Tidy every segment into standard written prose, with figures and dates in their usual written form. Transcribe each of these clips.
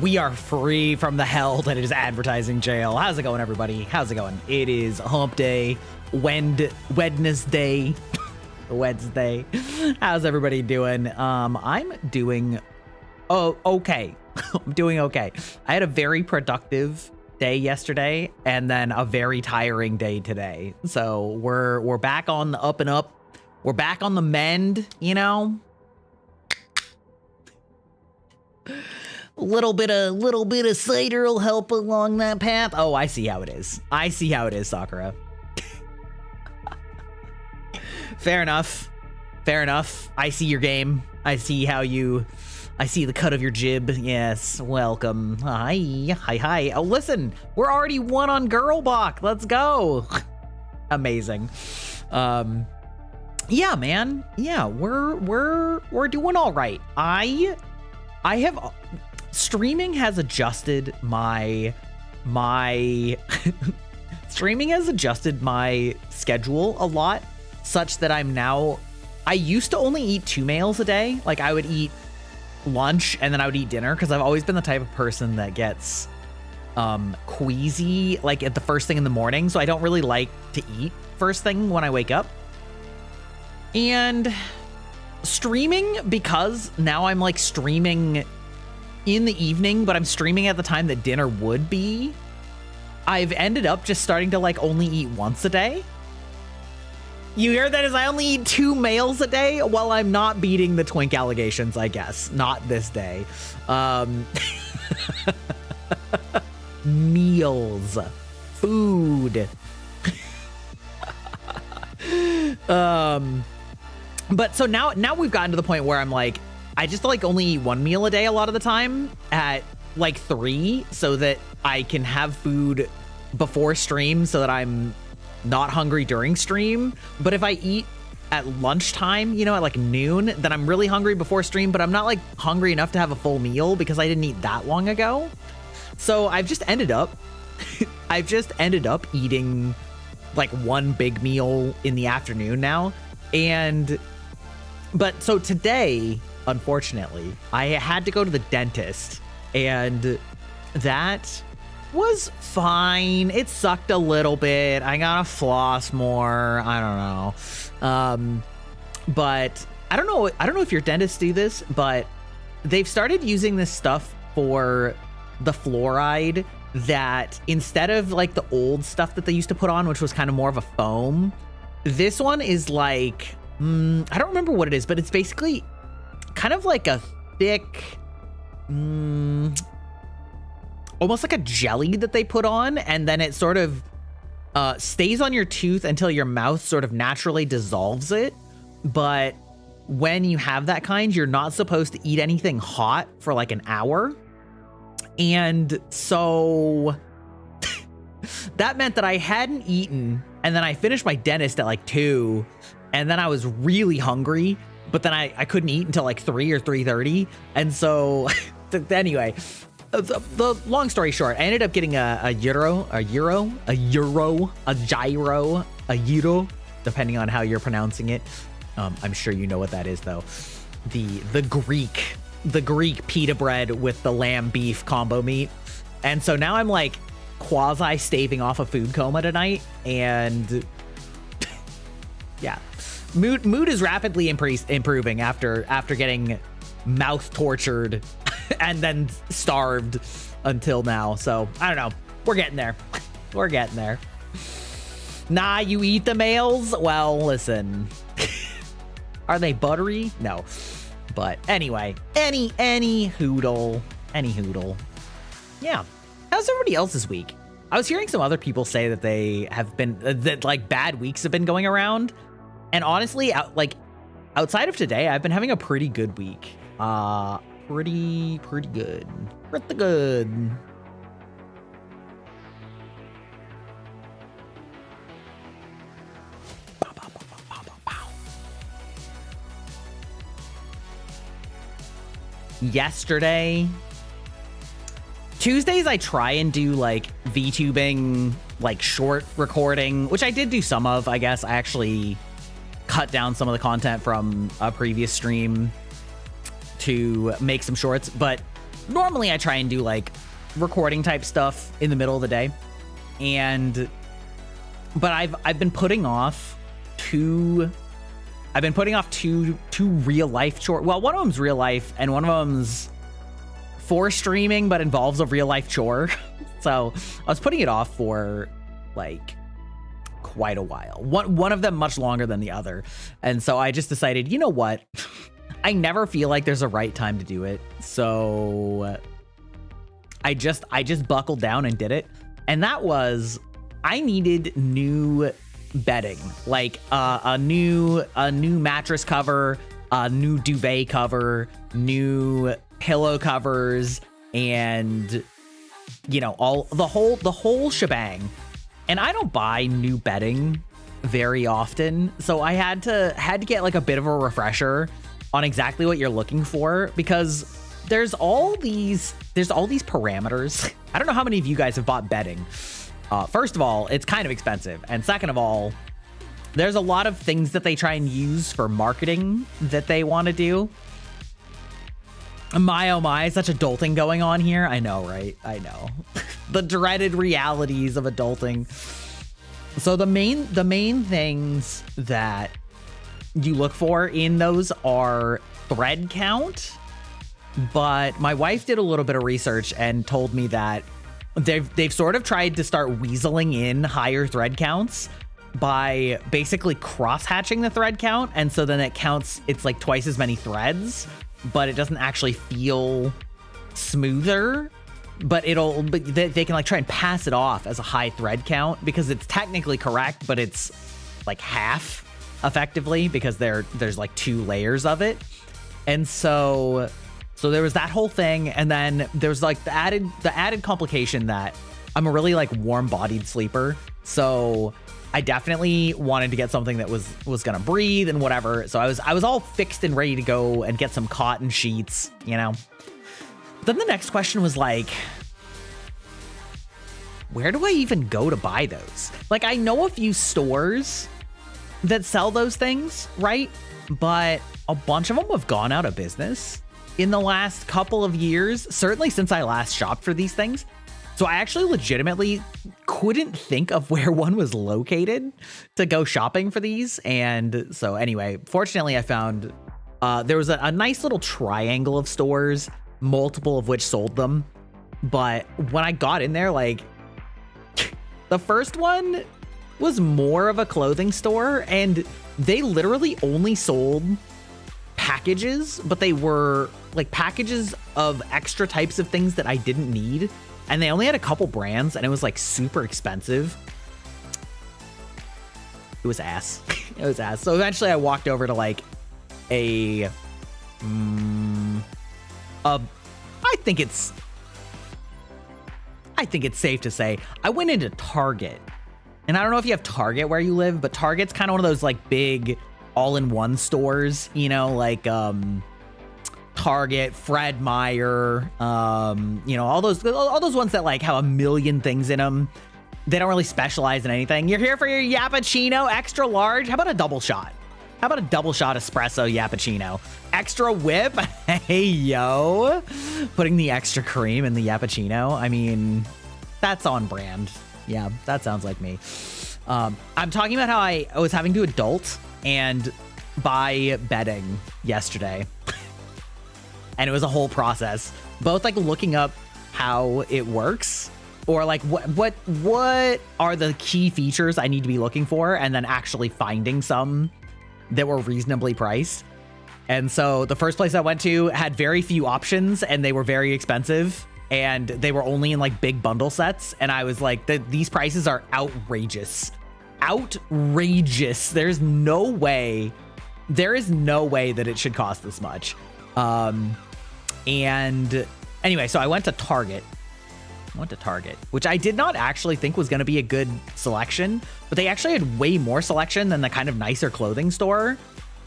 We are free from the hell that is advertising jail. How's it going, everybody? How's it going? It is hump day, Wednesday. Wednesday. How's everybody doing? I'm doing okay. I'm doing okay. I had a very productive day yesterday and then a very tiring day today. So we're back on the up and up. We're back on the mend, you know? A little bit of cider will help along that path. Oh, I see how it is. I see how it is, Sakura. Fair enough. Fair enough. I see your game. I see the cut of your jib. Yes, welcome. Hi. Oh, listen, we're already one on Girlbach. Let's go. Amazing. Yeah, man. Yeah, we're doing all right. I have streaming has adjusted my streaming has adjusted my schedule a lot, such that I used to only eat 2 meals a day. Like, I would eat lunch and then I would eat dinner, because I've always been the type of person that gets queasy like at the first thing in the morning, so I don't really like to eat first thing when I wake up. And streaming, because now I'm like streaming in the evening, but I'm streaming at the time that dinner would be, I've ended up just starting to like only eat once a day. You hear that? As I only eat 2 meals a day? Well, I'm not beating the twink allegations, I guess. Not this day. Meals. Food. But so now we've gotten to the point where I'm like, I just like only eat 1 meal a day a lot of the time at like 3, so that I can have food before stream so that I'm not hungry during stream. But if I eat at lunchtime, you know, at like noon, then I'm really hungry before stream, but I'm not like hungry enough to have a full meal because I didn't eat that long ago. So I've just ended up eating like 1 big meal in the afternoon now. But so today, unfortunately, I had to go to the dentist, and that was fine. It sucked a little bit. I gotta floss more. I don't know. But I don't know if your dentists do this, but they've started using this stuff for the fluoride, that instead of like the old stuff that they used to put on, which was kind of more of a foam, this one is like, I don't remember what it is, but it's basically kind of like a thick, almost like a jelly that they put on, and then it sort of stays on your tooth until your mouth sort of naturally dissolves it. But when you have that kind, you're not supposed to eat anything hot for like an hour. And so that meant that I hadn't eaten, and then I finished my dentist at like 2, and then I was really hungry, but then I couldn't eat until like 3 or 3:30. And so anyway, the long story short, I ended up getting a gyro, depending on how you're pronouncing it. I'm sure you know what that is, though. The Greek pita bread with the lamb beef combo meat. And so now I'm like quasi staving off a food coma tonight, and yeah, mood is rapidly improving after getting mouth tortured and then starved until now. So I don't know, we're getting there. We're getting there. Nah, you eat the males? Well, listen. Are they buttery? No. But anyway, any hoodle. Yeah. How's everybody else this week? I was hearing some other people say that they have been, that like bad weeks have been going around. And honestly, outside of today, I've been having a pretty good week. Pretty good. Pretty good. Yesterday, Tuesdays, I try and do like vtubing, like short recording, which I did do some of, I guess. I actually cut down some of the content from a previous stream to make some shorts. But normally I try and do like recording type stuff in the middle of the day. But I've been putting off two real life chores. Well, one of them's real life and one of them's for streaming, but involves a real life chore. So I was putting it off for like quite a while. One of them much longer than the other. And so I just decided, you know what? I never feel like there's a right time to do it. So I just buckled down and did it. And that was, I needed new bedding, like a new mattress cover, a new duvet cover, new pillow covers, and you know, the whole shebang. And I don't buy new bedding very often, so I had to get like a bit of a refresher on exactly what you're looking for, because there's all these parameters. I don't know how many of you guys have bought bedding. First of all, it's kind of expensive, and second of all, there's a lot of things that they try and use for marketing that they want to do. My oh my, such adulting going on here. I know, right? I know. The dreaded realities of adulting. So the main things that you look for in those are thread count. But my wife did a little bit of research and told me that they've sort of tried to start weaseling in higher thread counts by basically cross hatching the thread count, and so then it's like twice as many threads, but it doesn't actually feel smoother, but they can like try and pass it off as a high thread count because it's technically correct, but it's like half effectively because there's like 2 layers of it. And so there was that whole thing, and then there's like the added complication that I'm a really like warm-bodied sleeper, so I definitely wanted to get something that was gonna breathe and whatever. So I was all fixed and ready to go and get some cotton sheets, you know. Then the next question was like, where do I even go to buy those? Like, I know a few stores that sell those things, right? But a bunch of them have gone out of business in the last couple of years, certainly since I last shopped for these things. So I actually legitimately couldn't think of where one was located to go shopping for these. And so anyway, fortunately I found there was a nice little triangle of stores, multiple of which sold them. But when I got in there, like the first one was more of a clothing store, and they literally only sold packages, but they were like packages of extra types of things that I didn't need. And they only had a couple brands, and it was like super expensive. It was ass. It was ass. So eventually I walked over to like I think it's safe to say I went into Target. And I don't know if you have Target where you live, but Target's kind of one of those like big all-in-one stores, you know, like Target, Fred Meyer, you know, all those ones that like have a million things in them. They don't really specialize in anything. You're here for your Yappuccino extra large. How about a double shot? How about a double shot espresso Yappuccino? Extra whip? Hey, yo. Putting the extra cream in the Yappuccino. I mean, that's on brand. Yeah, that sounds like me. I'm talking about how I was having to adult and buy bedding yesterday. And it was a whole process, both like looking up how it works, or like what are the key features I need to be looking for, and then actually finding some that were reasonably priced. And so the first place I went to had very few options, and they were very expensive, and they were only in like big bundle sets. And I was like, these prices are outrageous. Outrageous. There is no way that it should cost this much. And anyway, so I went to Target, which I did not actually think was going to be a good selection, but they actually had way more selection than the kind of nicer clothing store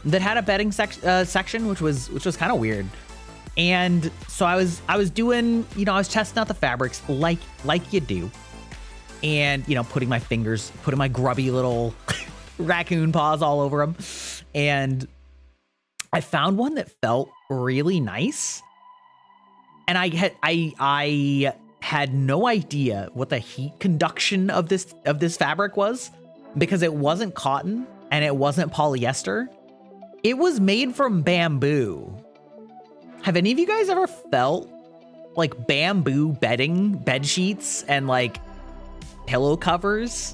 that had a bedding section, which was kind of weird. And so I was doing, you know, I was testing out the fabrics like you do, and, you know, putting my grubby little raccoon paws all over them. And I found one that felt really nice. and I had no idea what the heat conduction of this fabric was, because it wasn't cotton and it wasn't polyester. It was made from bamboo. Have any of you guys ever felt like bamboo bed sheets and like pillow covers?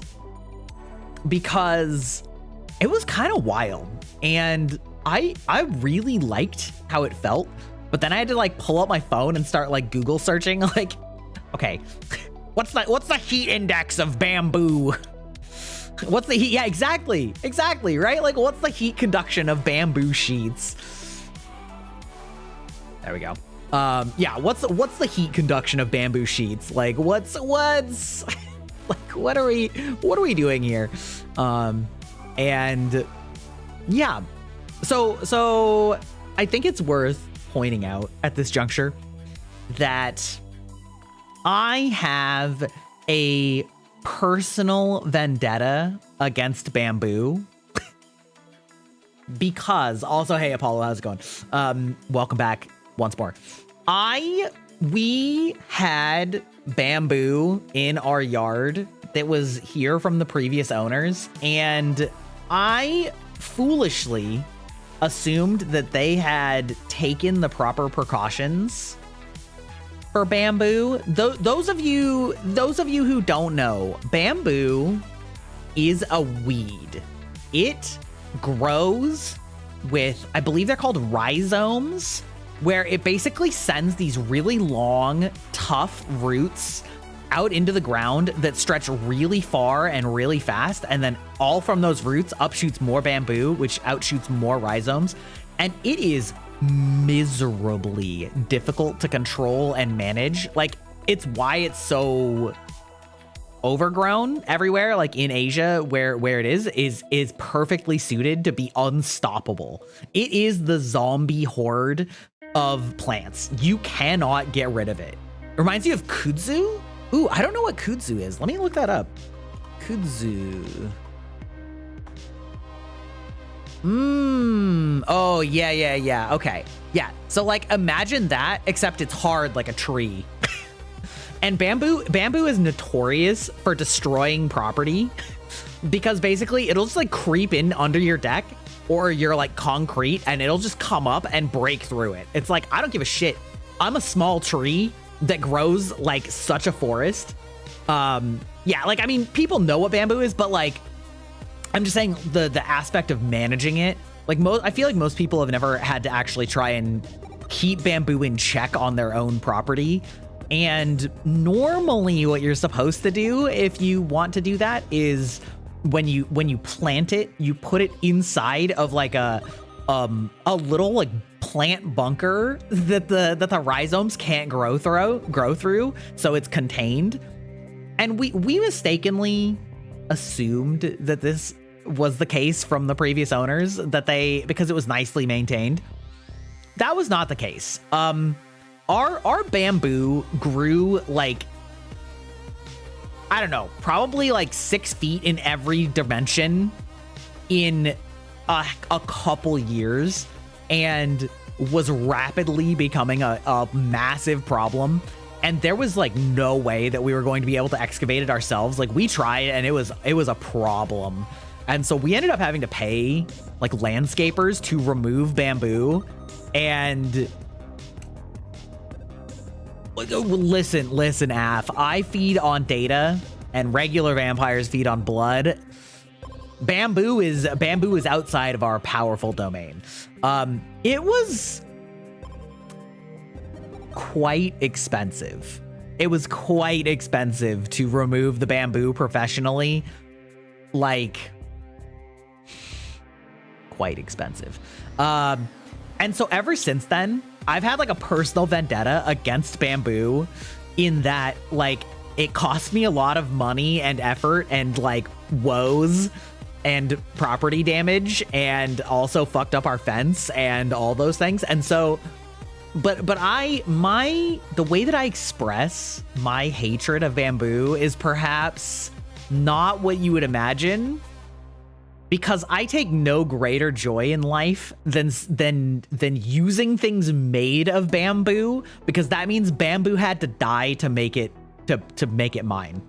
Because it was kind of wild, and I really liked how it felt. But then I had to like pull up my phone and start like Google searching, like, okay, what's the heat index of bamboo? What's the heat? Yeah, exactly, right? Like, what's the heat conduction of bamboo sheets? There we go. Yeah, what's the heat conduction of bamboo sheets? Like, what's like, what are we doing here? And yeah, so I think it's worth pointing out at this juncture that I have a personal vendetta against bamboo. Because also, hey Apollo, how's it going? Welcome back once more. We had bamboo in our yard that was here from the previous owners, and I foolishly assumed that they had taken the proper precautions for bamboo. Those of you who don't know, bamboo is a weed. It grows with, I believe they're called rhizomes, where it basically sends these really long, tough roots out into the ground that stretch really far and really fast, and then all from those roots upshoots more bamboo, which outshoots more rhizomes, and it is miserably difficult to control and manage. Like, it's why it's so overgrown everywhere, like in Asia, where it is perfectly suited to be unstoppable. It is the zombie horde of plants. You cannot get rid of it. Reminds you of kudzu? Ooh, I don't know what kudzu is. Let me look that up. Kudzu. Oh, yeah. Okay. Yeah. So like imagine that, except it's hard like a tree. And bamboo is notorious for destroying property, because basically it'll just like creep in under your deck or your like concrete, and it'll just come up and break through it. It's like, I don't give a shit. I'm a small tree that grows like such a forest. Yeah, like, I mean, people know what bamboo is, but like, I'm just saying the aspect of managing it. Like, I feel like most people have never had to actually try and keep bamboo in check on their own property. And normally what you're supposed to do if you want to do that is when you plant it, you put it inside of like a little like plant bunker that the rhizomes can't grow through, so it's contained. And we mistakenly assumed that this was the case from the previous owners, because it was nicely maintained. That was not the case. Our bamboo grew like, I don't know, probably like 6 feet in every dimension in a couple years, and was rapidly becoming a massive problem. And there was like no way that we were going to be able to excavate it ourselves. Like, we tried and it was a problem. And so we ended up having to pay like landscapers to remove bamboo. And listen, Af, I feed on data and regular vampires feed on blood. Bamboo is outside of our powerful domain. It was quite expensive. It was quite expensive to remove the bamboo professionally. Like, quite expensive. And so ever since then, I've had like a personal vendetta against bamboo, in that like it cost me a lot of money and effort and like woes and property damage, and also fucked up our fence and all those things. And so, but the way that I express my hatred of bamboo is perhaps not what you would imagine, because I take no greater joy in life than using things made of bamboo, because that means bamboo had to die to make it to make it mine.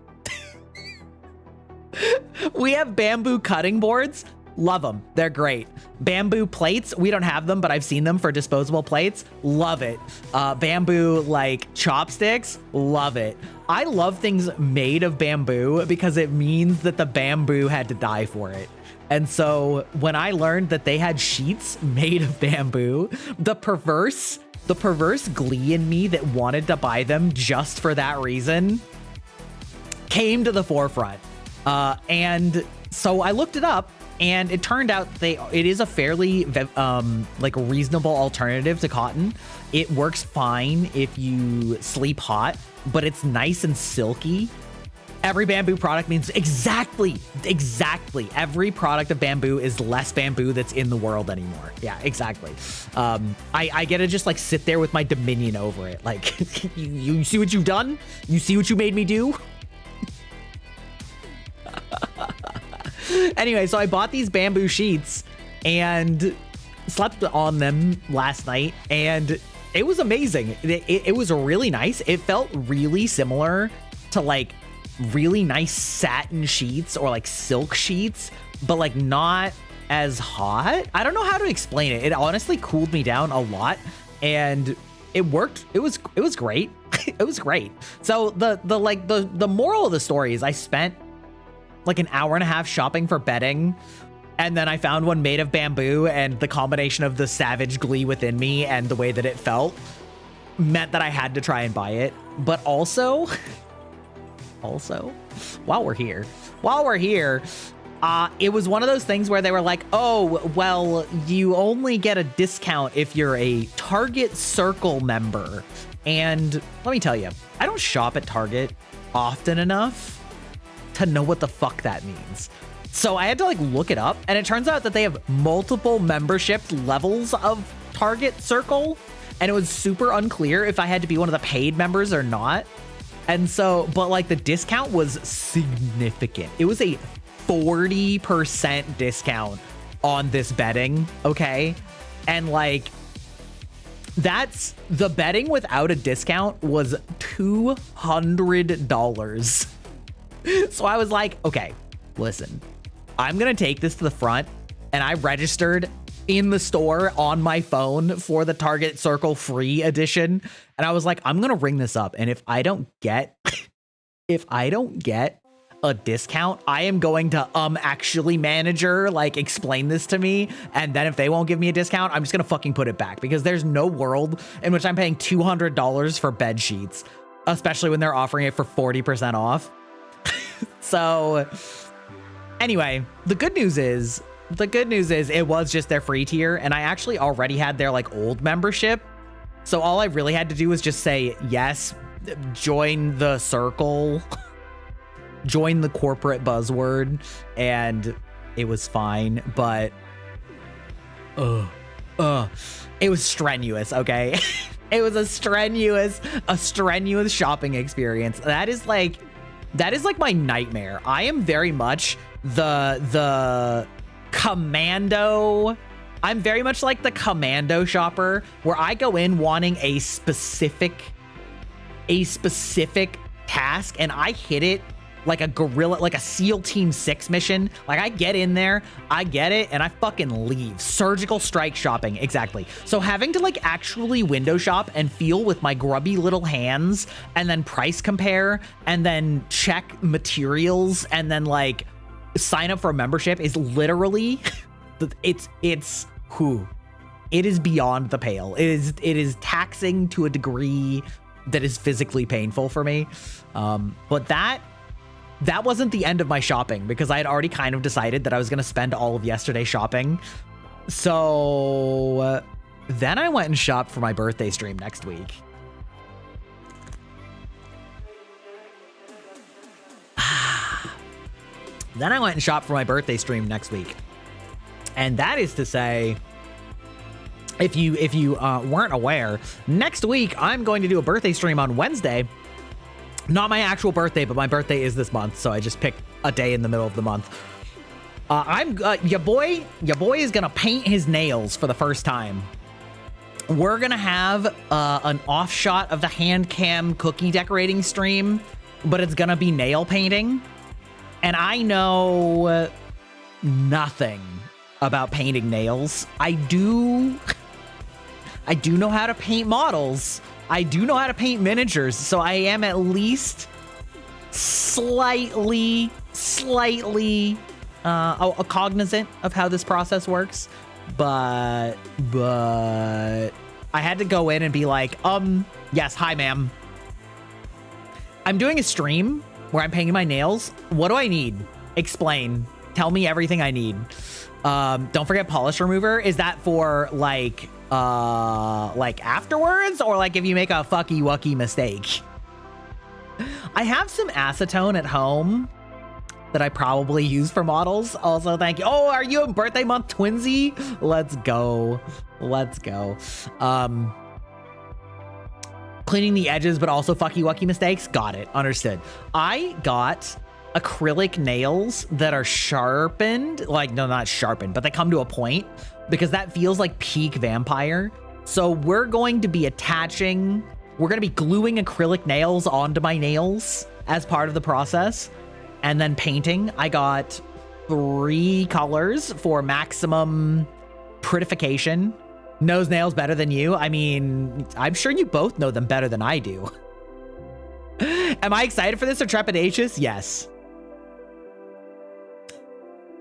We have bamboo cutting boards. Love them. They're great. Bamboo plates. We don't have them, but I've seen them for disposable plates. Love it. Bamboo like chopsticks. Love it. I love things made of bamboo because it means that the bamboo had to die for it. And so when I learned that they had sheets made of bamboo, the perverse glee in me that wanted to buy them just for that reason came to the forefront. And so I looked it up, and it turned out it is a fairly like reasonable alternative to cotton. It works fine if you sleep hot, but it's nice and silky. Every bamboo product means exactly. Every product of bamboo is less bamboo that's in the world anymore. Yeah, exactly. I get to just like sit there with my dominion over it. Like, you see what you've done? You see what you made me do? Anyway, so I bought these bamboo sheets and slept on them last night, and it was amazing. It was really nice. It felt really similar to like really nice satin sheets or like silk sheets, but like not as hot. I don't know how to explain it. It honestly cooled me down a lot, and it worked. It was great. It was great. So the moral of the story is I spent like an hour and a half shopping for bedding, and then I found one made of bamboo, and the combination of the savage glee within me and the way that it felt meant that I had to try and buy it. But also, while we're here, it was one of those things where they were like, oh, well, you only get a discount if you're a Target Circle member. And let me tell you, I don't shop at Target often enough to know what the fuck that means. So I had to like look it up, and it turns out that they have multiple membership levels of Target Circle, and it was super unclear if I had to be one of the paid members or not. And so, but like the discount was significant. It was a 40% discount on this bedding, okay? And like, that's the bedding without a discount was $200. So I was like, okay, listen, I'm gonna take this to the front, and I registered in the store on my phone for the Target Circle free edition. And I was like, I'm gonna ring this up, and if I don't get a discount, I am going to actually manager, like, explain this to me, and then if they won't give me a discount, I'm just gonna fucking put it back, because there's no world in which I'm paying $200 for bed sheets, especially when they're offering it for 40% off. So anyway, the good news is it was just their free tier, and I actually already had their like old membership. So all I really had to do was just say, yes, join the circle, join the corporate buzzword, and it was fine. But it was strenuous, okay? It was a strenuous shopping experience. That is like my nightmare. I am very much the commando. I'm very much like the commando shopper, where I go in wanting a specific task, and I hit it like a guerrilla, like a SEAL Team 6 mission. Like, I get in there, I get it, and I fucking leave. Surgical strike shopping, exactly. So having to like actually window shop and feel with my grubby little hands, and then price compare, and then check materials, and then like sign up for a membership is literally, it is beyond the pale. It is taxing to a degree that is physically painful for me. But that wasn't the end of my shopping, because I had already kind of decided that I was going to spend all of yesterday shopping. So then I went and shopped for my birthday stream next week. Then I went and shopped for my birthday stream next week. And that is to say, if you weren't aware, next week I'm going to do a birthday stream on Wednesday. Not my actual birthday, but my birthday is this month, so I just picked a day in the middle of the month. Your boy is gonna paint his nails for the first time. We're gonna have an off shot of the hand cam cookie decorating stream, but it's gonna be nail painting. And I know nothing about painting nails. I do know how to paint models. I do know how to paint miniatures, so I am at least slightly cognizant of how this process works. But I had to go in and be like, yes, hi, ma'am. I'm doing a stream where I'm painting my nails. What do I need? Explain. Tell me everything I need. Don't forget polish remover. Is that for like afterwards, or like if you make a fucky wucky mistake? I have some acetone at home that I probably use for models. Also, thank you. Oh, are you a birthday month twinsy? Let's go. Let's go. Cleaning the edges, but also fucky wucky mistakes. Got it. Understood. I got acrylic nails that are sharpened. Like, no, not sharpened, but they come to a point because that feels like peak vampire. So we're going to be gluing acrylic nails onto my nails as part of the process. And then painting. I got 3 colors for maximum prettification. Knows nails better than you. I mean, I'm sure you both know them better than I do. Am I excited for this or trepidatious? Yes.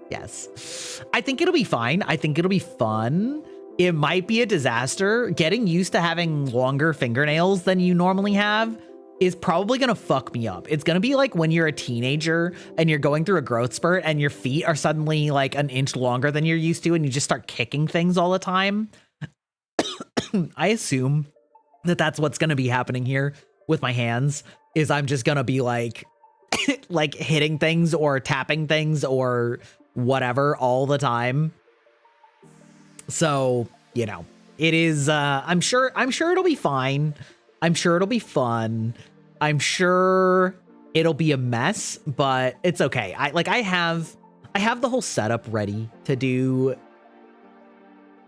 Yes. I think it'll be fine. I think it'll be fun. It might be a disaster. Getting used to having longer fingernails than you normally have is probably gonna fuck me up. It's gonna be like when you're a teenager and you're going through a growth spurt and your feet are suddenly like an inch longer than you're used to and you just start kicking things all the time. I assume that that's what's gonna be happening here with my hands, is I'm just gonna be like like hitting things or tapping things or whatever all the time. So, you know, it is I'm sure it'll be fine. I'm sure it'll be fun. I'm sure it'll be a mess, but it's okay. I have the whole setup ready to do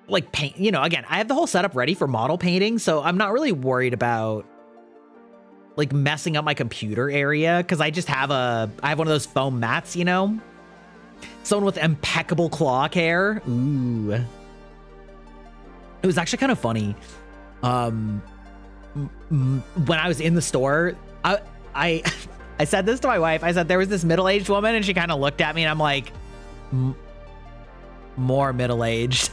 like paint, you know, again, I have the whole setup ready for model painting, so I'm not really worried about like messing up my computer area, because I have one of those foam mats, you know? Someone with impeccable claw care. Ooh. It was actually kind of funny. When I was in the store, I said this to my wife. I said there was this middle-aged woman, and she kind of looked at me, and I'm like, more middle-aged.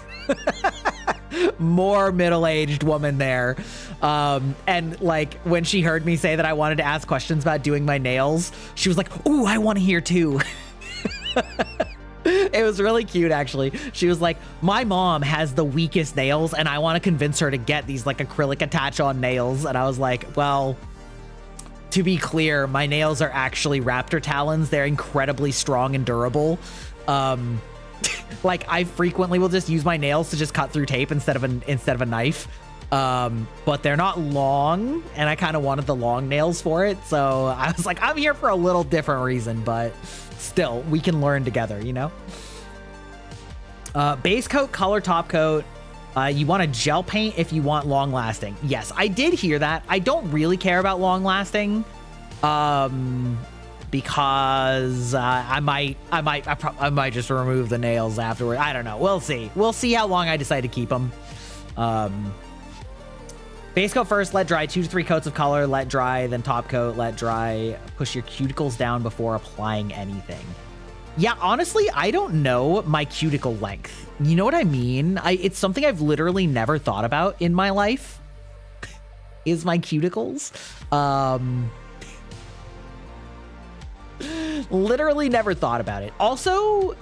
More middle-aged woman there. And like when she heard me say that I wanted to ask questions about doing my nails, she was like, ooh, I want to hear too. It was really cute, actually. She was like, my mom has the weakest nails and I want to convince her to get these like acrylic attach-on nails. And I was like, well, to be clear, my nails are actually raptor talons. They're incredibly strong and durable. Like I frequently will just use my nails to just cut through tape instead of a knife. But they're not long, and I kind of wanted the long nails for it. So I was like, I'm here for a little different reason, but still, we can learn together, you know? Base coat, color top coat. You want a gel paint if you want long lasting. Yes, I did hear that. I don't really care about long lasting. Because I might just remove the nails afterward. I don't know. We'll see. We'll see how long I decide to keep them. Base coat first, let dry. 2 to 3 coats of color, let dry. Then top coat, let dry. Push your cuticles down before applying anything. Yeah, honestly, I don't know my cuticle length. You know what I mean? It's something I've literally never thought about in my life. Is my cuticles. Literally never thought about it. Also,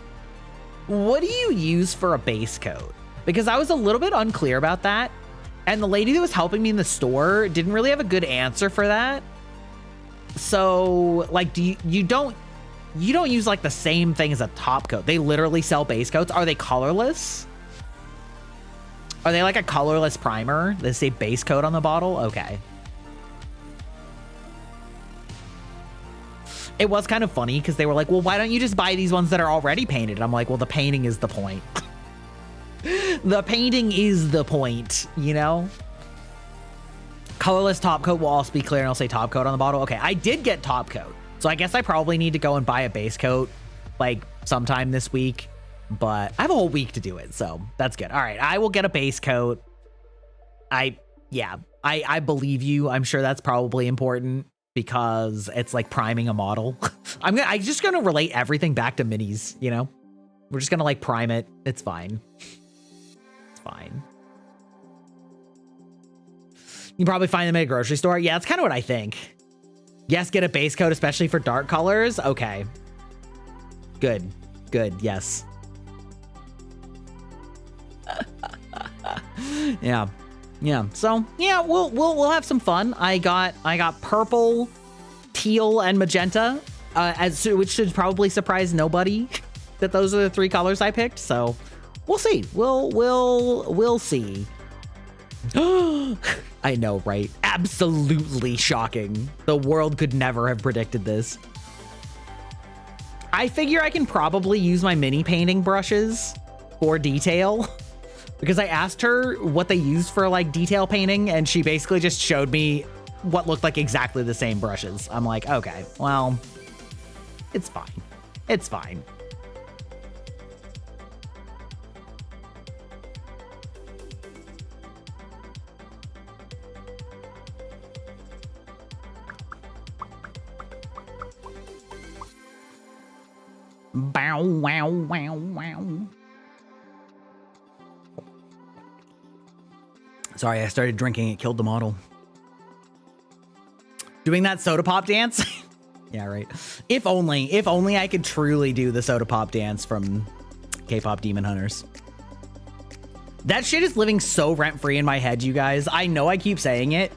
what do you use for a base coat? Because I was a little bit unclear about that. And the lady that was helping me in the store didn't really have a good answer for that. So, like, you don't use like the same thing as a top coat. They literally sell base coats. Are they colorless? Are they like a colorless primer? They say base coat on the bottle? Okay. It was kind of funny because they were like, well, why don't you just buy these ones that are already painted? And I'm like, well, the painting is the point. The painting is the point, you know? Colorless top coat will also be clear, and I'll say top coat on the bottle. Okay, I did get top coat. So I guess I probably need to go and buy a base coat like sometime this week. But I have a whole week to do it, so that's good. All right, I will get a base coat. I believe you. I'm sure that's probably important because it's like priming a model. I'm just gonna relate everything back to minis, you know? We're just gonna like prime it. It's fine. It's fine. You can probably find them at a grocery store. Yeah, that's kind of what I think. Yes, get a base coat, especially for dark colors. Okay. Good. Good, yes. Yeah. Yeah. So yeah, we'll have some fun. I got purple, teal, and magenta, which should probably surprise nobody that those are the 3 colors I picked. So we'll see. We'll see. I know, right? Absolutely shocking. The world could never have predicted this. I figure I can probably use my mini painting brushes for detail. Because I asked her what they used for like detail painting, and she basically just showed me what looked like exactly the same brushes. I'm like, okay, well, it's fine. It's fine. Bow, wow, wow, wow. Sorry, I started drinking. It killed the model. Doing that soda pop dance? Yeah, right. If only I could truly do the soda pop dance from K-pop Demon Hunters. That shit is living so rent-free in my head, you guys. I know I keep saying it,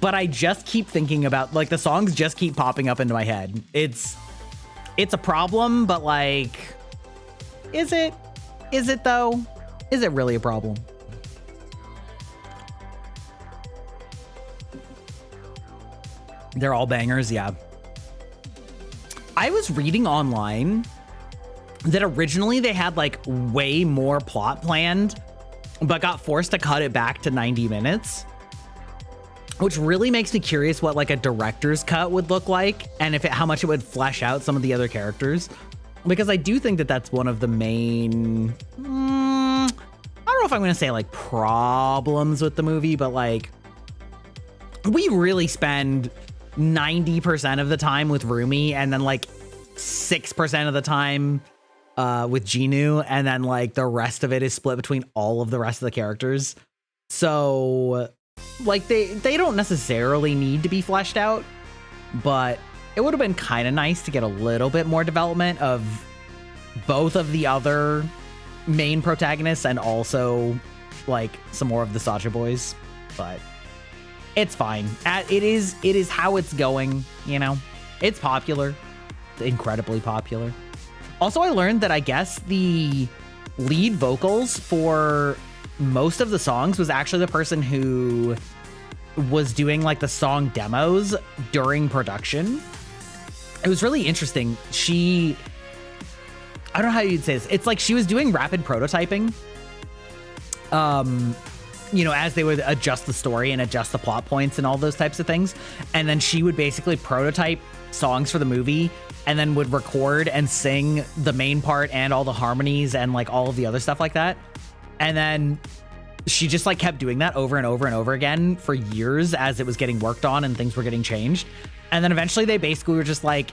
but I just keep thinking about, like, the songs just keep popping up into my head. It's a problem, but like, is it though? Is it really a problem? They're all bangers, yeah. I was reading online that originally they had like way more plot planned, but got forced to cut it back to 90 minutes. Which really makes me curious what like a director's cut would look like, and how much it would flesh out some of the other characters. Because I do think that that's one of the main, I don't know if I'm gonna say like problems with the movie, but like we really spend 90% of the time with Rumi, and then like 6% of the time with Jinu, and then like the rest of it is split between all of the rest of the characters. So like they don't necessarily need to be fleshed out, but it would have been kind of nice to get a little bit more development of both of the other main protagonists and also like some more of the Sacha boys. But it's fine. It is how it's going, you know. It's popular. It's incredibly popular. Also, I learned that I guess the lead vocals for most of the songs was actually the person who was doing like the song demos during production. It was really interesting. I don't know how you'd say this. It's like she was doing rapid prototyping. You know, as they would adjust the story and adjust the plot points and all those types of things. And then she would basically prototype songs for the movie and then would record and sing the main part and all the harmonies and like all of the other stuff like that. And then she just like kept doing that over and over and over again for years as it was getting worked on and things were getting changed. And then eventually they basically were just like,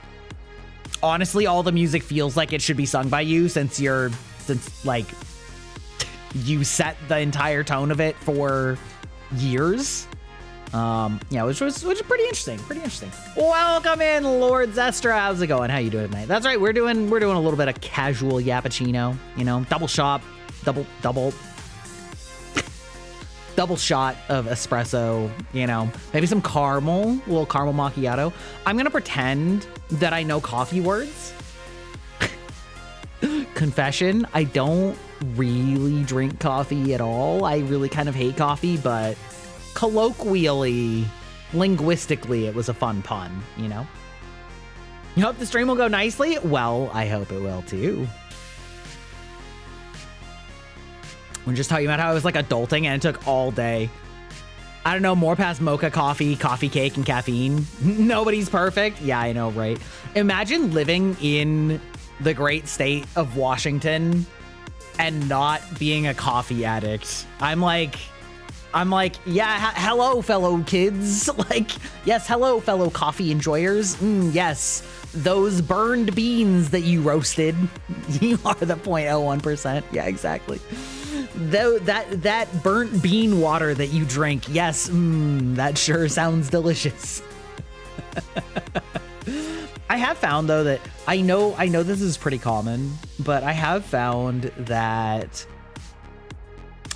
honestly, all the music feels like it should be sung by you since like you set the entire tone of it for years. Yeah, which was pretty interesting. Welcome in, Lord Zestra. How's it going? How you doing tonight? That's right. We're doing a little bit of casual yappuccino, you know, double shot of espresso, you know, maybe some a little caramel macchiato. I'm going to pretend that I know coffee words. Confession, I don't really drink coffee at all. I really kind of hate coffee, but colloquially, linguistically, it was a fun pun, you know? You hope the stream will go nicely? Well, I hope it will too. We're just talking about how I was like adulting and it took all day. I don't know, more past mocha coffee, coffee cake, and caffeine. Nobody's perfect. Yeah, I know, right? Imagine living in the great state of Washington and not being a coffee addict. I'm like, yeah, hello, fellow kids. Like, yes, hello, fellow coffee enjoyers. Yes, those burned beans that you roasted, you are the 0.01%. Yeah, exactly. Though that burnt bean water that you drink, yes, that sure sounds delicious. I have found though that I know this is pretty common, but I have found that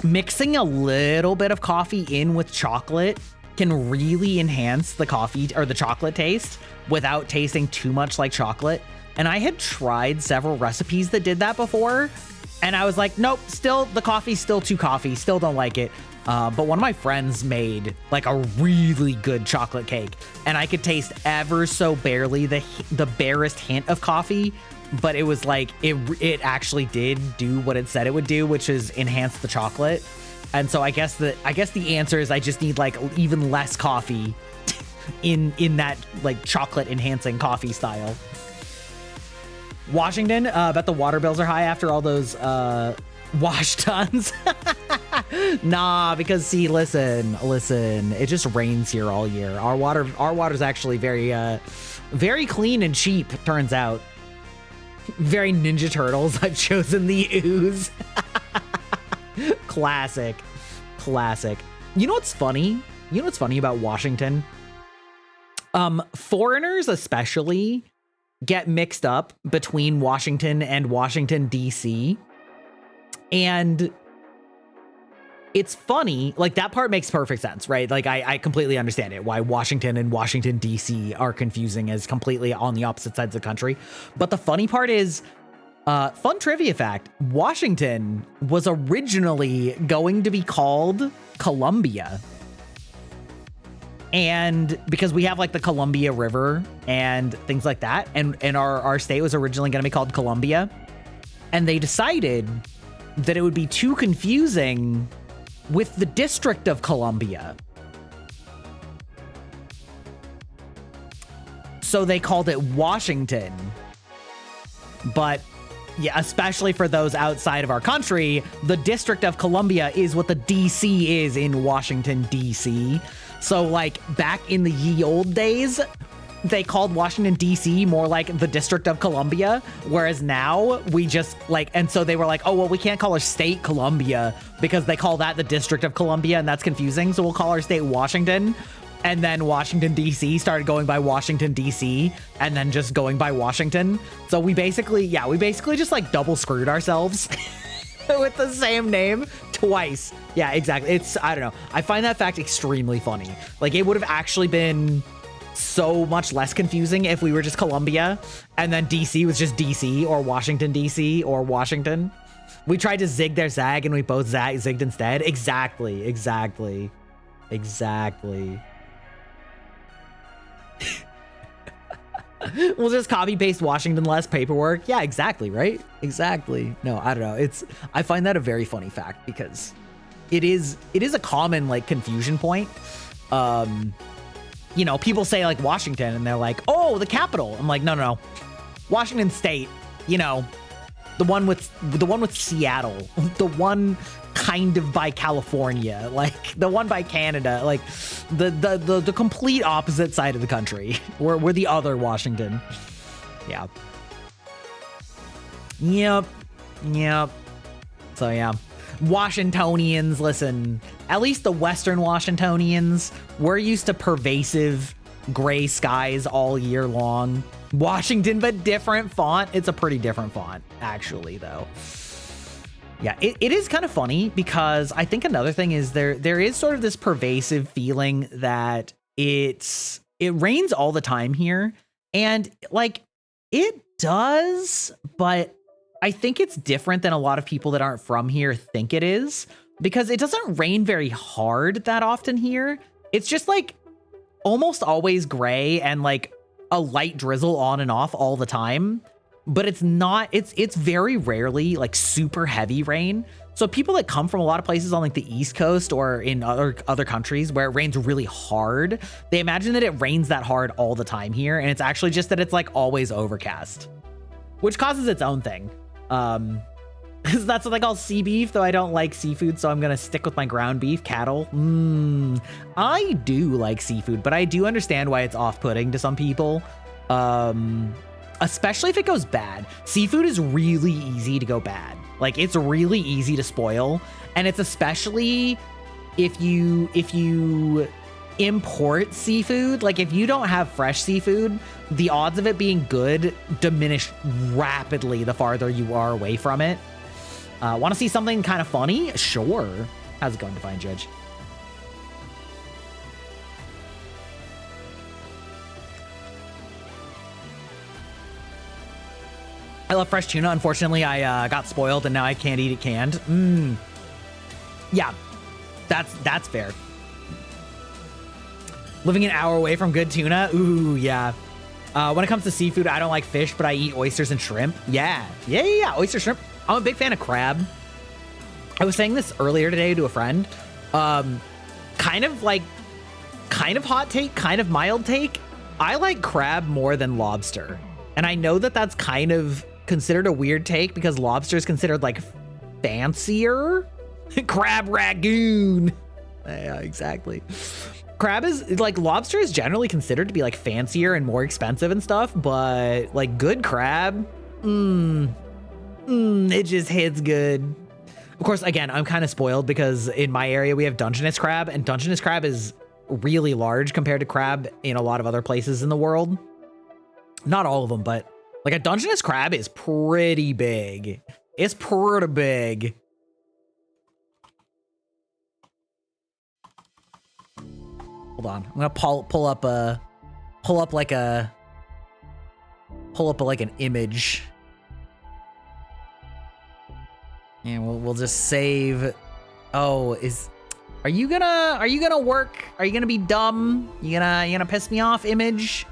mixing a little bit of coffee in with chocolate can really enhance the coffee or the chocolate taste without tasting too much like chocolate. And I had tried several recipes that did that before. And I was like, nope, still, the coffee's still too coffee, still don't like it. But one of my friends made like a really good chocolate cake and I could taste ever so barely the barest hint of coffee, but it was like, it actually did do what it said it would do, which is enhance the chocolate. And so I guess the answer is I just need like even less coffee in that like chocolate enhancing coffee style. Washington, bet the water bills are high after all those wash tons. Nah, because see, listen, it just rains here all year. Our water's actually very clean and cheap, turns out. Very Ninja Turtles. I've chosen the ooze. Classic. You know what's funny? You know what's funny about Washington? Foreigners especially get mixed up between Washington and Washington, D.C. And it's funny, like that part makes perfect sense, right? Like I completely understand it, why Washington and Washington, D.C. are confusing as completely on the opposite sides of the country. But the funny part is, fun trivia fact, Washington was originally going to be called Columbia. And because we have like the Columbia River and things like that, and our state was originally going to be called Columbia, and they decided that it would be too confusing with the District of Columbia. So they called it Washington. But yeah, especially for those outside of our country, the District of Columbia is what the DC is in Washington, DC. So like back in the ye old days, they called Washington, D.C. more like the District of Columbia, whereas now we just like, and so they were like, oh, well, we can't call our state Columbia because they call that the District of Columbia and that's confusing. So we'll call our state Washington. And then Washington, D.C. started going by Washington, D.C. and then just going by Washington. So we basically just like double screwed ourselves with the same name twice. Yeah, exactly. I don't know. I find that fact extremely funny. Like it would have actually been so much less confusing if we were just Columbia and then DC was just DC or Washington, DC or Washington. We tried to zig their zag and we both zigged instead. Exactly. We'll just copy paste Washington, less paperwork. Yeah, exactly, right? Exactly. No, I don't know. I find that a very funny fact because it is a common like confusion point. You know, people say like Washington and they're like, oh, the capital. I'm like, no. Washington State, you know, the one with Seattle, the one kind of by California, like the one by Canada, like the complete opposite side of the country. We're the other Washington. Yeah. Yep. So yeah. Washingtonians, listen, at least the Western Washingtonians, we're used to pervasive gray skies all year long. Washington, but different font. It's a pretty different font, actually, though. Yeah, it is kind of funny because I think another thing is there is sort of this pervasive feeling that it rains all the time here. And like it does, but I think it's different than a lot of people that aren't from here think it is, because it doesn't rain very hard that often here. It's just like almost always gray and like a light drizzle on and off all the time, but it's not, it's very rarely like super heavy rain. So people that come from a lot of places on like the East Coast or in other countries where it rains really hard, they imagine that it rains that hard all the time here. And it's actually just that it's like always overcast, which causes its own thing. Because that's what they call sea beef, though I don't like seafood, so I'm gonna stick with my ground beef. Cattle. I do like seafood, but I do understand why it's off-putting to some people. Especially if it goes bad. Seafood is really easy to go bad. Like, it's really easy to spoil, and it's especially if you import seafood. Like, if you don't have fresh seafood, the odds of it being good diminish rapidly the farther you are away from it. Want to see something kind of funny? Sure. How's it going, Divine Judge? I love fresh tuna. Unfortunately, I got spoiled and now I can't eat it canned. Yeah, that's fair. Living an hour away from good tuna? Ooh, yeah. When it comes to seafood, I don't like fish, but I eat oysters and shrimp. Yeah. Oyster shrimp. I'm a big fan of crab. I was saying this earlier today to a friend. Kind of hot take, kind of mild take. I like crab more than lobster. And I know that that's kind of considered a weird take because lobster is considered like fancier. Crab ragoon. Yeah, exactly. Crab is like, lobster is generally considered to be like fancier and more expensive and stuff, but like good crab, it just hits good. Of course, again, I'm kind of spoiled because in my area we have Dungeness crab, and Dungeness crab is really large compared to crab in a lot of other places in the world. Not all of them, but like a Dungeness crab is pretty big. It's pretty big. Hold on, I'm gonna pull up like an image. And we'll just save. Oh, are you gonna work? Are you gonna be dumb? You gonna piss me off, image?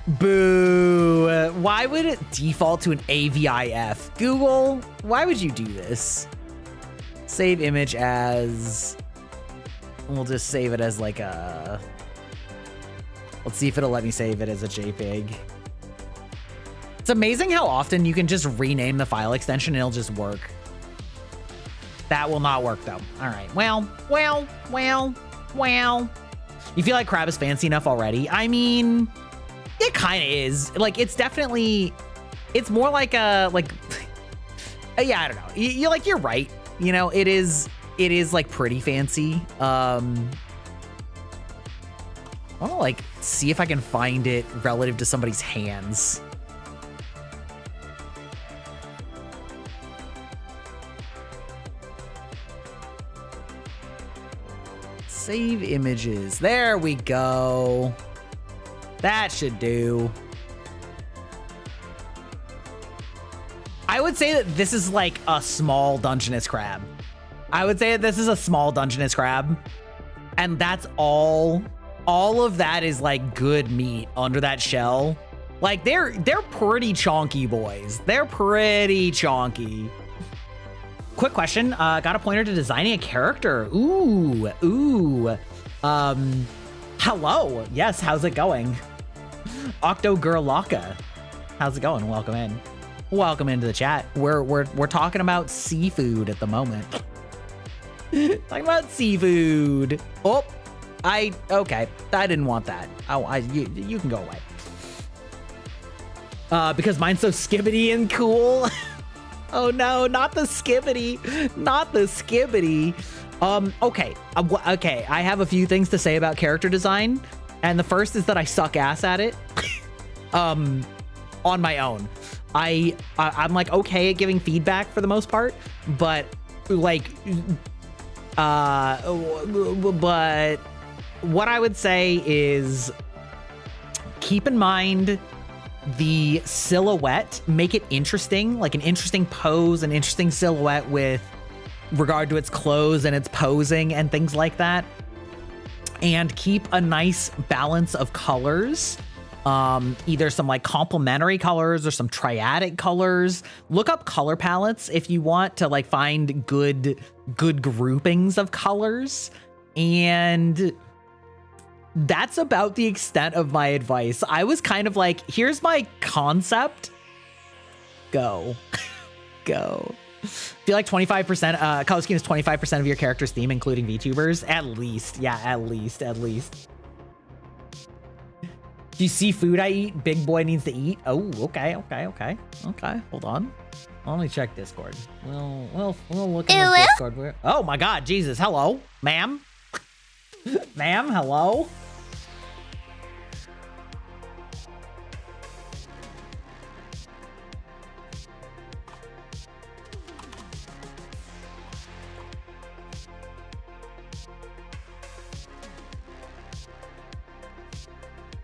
Boo. Why would it default to an AVIF? Google, why would you do this? Save image as, we'll just save it as like a, let's see if it'll let me save it as a JPEG. It's amazing how often you can just rename the file extension and it'll just work. That will not work though. All right, well. You feel like crab is fancy enough already? I mean, it kind of is. Like, it's definitely, it's more like a, like, yeah, I don't know. You're right. You know, it is like pretty fancy. I want to like see if I can find it relative to somebody's hands. Save images. There we go. That should do. I would say that this is like a small Dungeness crab. I would say that this is a small Dungeness crab. And that's all. All of that is like good meat under that shell. Like they're pretty chonky boys. They're pretty chonky. Quick question, got a pointer to designing a character. Ooh. Hello. Yes, how's it going? Octogirlaka. How's it going? Welcome in. Welcome into the chat. We're talking about seafood at the moment. Talking about seafood. Oh, okay. I didn't want that. You can go away. Because mine's so skibbity and cool. Oh no, not the skibbity. Not the skibbity. Okay. Okay, I have a few things to say about character design. And the first is that I suck ass at it. On my own. I'm like okay at giving feedback for the most part, but like but what I would say is keep in mind the silhouette, make it interesting, like an interesting pose, an interesting silhouette with regard to its clothes and its posing and things like that. and keep a nice balance of colors. Either some like complementary colors or some triadic colors. Look up color palettes if you want to like find good groupings of colors. And that's about the extent of my advice. I was kind of like, here's my concept. Go. Go. I feel like 25%, color scheme is 25% of your character's theme, including VTubers. At least. Yeah, at least. Do you see food I eat? Big boy needs to eat. Oh, okay. Hold on. Let me check Discord. We'll look at the Discord. Oh my God, Jesus. Hello, ma'am. Ma'am, hello.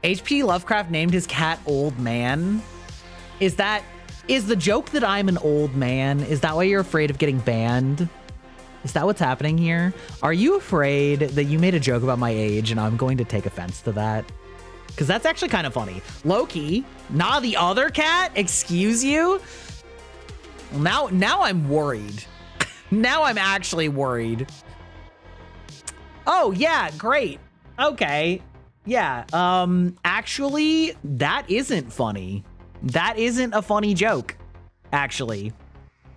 HP Lovecraft named his cat Old Man. Is the joke that I'm an old man? Is that why you're afraid of getting banned? Is that what's happening here? Are you afraid that you made a joke about my age and I'm going to take offense to that? Because that's actually kind of funny. Loki, nah, the other cat? Excuse you? Now I'm worried. Now I'm actually worried. Oh, yeah, great. Okay. Yeah, actually, that isn't funny. That isn't a funny joke, actually.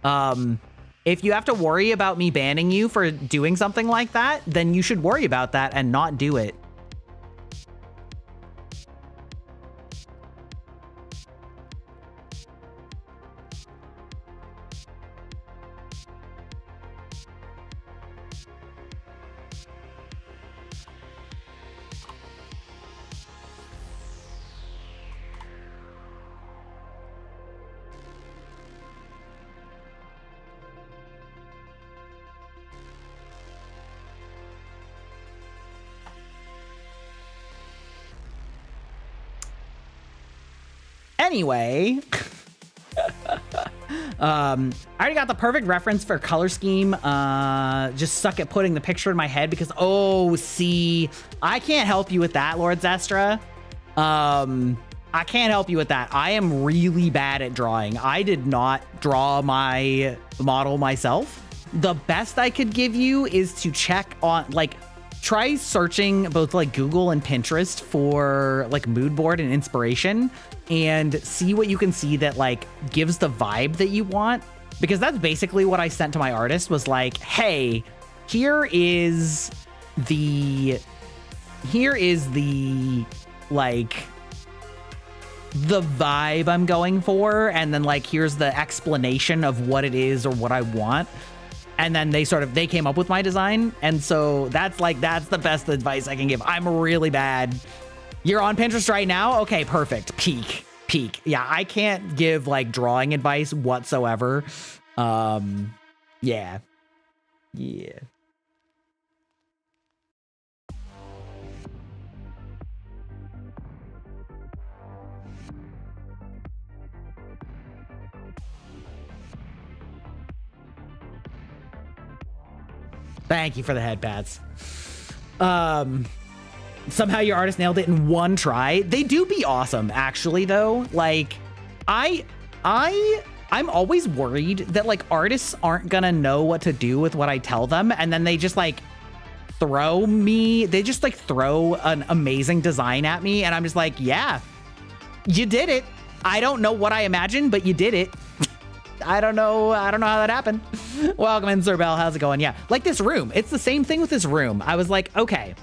If you have to worry about me banning you for doing something like that, then you should worry about that and not do it. Anyway, I already got the perfect reference for color scheme. Just suck at putting the picture in my head because, oh, see, I can't help you with that, Lord Zestra. I can't help you with that. I am really bad at drawing. I did not draw my model myself. The best I could give you is to check on, like, try searching both like Google and Pinterest for like mood board and inspiration and see what you can see that like gives the vibe that you want, because that's basically what I sent to my artist was like, hey, here is the like the vibe I'm going for, and then like here's the explanation of what it is or what I want. And then they came up with my design. And so that's the best advice I can give. I'm really bad. You're on Pinterest right now? Okay, perfect. Peak. Yeah, I can't give like drawing advice whatsoever. Yeah. Thank you for the head pats. Somehow your artist nailed it in one try. They do be awesome, actually, though. Like, I'm always worried that like artists aren't gonna know what to do with what I tell them, and then they just like throw an amazing design at me, and I'm just like, yeah, you did it. I don't know what I imagined, but you did it. I don't know how that happened. Welcome in, Sir Bell. How's it going? Yeah, like this room. It's the same thing with this room. I was like, okay,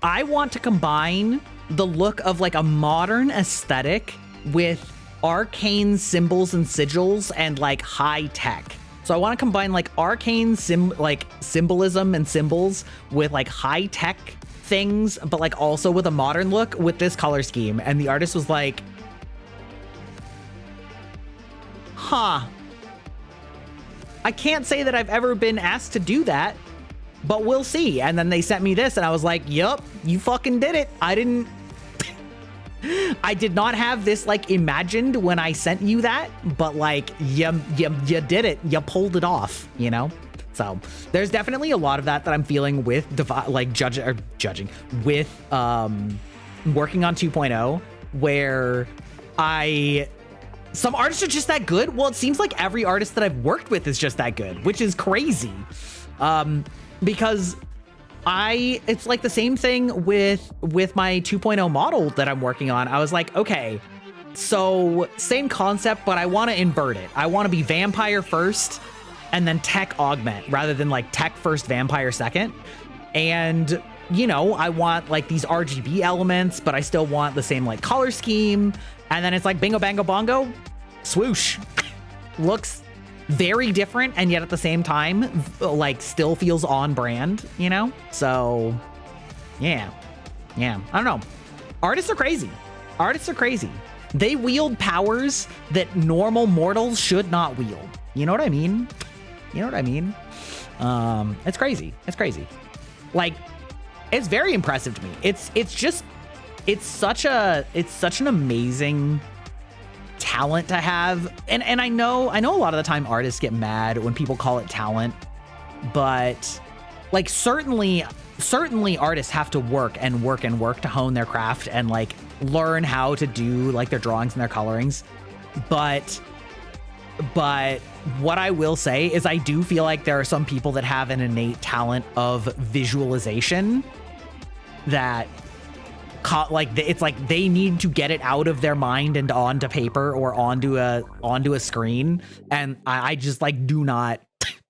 I want to combine the look of like a modern aesthetic with arcane symbols and sigils and like high tech. So I want to combine like arcane symbolism and symbols with like high tech things, but like also with a modern look with this color scheme. And the artist was like, huh, I can't say that I've ever been asked to do that, but we'll see. And then they sent me this and I was like, yup, you fucking did it. I did not have this like imagined when I sent you that, but like you did it. You pulled it off, you know? So there's definitely a lot of that I'm feeling with judging with working on 2.0, where some artists are just that good. Well, it seems like every artist that I've worked with is just that good, which is crazy. Because it's like the same thing with my 2.0 model that I'm working on. I was like, okay, so same concept, but I want to invert it. I want to be vampire first and then tech augment rather than like tech first, vampire second. And, you know, I want like these RGB elements, but I still want the same like color scheme. And then it's like bingo, bango, bongo, swoosh. Looks very different, and yet at the same time, like still feels on brand, you know? So, yeah. I don't know. Artists are crazy. They wield powers that normal mortals should not wield. You know what I mean? It's crazy. Like, it's very impressive to me. It's such an amazing talent to have. And I know a lot of the time artists get mad when people call it talent, but like certainly artists have to work to hone their craft and like learn how to do like their drawings and their colorings. But what I will say is I do feel like there are some people that have an innate talent of visualization that it's like they need to get it out of their mind and onto paper or onto a screen. And I just like do not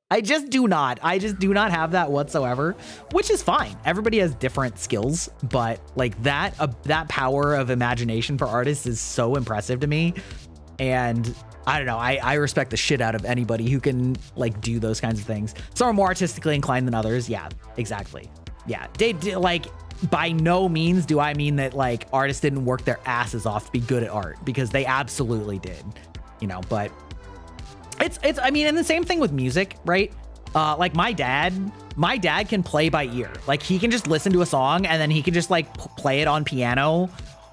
have that whatsoever, which is fine. Everybody has different skills, but like that power of imagination for artists is so impressive to me. And I don't know, I respect the shit out of anybody who can like do those kinds of things. Some are more artistically inclined than others. Yeah, exactly. Yeah, like by no means do I mean that like artists didn't work their asses off to be good at art, because they absolutely did, you know. But it's I mean, and the same thing with music, right? Like my dad can play by ear. Like he can just listen to a song and then he can just like play it on piano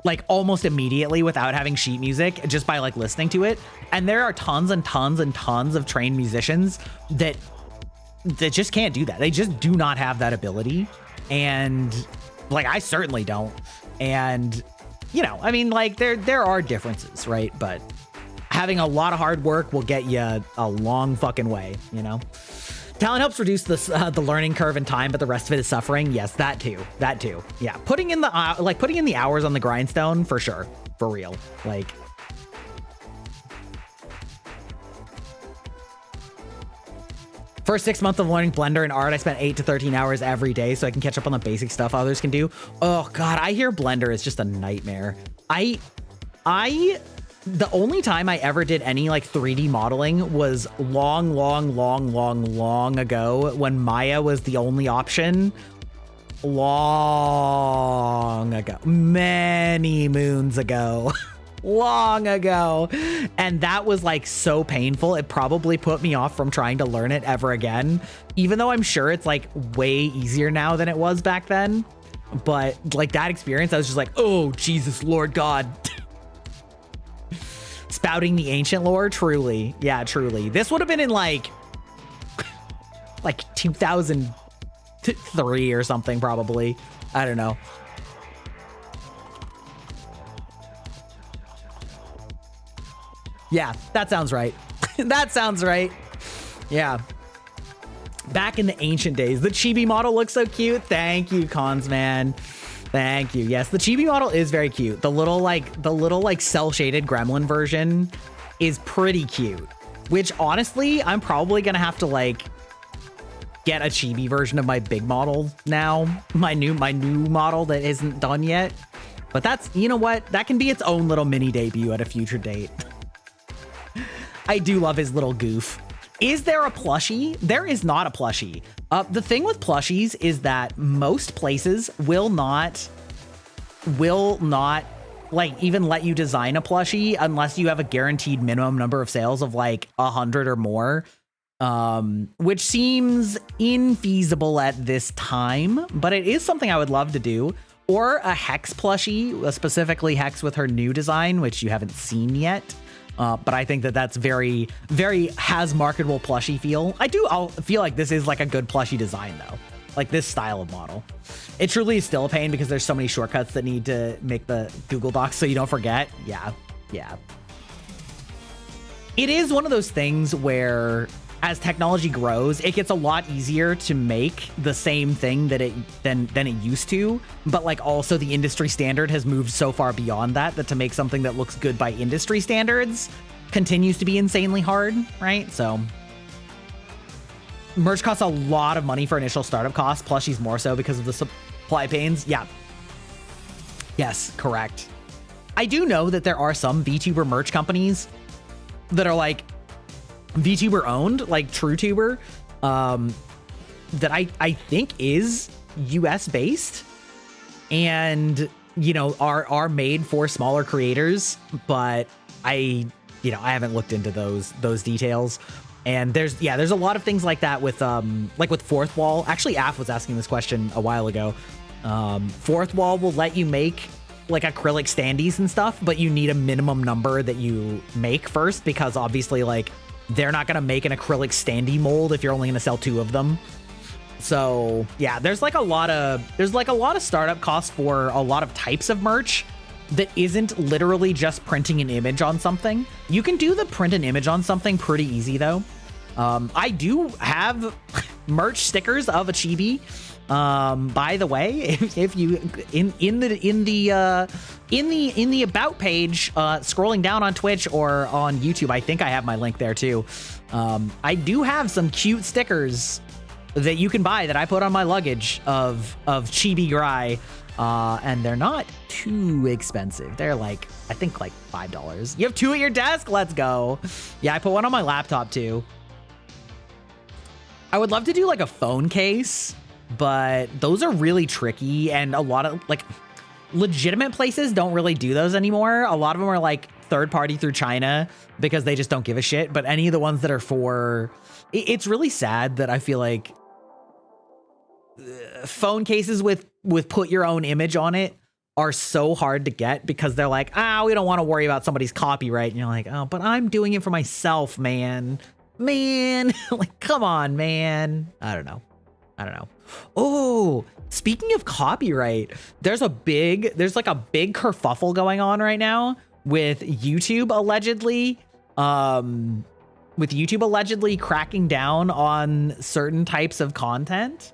like almost immediately without having sheet music, just by like listening to it. And there are tons and tons and tons of trained musicians that just can't do that. They just do not have that ability. And like I certainly don't. And you know, I mean, like there are differences, right? But having a lot of hard work will get you a long fucking way, you know? Talent helps reduce the learning curve and time, but the rest of it is suffering. Yes, that too. Yeah, putting in the hours on the grindstone for sure, for real. Like, first 6 months of learning Blender and art, I spent 8 to 13 hours every day so I can catch up on the basic stuff others can do. Oh God, I hear Blender is just a nightmare. The only time I ever did any like 3D modeling was long ago when Maya was the only option. Long ago, many moons ago. Long ago. And that was like so painful. It probably put me off from trying to learn it ever again, even though I'm sure it's like way easier now than it was back then. But like that experience, I was just like, oh Jesus, Lord God. Spouting the ancient lore, truly. Yeah, truly. This would have been in like 2003 or something, probably. I don't know. Yeah, that sounds right. That sounds right. Yeah. Back in the ancient days, the chibi model looks so cute. Thank you, Cons man. Thank you. Yes, the chibi model is very cute. The little cell shaded gremlin version is pretty cute, which honestly, I'm probably going to have to like get a chibi version of my big model now, my new model that isn't done yet. But that's, you know what? That can be its own little mini debut at a future date. I do love his little goof. Is there a plushie? There is not a plushie. The thing with plushies is that most places will not like even let you design a plushie unless you have a guaranteed minimum number of sales of like 100 or more, which seems infeasible at this time, but it is something I would love to do. Or a Hex plushie, specifically Hex with her new design, which you haven't seen yet. But I think that that's very, very has marketable plushie feel. I'll feel like this is like a good plushie design though. Like this style of model. It truly is still a pain because there's so many shortcuts that need to make the Google Docs so you don't forget. Yeah. It is one of those things where as technology grows, it gets a lot easier to make the same thing that than it used to. But like also the industry standard has moved so far beyond that to make something that looks good by industry standards continues to be insanely hard, right? So merch costs a lot of money for initial startup costs, plushies more so because of the supply pains. Yeah. Yes, correct. I do know that there are some VTuber merch companies that are like VTuber owned, like TrueTuber, that I think is US based and, you know, are made for smaller creators, but I haven't looked into those details. And there's a lot of things like that with Fourth Wall. Actually, Af was asking this question a while ago. Fourth Wall will let you make like acrylic standees and stuff, but you need a minimum number that you make first because obviously like they're not gonna make an acrylic standee mold if you're only gonna sell 2 of them. So yeah, there's a lot of startup costs for a lot of types of merch that isn't literally just printing an image on something. You can do the print an image on something pretty easy though. I do have merch stickers of a chibi. By the way, if you in the about page, scrolling down on Twitch or on YouTube, I think I have my link there too. I do have some cute stickers that you can buy that I put on my luggage of chibi Grai. And they're not too expensive. They're like, I think like $5. You have 2 at your desk? Let's go. Yeah, I put one on my laptop too. I would love to do like a phone case, but those are really tricky and a lot of like legitimate places don't really do those anymore. A lot of them are like third party through China because they just don't give a shit. But any of the ones that are for, it's really sad that I feel like phone cases with put your own image on it are so hard to get because they're like, we don't want to worry about somebody's copyright. And you're like, oh, but I'm doing it for myself, man. Like, come on, man. I don't know. Oh, speaking of copyright, there's like a big kerfuffle going on right now with YouTube allegedly cracking down on certain types of content.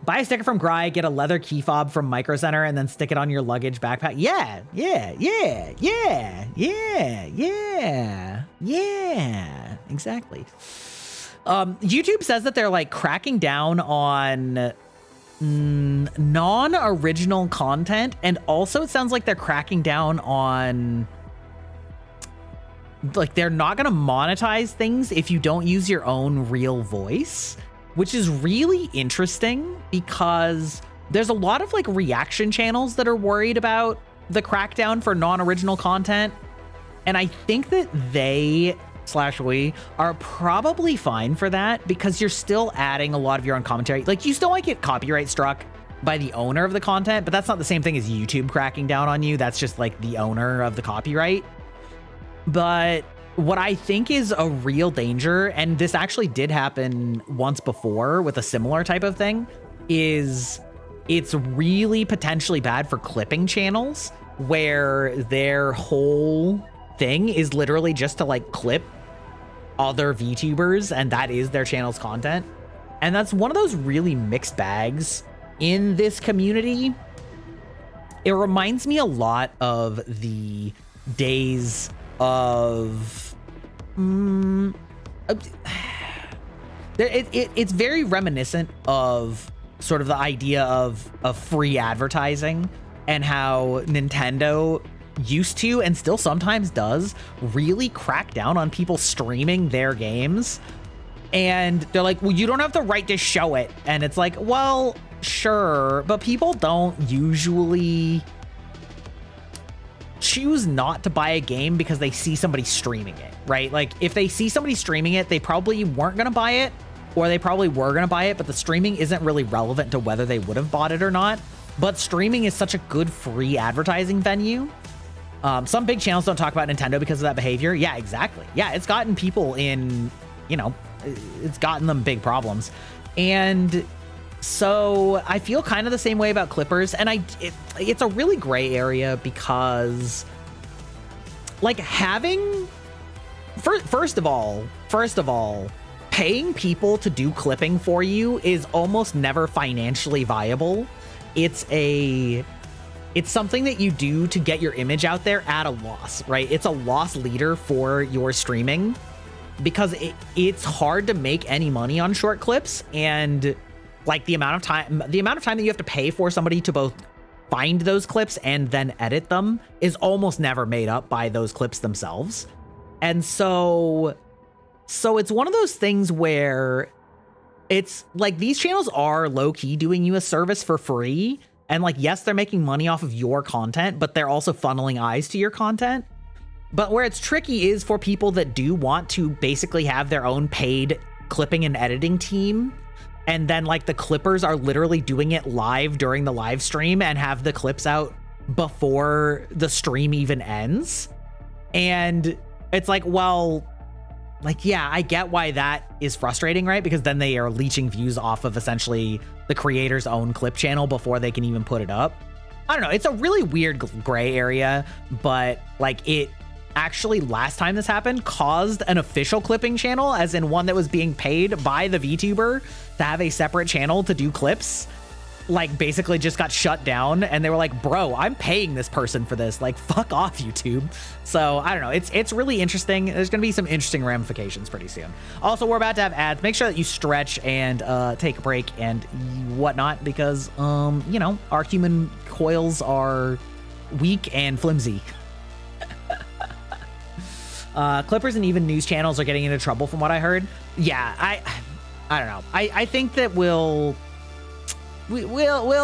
Buy a sticker from Grai, get a leather key fob from Micro Center, and then stick it on your luggage backpack. Yeah, exactly. YouTube says that they're like cracking down on non-original content, and also it sounds like they're cracking down on like they're not going to monetize things if you don't use your own real voice, which is really interesting because there's a lot of like reaction channels that are worried about the crackdown for non-original content. And I think that we are probably fine for that because you're still adding a lot of your own commentary. Like you still might get copyright struck by the owner of the content, but that's not the same thing as YouTube cracking down on you. That's just like the owner of the copyright. But what I think is a real danger, and this actually did happen once before with a similar type of thing, is it's really potentially bad for clipping channels where their whole thing is literally just to like clip other VTubers and that is their channel's content. And that's one of those really mixed bags in this community. It reminds me a lot of the days of it's very reminiscent of sort of the idea of free advertising and how Nintendo used to and still sometimes does really crack down on people streaming their games. And they're like, well, you don't have the right to show it. And it's like, well, sure, but people don't usually choose not to buy a game because they see somebody streaming it, right? Like if they see somebody streaming it, they probably weren't going to buy it, or they probably were going to buy it, but the streaming isn't really relevant to whether they would have bought it or not. But streaming is such a good free advertising venue Some big channels don't talk about Nintendo because of that behavior. Yeah, exactly. Yeah, it's gotten people in, you know, it's gotten them big problems. And so I feel kind of the same way about Clippers. And it's a really gray area because, like, having, first of all, paying people to do clipping for you is almost never financially viable. It's something that you do to get your image out there at a loss, right? It's a loss leader for your streaming because it's hard to make any money on short clips, and like the amount of time that you have to pay for somebody to both find those clips and then edit them is almost never made up by those clips themselves. And so it's one of those things where it's like these channels are low-key doing you a service for free. And like, yes, they're making money off of your content, but they're also funneling eyes to your content. But where it's tricky is for people that do want to basically have their own paid clipping and editing team. And then like the clippers are literally doing it live during the live stream and have the clips out before the stream even ends. And it's like, well, like, yeah, I get why that is frustrating, right? Because then they are leeching views off of essentially the creator's own clip channel before they can even put it up. I don't know. It's a really weird gray area, but like it actually last time this happened caused an official clipping channel, as in one that was being paid by the VTuber to have a separate channel to do clips, like basically just got shut down. And they were like, bro, I'm paying this person for this, like fuck off YouTube. So I don't know, it's really interesting. There's gonna be some interesting ramifications pretty soon. Also, we're about to have ads. Make sure that you stretch and take a break and whatnot, because you know, our human coils are weak and flimsy. Clippers and even news channels are getting into trouble from what I heard. Yeah, I don't know. I think that we'll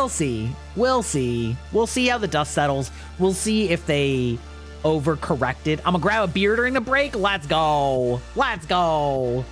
see. We'll see how the dust settles. We'll see if they overcorrected. I'm gonna grab a beer during the break. Let's go. Let's go.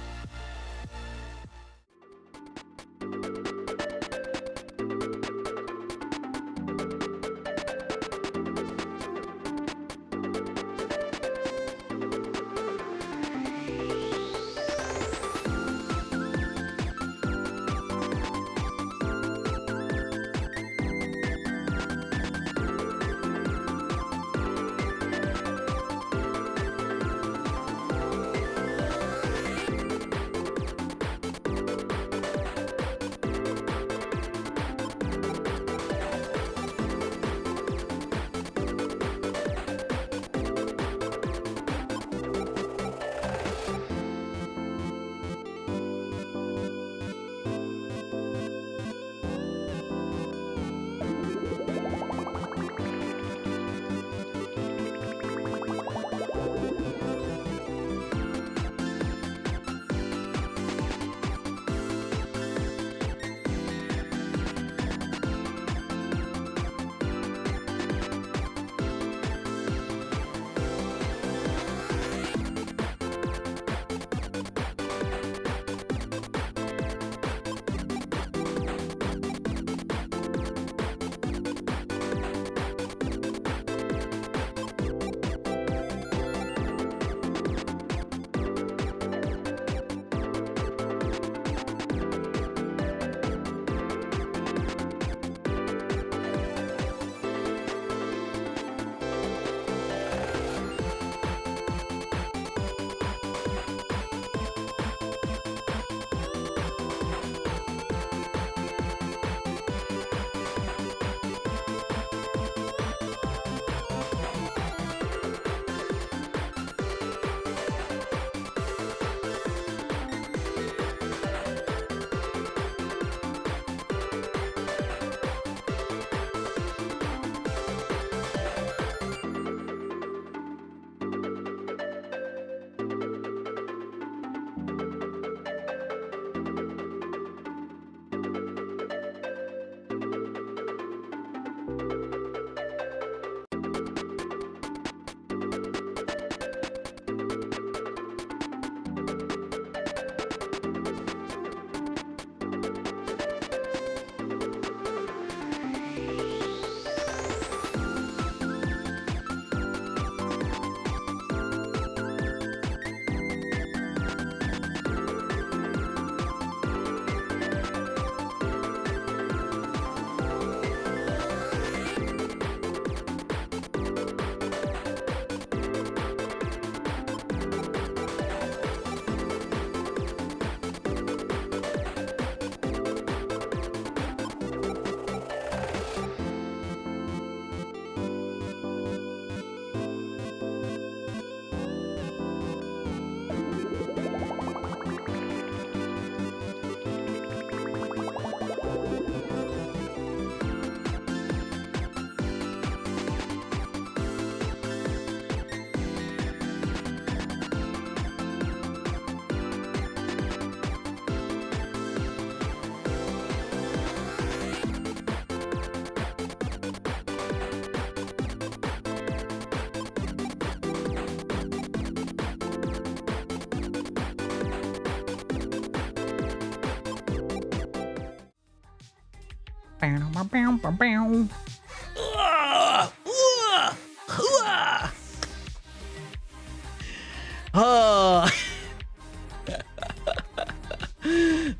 Oh.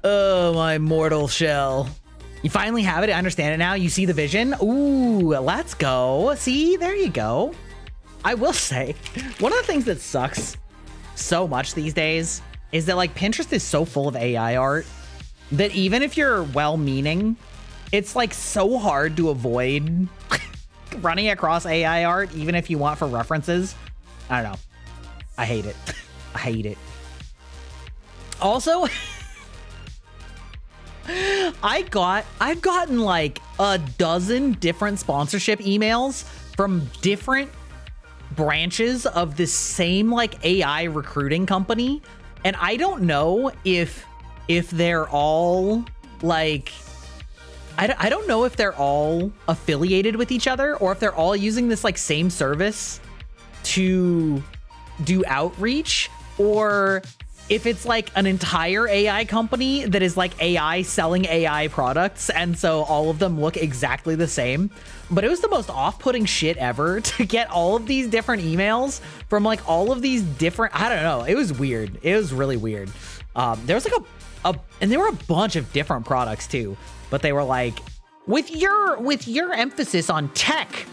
Oh, my mortal shell. You finally have it. I understand it now. You see the vision. Ooh, let's go. See, there you go. I will say, one of the things that sucks so much these days is that like Pinterest is so full of AI art that even if you're well-meaning, it's like so hard to avoid running across AI art, even if you want for references. I don't know. I hate it. I hate it. Also, I've gotten like a dozen different sponsorship emails from different branches of this same like AI recruiting company, and I don't know if they're all like I don't know if they're all affiliated with each other or if they're all using this like same service to do outreach, or if it's like an entire AI company that is like AI selling AI products, and so all of them look exactly the same. But it was the most off-putting shit ever to get all of these different emails from like all of these different, I don't know. It was weird. It was really weird. There was like and there were a bunch of different products too, but they were like, with your emphasis on tech,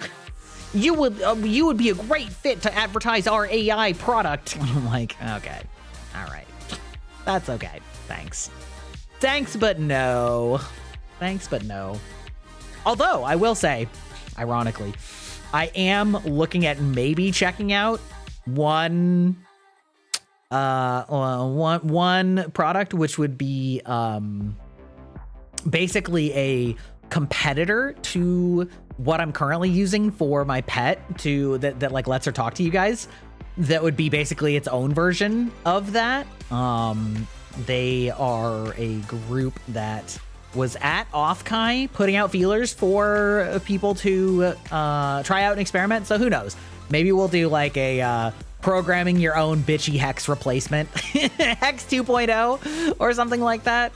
you would be a great fit to advertise our AI product. I'm like, okay, all right, that's okay. Thanks, but no. Thanks, but no. Although I will say, ironically, I am looking at maybe checking out one product, which would be basically a competitor to what I'm currently using for my pet that like lets her talk to you guys. That would be basically its own version of that. They are a group that was at Offkai putting out feelers for people to try out and experiment. So who knows? Maybe we'll do like a programming your own bitchy Hex replacement, Hex 2.0 or something like that.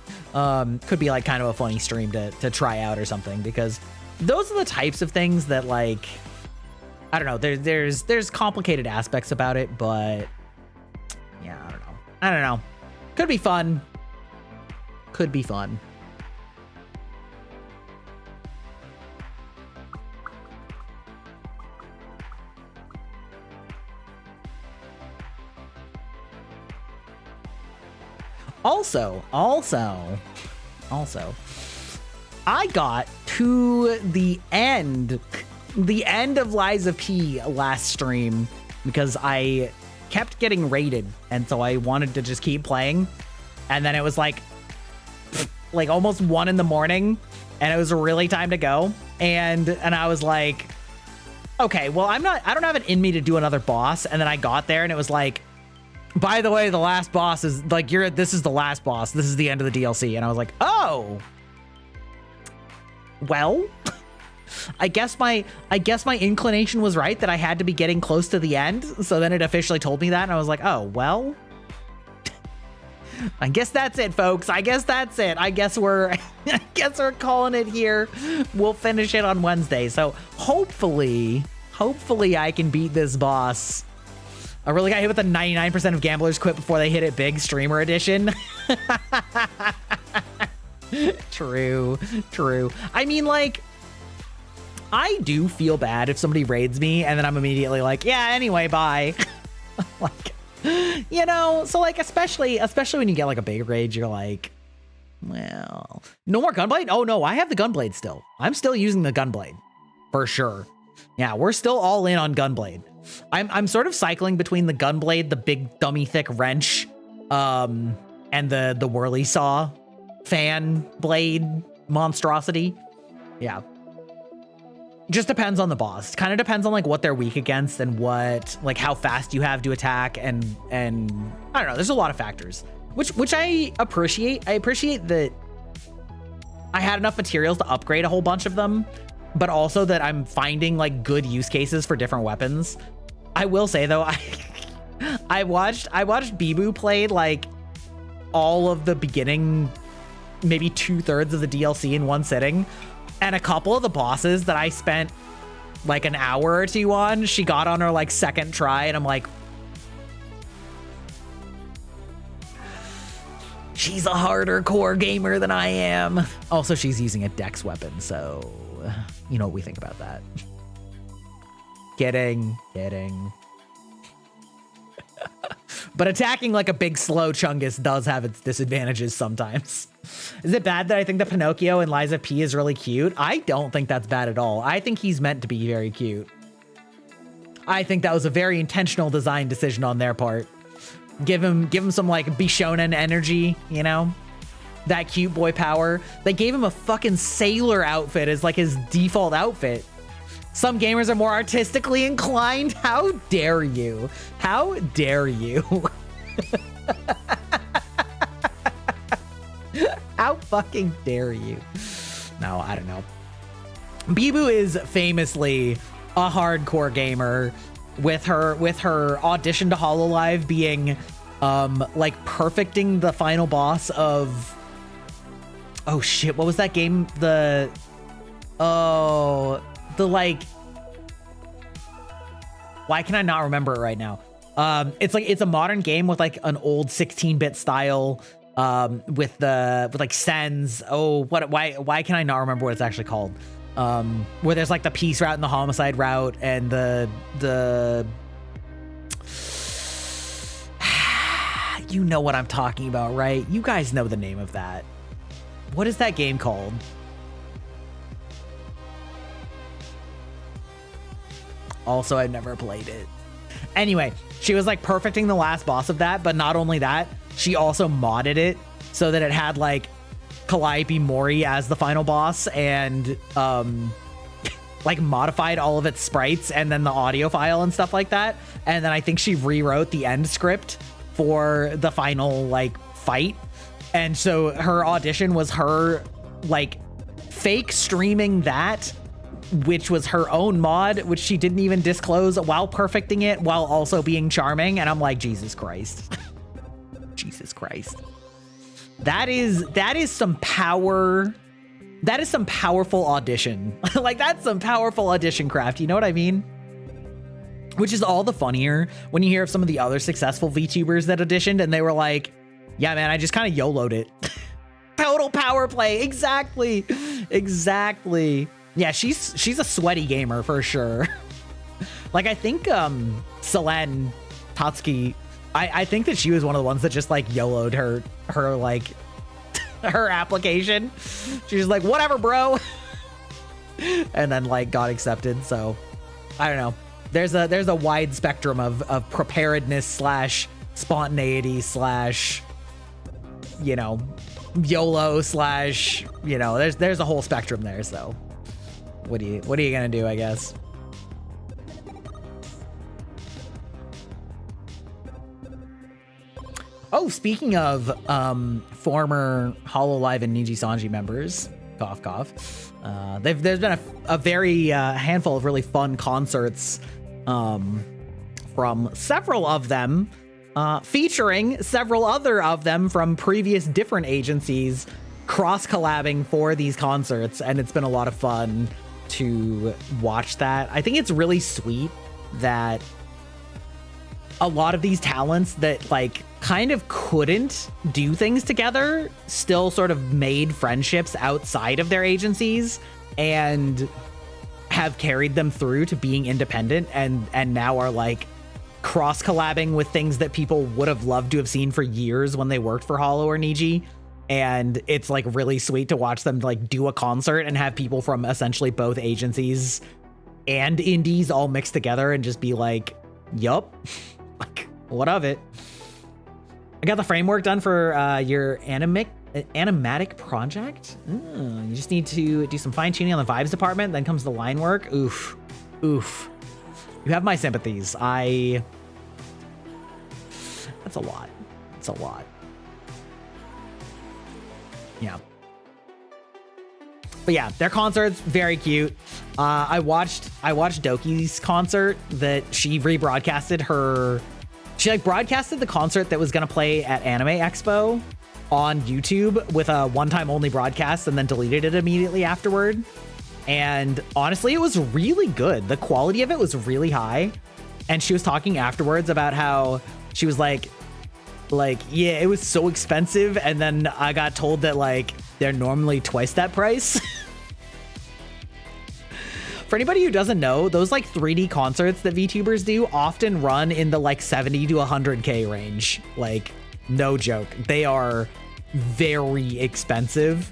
Could be like kind of a funny stream to try out or something, because those are the types of things that like, I don't know, there's complicated aspects about it, but yeah, I don't know. Could be fun. Could be fun. Also, I got to the end of Lies of P last stream because I kept getting raided, and so I wanted to just keep playing. And then it was like almost 1 in the morning, and it was really time to go. And I was like, okay, well, I don't have it in me to do another boss. And then I got there, and it was like, by the way, the last boss is like, this is the last boss. This is the end of the DLC. And I was like, oh, well, I guess my inclination was right that I had to be getting close to the end. So then it officially told me that. And I was like, oh, well, I guess that's it, folks. I guess that's it. I guess we're calling it here. We'll finish it on Wednesday. So hopefully I can beat this boss. I really got hit with the 99% of gamblers quit before they hit it big streamer edition. True. I mean, like, I do feel bad if somebody raids me and then I'm immediately like, yeah, anyway, bye. Like, you know, so like, especially when you get like a big raid, you're like, well, no more gunblade. Oh no, I have the gunblade still. I'm still using the gunblade for sure. Yeah, we're still all in on gunblade. I'm sort of cycling between the gunblade, the big dummy thick wrench, and the whirly saw fan blade monstrosity. Yeah. Just depends on the boss. Kind of depends on like what they're weak against and what, like how fast you have to attack, and I don't know, there's a lot of factors. Which I appreciate. I appreciate that I had enough materials to upgrade a whole bunch of them, but also that I'm finding like good use cases for different weapons. I will say though, I watched Bibu play like all of the beginning, maybe 2/3 of the DLC in one sitting. And a couple of the bosses that I spent like an hour or two on, she got on her like second try, and I'm like, she's a harder core gamer than I am. Also, she's using a dex weapon, so you know what we think about that. Kidding. But attacking like a big slow Chungus does have its disadvantages sometimes. Is it bad that I think the Pinocchio in Lies of P is really cute? I don't think that's bad at all. I think he's meant to be very cute. I think that was a very intentional design decision on their part. Give him some like Bishonen energy, you know? That cute boy power. They gave him a fucking sailor outfit as like his default outfit. Some gamers are more artistically inclined. How dare you? How dare you? How fucking dare you? No, I don't know. Bibu is famously a hardcore gamer, with her audition to Hololive being like perfecting the final boss of, oh shit, what was that game? Like, why can I not remember it right now? It's a modern game with like an old 16-bit style, with like sends. Why can I not remember what it's actually called? Where there's like the peace route and the homicide route and the you know what I'm talking about, right? You guys know the name of that. What is that game called? Also, I've never played it. Anyway, she was like perfecting the last boss of that, but not only that, she also modded it so that it had like Calliope Mori as the final boss, and like modified all of its sprites and then the audio file and stuff like that. And then I think she rewrote the end script for the final like fight. And so her audition was her like fake streaming that, which was her own mod, which she didn't even disclose, while perfecting it while also being charming. And I'm like, Jesus Christ. Jesus Christ. That is some power. That is some powerful audition. Like, that's some powerful audition craft. You know what I mean? Which is all the funnier when you hear of some of the other successful VTubers that auditioned and they were like, yeah, man, I just kind of YOLO'd it. Total power play. Exactly. Exactly. Yeah, she's a sweaty gamer for sure. Like, I think Selene Tatsuki, I think that she was one of the ones that just like YOLO'd her like her application. She was like, whatever, bro. And then like got accepted. So I don't know. There's a wide spectrum of preparedness / spontaneity / you know, YOLO / you know, there's a whole spectrum there. So what are you gonna do, I guess? Oh, speaking of former Hololive and Niji Sanji members, cough cough, there's been a very handful of really fun concerts from several of them, featuring several other of them from previous different agencies cross-collabing for these concerts, and it's been a lot of fun to watch that. I think it's really sweet that a lot of these talents that like kind of couldn't do things together still sort of made friendships outside of their agencies and have carried them through to being independent, and now are like cross collabing with things that people would have loved to have seen for years when they worked for Hollow or Niji. And it's like really sweet to watch them like do a concert and have people from essentially both agencies and indies all mixed together and just be like, yup. Like, what of it? I got the framework done for your animatic project. You just need to do some fine tuning on the vibes department. Then comes the line work. Oof. Oof. You have my sympathies. That's a lot. It's a lot. Yeah. But yeah, their concert's very cute. I watched Doki's concert that she rebroadcasted her. She like broadcasted the concert that was gonna play at Anime Expo, on YouTube with a one-time only broadcast and then deleted it immediately afterward. And honestly, it was really good. The quality of it was really high. And she was talking afterwards about how she was like, yeah, it was so expensive. And then I got told that like they're normally twice that price. For anybody who doesn't know, those like 3D concerts that VTubers do often run in the like 70 to 100K range. Like, no joke. They are very expensive.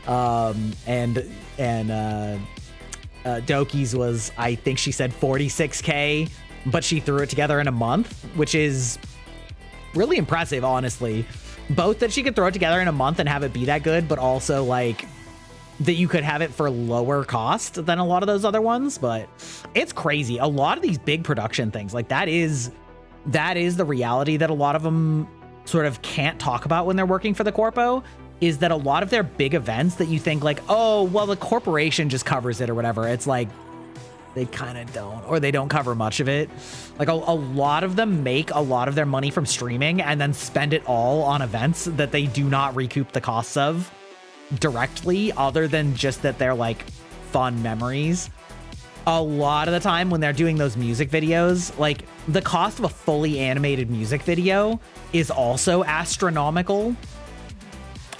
And Doki's was, I think she said 46K, but she threw it together in a month, which is really impressive, honestly. Both that she could throw it together in a month and have it be that good, but also like that you could have it for lower cost than a lot of those other ones. But it's crazy. A lot of these big production things, like that is the reality that a lot of them sort of can't talk about when they're working for the corpo, is that a lot of their big events that you think like, oh, well, the corporation just covers it or whatever. It's like, they kind of don't, or they don't cover much of it. Like a lot of them make a lot of their money from streaming and then spend it all on events that they do not recoup the costs of directly, other than just that they're like fun memories. A lot of the time when they're doing those music videos, like the cost of a fully animated music video is also astronomical.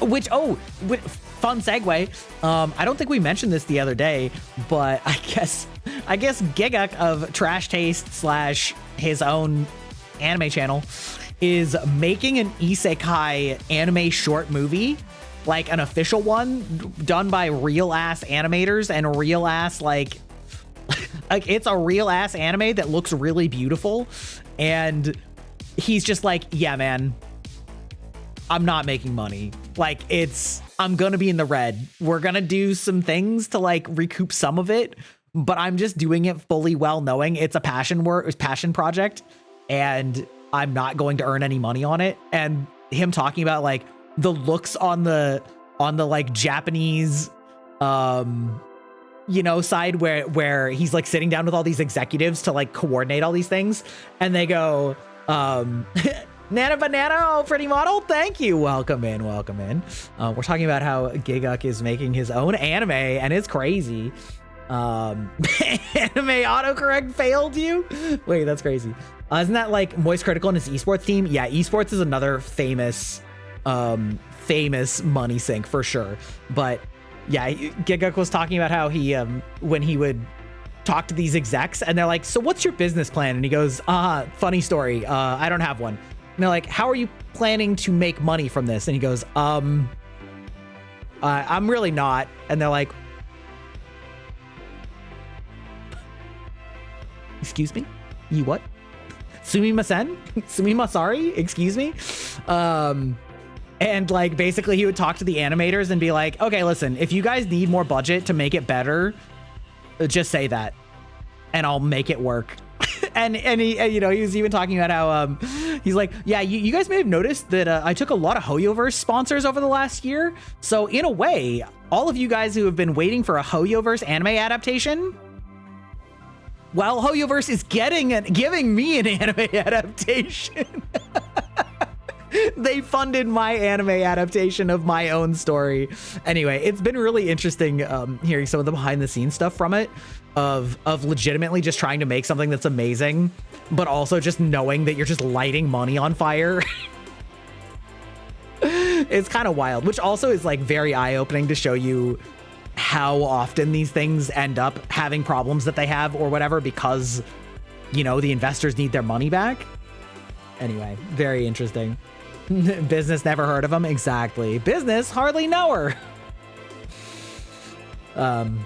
Which, fun segue. I don't think we mentioned this the other day, but I guess Giguk of Trash Taste / his own anime channel is making an isekai anime short movie, like an official one done by real ass animators and real ass like it's a real ass anime that looks really beautiful. And he's just like, yeah, man, I'm not making money. Like I'm gonna be in the red. We're gonna do some things to like recoup some of it, but I'm just doing it fully well knowing it's a passion project and I'm not going to earn any money on it. And him talking about like the looks on the like Japanese side where he's like sitting down with all these executives to like coordinate all these things, and they go, Nana Banana, oh, pretty model, thank you, welcome in. We're talking about how Giguk is making his own anime, and it's crazy. Anime autocorrect failed you? Wait, that's crazy. Isn't that like Moist Critical and his esports team? Yeah, esports is another famous money sink for sure. But yeah, Giguk was talking about how he when he would talk to these execs and they're like, so what's your business plan? And he goes, funny story, I don't have one. And they're like, how are you planning to make money from this? And he goes, I'm really not. And they're like, excuse me? You what? Sumimasen? Sumimasari? Excuse me? And like basically he would talk to the animators and be like, okay, listen, if you guys need more budget to make it better, just say that and I'll make it work. and he was even talking about how he's like, yeah, you guys may have noticed that I took a lot of Hoyoverse sponsors over the last year. So in a way, all of you guys who have been waiting for a Hoyoverse anime adaptation, well, Hoyoverse is giving me an anime adaptation. They funded my anime adaptation of my own story. Anyway, it's been really interesting hearing some of the behind the scenes stuff from it, of legitimately just trying to make something that's amazing, but also just knowing that you're just lighting money on fire. It's kind of wild, which also is like very eye-opening to show you how often these things end up having problems that they have or whatever because, the investors need their money back. Anyway, very interesting. Business never heard of them. Exactly. Business hardly know her. I'm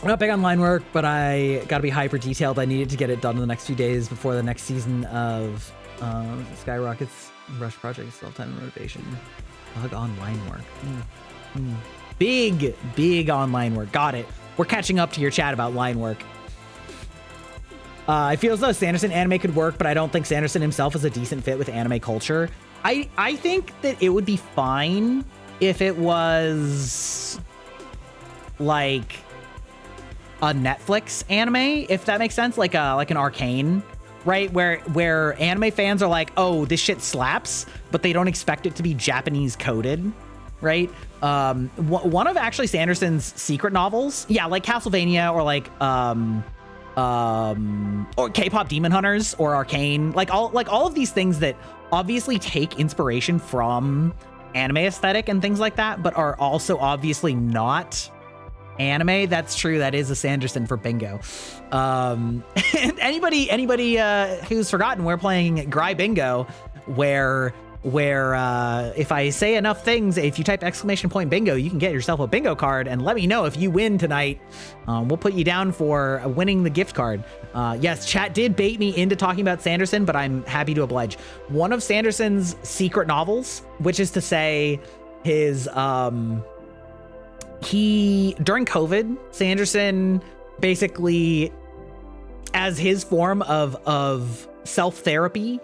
not big on line work, but I gotta be hyper detailed. I needed to get it done in the next few days before the next season of Skyrocket's Rush Project Self-Time Motivation. Bug online work. Big online work. Got it. We're catching up to your chat about line work. I feel as though Sanderson anime could work, but I don't think Sanderson himself is a decent fit with anime culture. I think that it would be fine if it was like a Netflix anime, if that makes sense, like an Arcane right? Where anime fans are like, oh, this shit slaps, but they don't expect it to be Japanese coded, right? One of actually Sanderson's secret novels, yeah, like Castlevania or like or K-pop Demon Hunters or Arcane, like all of these things that obviously take inspiration from anime aesthetic and things like that, but are also obviously not anime. That's true. That is a Sanderson for bingo. And anybody who's forgotten, we're playing Gry Bingo, where if I say enough things, if you type !bingo, you can get yourself a bingo card and let me know if you win tonight. We'll put you down for winning the gift card. Yes, chat did bait me into talking about Sanderson, but I'm happy to oblige. One of Sanderson's secret novels, which is to say his during COVID, Sanderson basically, as his form of self-therapy,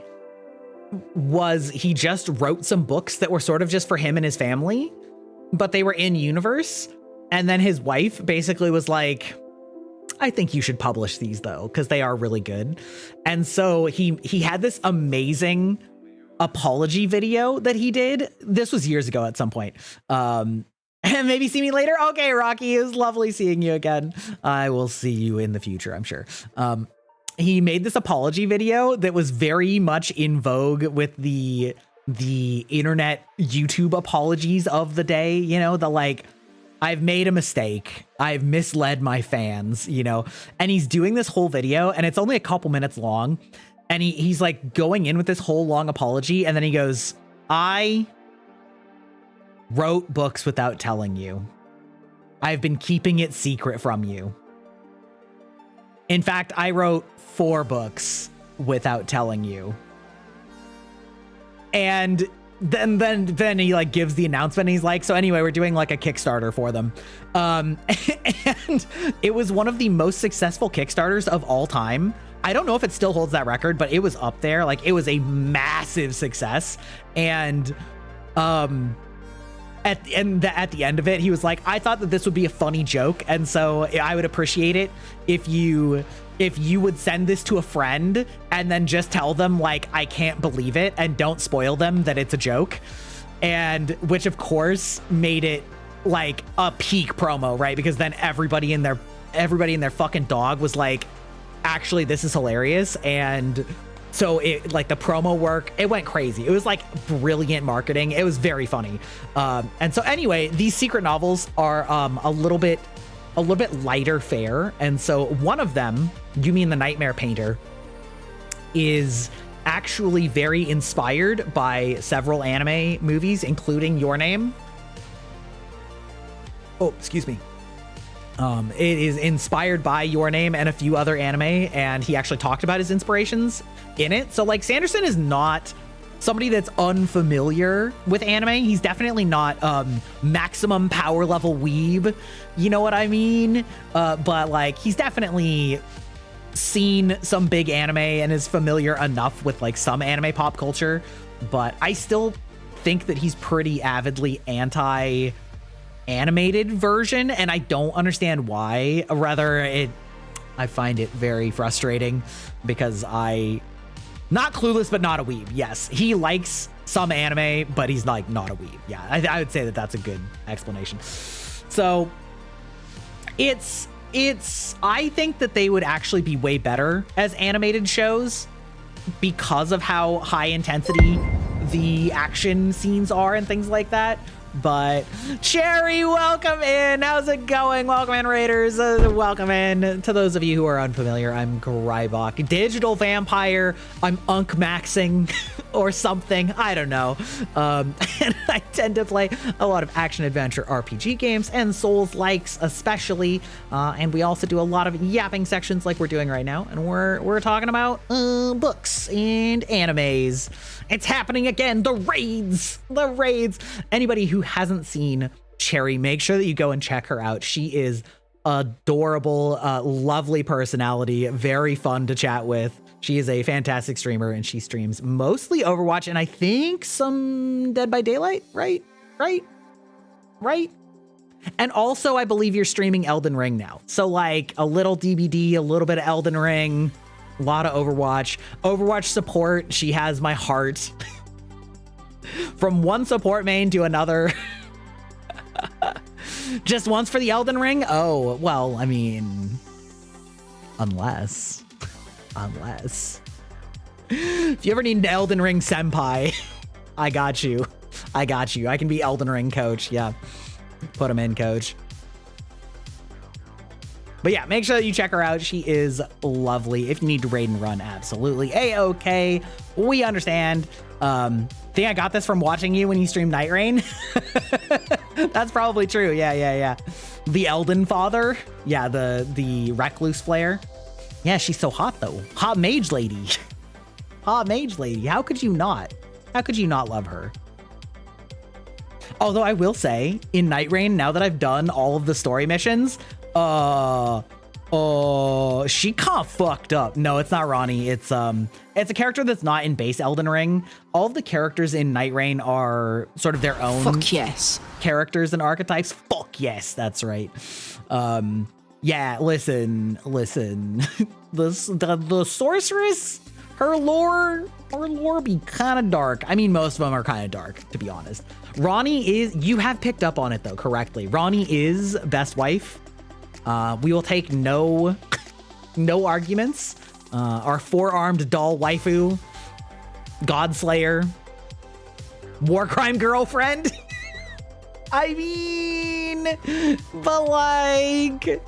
he just wrote some books that were sort of just for him and his family, but they were in universe. And then his wife basically was like, I think you should publish these though, because they are really good. And so he had this amazing apology video that he did. This was years ago at some point. And maybe see me later. Okay, Rocky, it was lovely seeing you again. I will see you in the future, I'm sure. He made this apology video that was very much in vogue with the internet YouTube apologies of the day, you know, the like, I've made a mistake, I've misled my fans, you know, and he's doing this whole video and it's only a couple minutes long. And he's like going in with this whole long apology. And then he goes, I wrote books without telling you. I've been keeping it secret from you. In fact, I wrote 4 books without telling you. And then he like gives the announcement. And he's like, so anyway, we're doing like a Kickstarter for them. And it was one of the most successful Kickstarters of all time. I don't know if it still holds that record, but it was up there. Like it was a massive success. And at the end of it, he was like, I thought that this would be a funny joke. And so I would appreciate it if you would send this to a friend and then just tell them like, I can't believe it, and don't spoil them that it's a joke. And which of course made it like a peak promo, right? Because then everybody in their fucking dog was like, actually, this is hilarious. And so it like the promo work, it went crazy. It was like brilliant marketing. It was very funny. And so anyway, these secret novels are a little bit lighter fare. And so one of them, Yumi and the Nightmare Painter, is actually very inspired by several anime movies, including Your Name. Oh, excuse me. It is inspired by Your Name and a few other anime, and he actually talked about his inspirations in it. So like Sanderson is not somebody that's unfamiliar with anime. He's definitely not maximum power level weeb, you know what I mean? But like he's definitely seen some big anime and is familiar enough with like some anime pop culture. But I still think that he's pretty avidly anti animated version, and I don't understand why. I find it very frustrating because not clueless, but not a weeb. Yes, he likes some anime, but he's like not a weeb. Yeah, I would say that that's a good explanation. So I think that they would actually be way better as animated shows because of how high intensity the action scenes are and things like that. But Cherry, welcome in. How's it going? Welcome in, Raiders. Welcome in. To those of you who are unfamiliar, I'm Grybach, digital vampire. I'm Unk-maxing or something. I don't know. And I tend to play a lot of action adventure RPG games and Souls likes especially. And we also do a lot of yapping sections like we're doing right now. And we're talking about books and animes. It's happening again. The raids. Anybody who hasn't seen Cherry, make sure that you go and check her out. She is adorable, lovely personality, very fun to chat with. She is a fantastic streamer, and she streams mostly Overwatch and I think some Dead by Daylight, right? And also, I believe you're streaming Elden Ring now. So like a little DBD, a little bit of Elden Ring, A lot of Overwatch. Overwatch support. She has my heart. From one support main to another. Just once for the Elden Ring? Oh, well, I mean, unless. If you ever need an Elden Ring senpai, I got you. I can be Elden Ring coach. Yeah. Put him in, coach. But yeah, make sure that you check her out. She is lovely. If you need to raid and run, absolutely A-okay. We understand. Think I got this from watching you when you stream Night Rain. That's probably true. Yeah. The Elden Father. Yeah, the Recluse Flare. Yeah, she's so hot though. Hot mage lady. Hot mage lady. How could you not? How could you not love her? Although I will say, in Night Rain, now that I've done all of the story missions, she kinda fucked up. No, it's not Ronnie. It's a character that's not in base Elden Ring. All of the characters in Night Rain are sort of their own characters and archetypes. Fuck yes, that's right. Yeah, listen. the sorceress, her lore be kind of dark. I mean, most of them are kind of dark, to be honest. Ronnie is, you have picked up on it though, correctly. Ronnie is best wife. We will take no arguments. Our four-armed doll waifu, Godslayer, war crime girlfriend. I mean, but like, this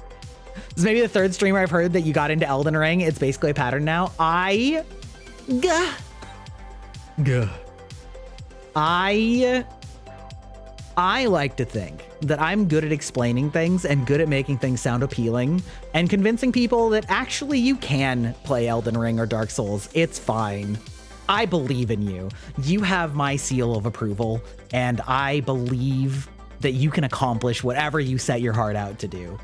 is maybe the third streamer I've heard that you got into Elden Ring. It's basically a pattern now. I like to think that I'm good at explaining things and good at making things sound appealing and convincing people that actually you can play Elden Ring or Dark Souls. It's fine. I believe in you. You have my seal of approval, and I believe that you can accomplish whatever you set your heart out to do.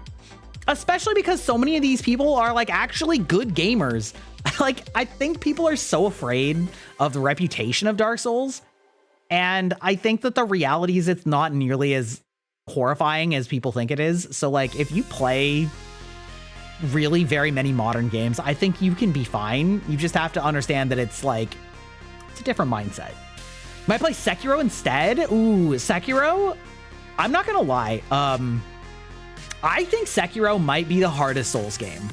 Especially because so many of these people are like actually good gamers. Like, I think people are so afraid of the reputation of Dark Souls. And I think that the reality is it's not nearly as horrifying as people think it is. So like, if you play really very many modern games, I think you can be fine. You just have to understand that it's like, it's a different mindset. Might play Sekiro instead? Ooh, Sekiro? I'm not gonna lie. I think Sekiro might be the hardest Souls game.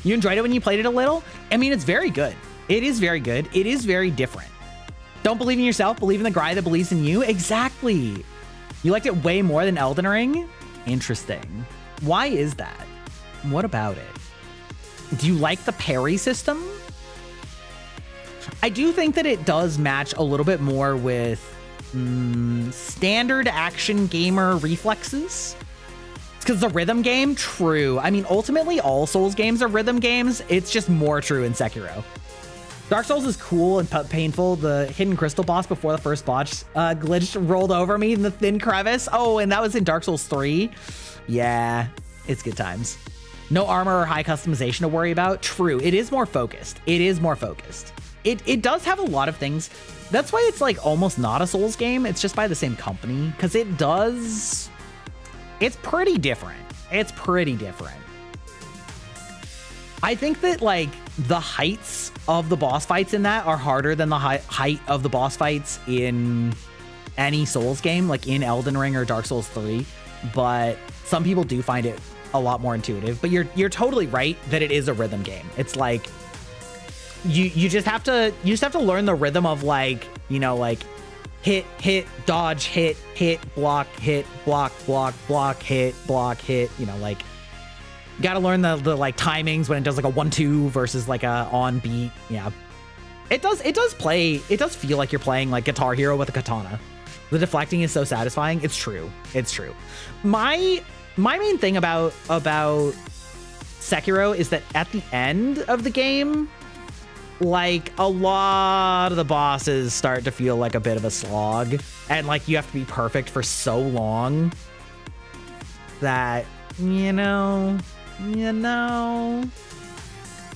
You enjoyed it when you played it a little? I mean, it's very good. It is very good. It is very different. Don't believe in yourself, believe in the guy that believes in you. Exactly. You liked it way more than Elden Ring? Interesting. Why is that? What about it? Do you like the parry system? I do think that it does match a little bit more with standard action gamer reflexes. It's because the rhythm game, true. I mean, ultimately all Souls games are rhythm games. It's just more true in Sekiro. Dark Souls is cool and painful. The hidden crystal boss before the first boss glitched, rolled over me in the thin crevice. Oh, and that was in Dark Souls 3. Yeah, it's good times. No armor or high customization to worry about. True, it is more focused. It is more focused. It does have a lot of things. That's why it's like almost not a Souls game. It's just by the same company, because it does. It's pretty different. It's pretty different. I think that like the heights of the boss fights in that are harder than the height of the boss fights in any Souls game, like in Elden Ring or Dark Souls 3. But some people do find it a lot more intuitive. But you're totally right that it is a rhythm game. It's like you just have to learn the rhythm of like, you know, like hit, dodge, hit, block, block, hit, block, hit, you know, like you gotta learn the like timings when it does like a 1-2 versus like a on beat. Yeah, it does feel like you're playing like Guitar Hero with a katana. The deflecting is so satisfying. It's true. My main thing about Sekiro is that at the end of the game, like a lot of the bosses start to feel like a bit of a slog, and like you have to be perfect for so long that, you know,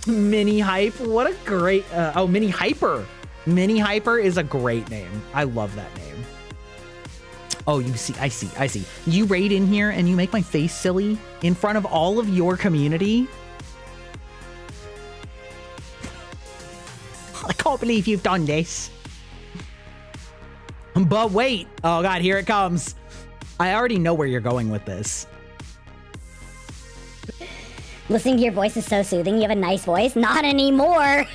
Mini Hype, what a great Mini Hyper is a great name. I love that name. Oh, I see you raid in here and you make my face silly in front of all of your community. can't believe you've done this. But wait. Oh god, here it comes. I already know where you're going with this. Listening to your voice is so soothing. You have a nice voice. Not anymore.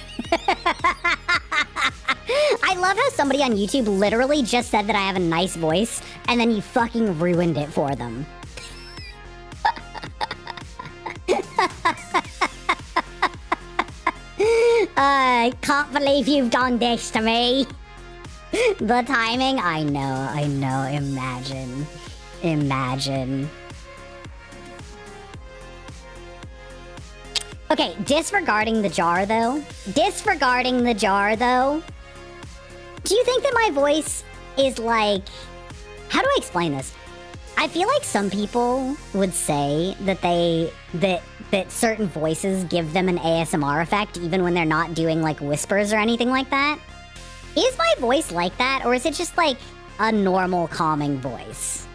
I love how somebody on YouTube literally just said that I have a nice voice, and then you fucking ruined it for them. I can't believe you've done this to me. The timing, I know, imagine. Okay, disregarding the jar though, do you think that my voice is like, how do I explain this? I feel like some people would say that that certain voices give them an ASMR effect even when they're not doing like whispers or anything like that. Is my voice like that, or is it just like a normal calming voice?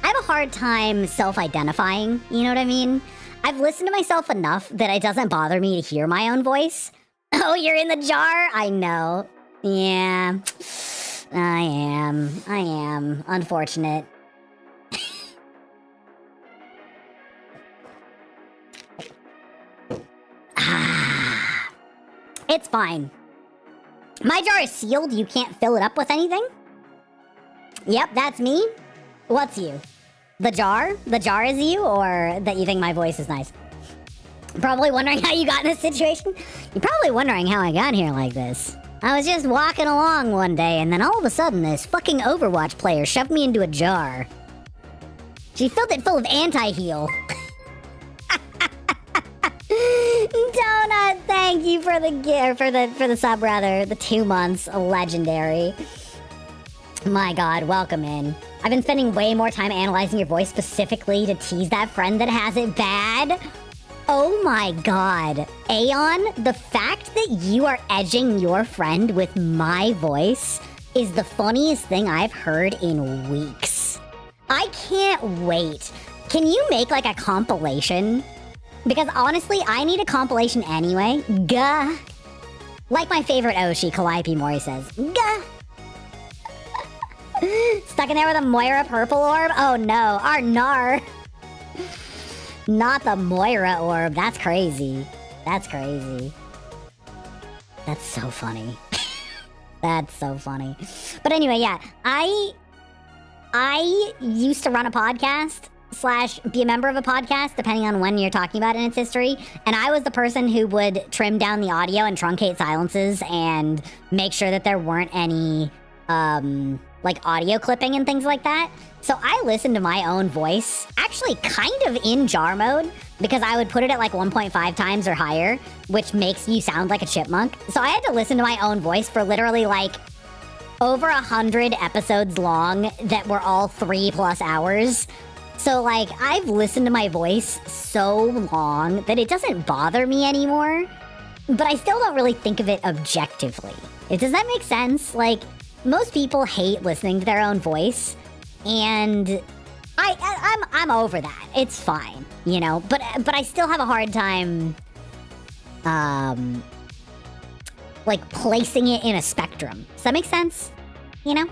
I have a hard time self-identifying, you know what I mean? I've listened to myself enough that it doesn't bother me to hear my own voice. Oh, you're in the jar? I know. Yeah, I am. Unfortunate. It's fine. My jar is sealed. You can't fill it up with anything? Yep, that's me. What's you? The jar? The jar is you, or that you think my voice is nice? Probably wondering how you got in this situation? You're probably wondering how I got here like this. I was just walking along one day, and then all of a sudden, this fucking Overwatch player shoved me into a jar. She filled it full of anti-heal. Donut, thank you for the gift, for the sub rather, the 2 months, legendary. My god, welcome in. I've been spending way more time analyzing your voice specifically to tease that friend that has it bad. Oh my god. Aeon, the fact that you are edging your friend with my voice is the funniest thing I've heard in weeks. I can't wait. Can you make like a compilation? Because honestly, I need a compilation anyway. Gah. Like my favorite Oshi, Calliope Mori says. Gah. Stuck in there with a Moira purple orb? Oh no, our Nar. Not the Moira orb. That's crazy. That's crazy. That's so funny. That's so funny. But anyway, yeah. I used to run a podcast / be a member of a podcast, depending on when you're talking about in its history. And I was the person who would trim down the audio and truncate silences and make sure that there weren't any, like audio clipping and things like that. So I listened to my own voice, actually kind of in jar mode, because I would put it at like 1.5 times or higher, which makes you sound like a chipmunk. So I had to listen to my own voice for literally like over 100 episodes long that were all 3+ hours. So like I've listened to my voice so long that it doesn't bother me anymore, but I still don't really think of it objectively. Does that make sense? Like, most people hate listening to their own voice, and I'm over that. It's fine, you know. But I still have a hard time, like placing it in a spectrum. Does that make sense? You know,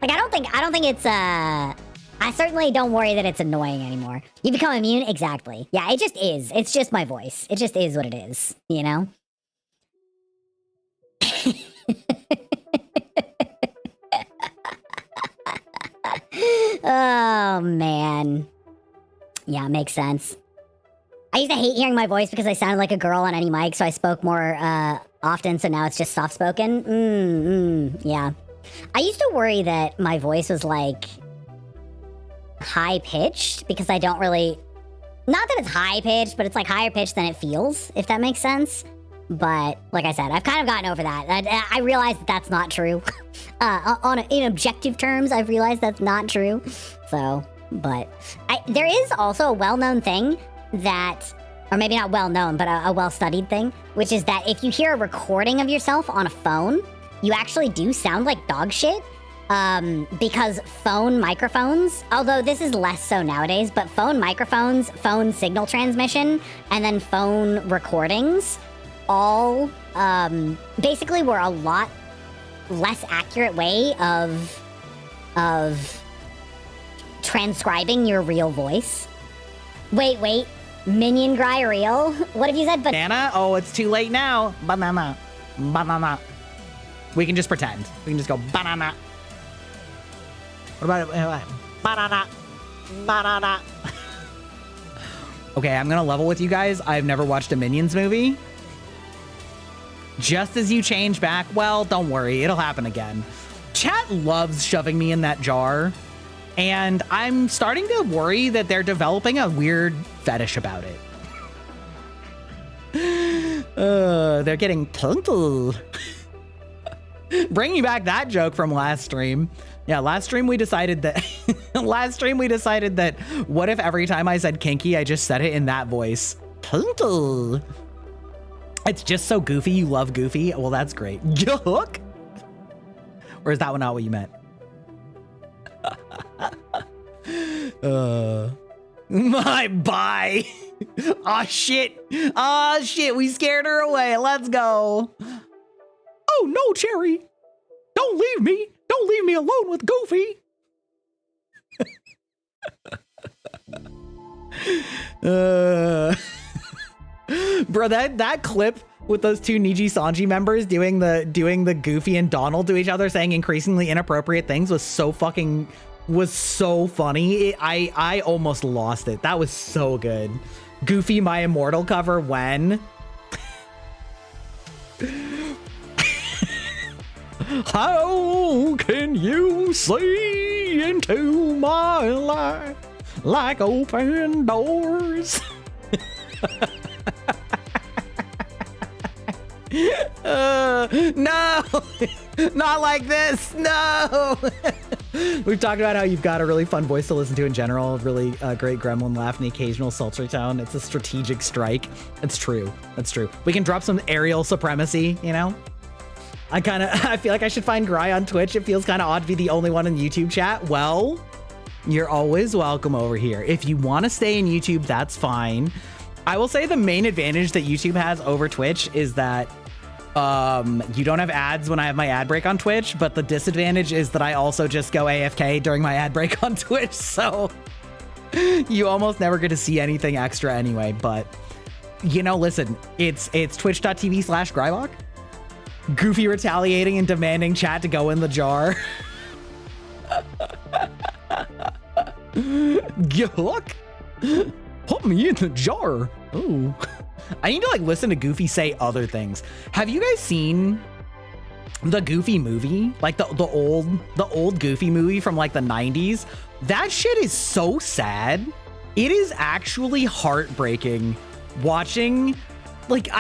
like I don't think it's I certainly don't worry that it's annoying anymore. You become immune, exactly. Yeah, it just is. It's just my voice. It just is what it is. You know. Oh, man. Yeah, makes sense. I used to hate hearing my voice because I sounded like a girl on any mic, so I spoke more often, so now it's just soft-spoken. Yeah. I used to worry that my voice was, like, high-pitched, because I don't really... Not that it's high-pitched, but it's, like, higher-pitched than it feels, if that makes sense. But, like I said, I've kind of gotten over that. I realized that that's not true. In objective terms, I've realized that's not true. So, but... there is also a well-known thing that... Or maybe not well-known, but a well-studied thing, which is that if you hear a recording of yourself on a phone, you actually do sound like dog shit. Because phone microphones, although this is less so nowadays, but phone microphones, phone signal transmission, and then phone recordings all basically were a lot less accurate way of transcribing your real voice. Wait, Minion Gry real? What have you said? Banana? Oh, it's too late now. Banana. We can just pretend. We can just go banana. What about it? Banana. Okay, I'm gonna level with you guys. I've never watched a Minions movie. Just as you change back, well, don't worry, it'll happen again. Chat loves shoving me in that jar, and I'm starting to worry that they're developing a weird fetish about it. They're getting punked. Bringing back that joke from last stream. Yeah, last stream we decided that what if every time I said kinky, I just said it in that voice? Punked. It's just so goofy. You love goofy. Well, that's great. Yuck. Or is that one not what you meant? My bye. Aw, shit. Aw, shit. We scared her away. Let's go. Oh, no, Cherry. Don't leave me. Don't leave me alone with Goofy. Bro, that clip with those two Niji Sanji members doing the Goofy and Donald to each other saying increasingly inappropriate things was so funny. I almost lost it. That was so good. Goofy, my immortal cover when. How can you see into my life like open doors? No, not like this. No. We've talked about how you've got a really fun voice to listen to in general, a really great gremlin laugh and the occasional sultry tone. It's a strategic strike. It's true. That's true. We can drop some aerial supremacy, you know? I feel like I should find Gry on Twitch. It feels kind of odd to be the only one in YouTube chat. Well, you're always welcome over here. If you want to stay in YouTube, that's fine. I will say the main advantage that YouTube has over Twitch is that you don't have ads when I have my ad break on Twitch, but the disadvantage is that I also just go AFK during my ad break on Twitch, so you almost never get to see anything extra anyway. But, you know, listen, it's twitch.tv/Grybach. Goofy retaliating and demanding chat to go in the jar. Yuck. Put me in the jar. Ooh. I need to like listen to Goofy say other things. Have you guys seen the Goofy movie? Like the old Goofy movie from like the 90s? That shit is so sad. It is actually heartbreaking watching. Like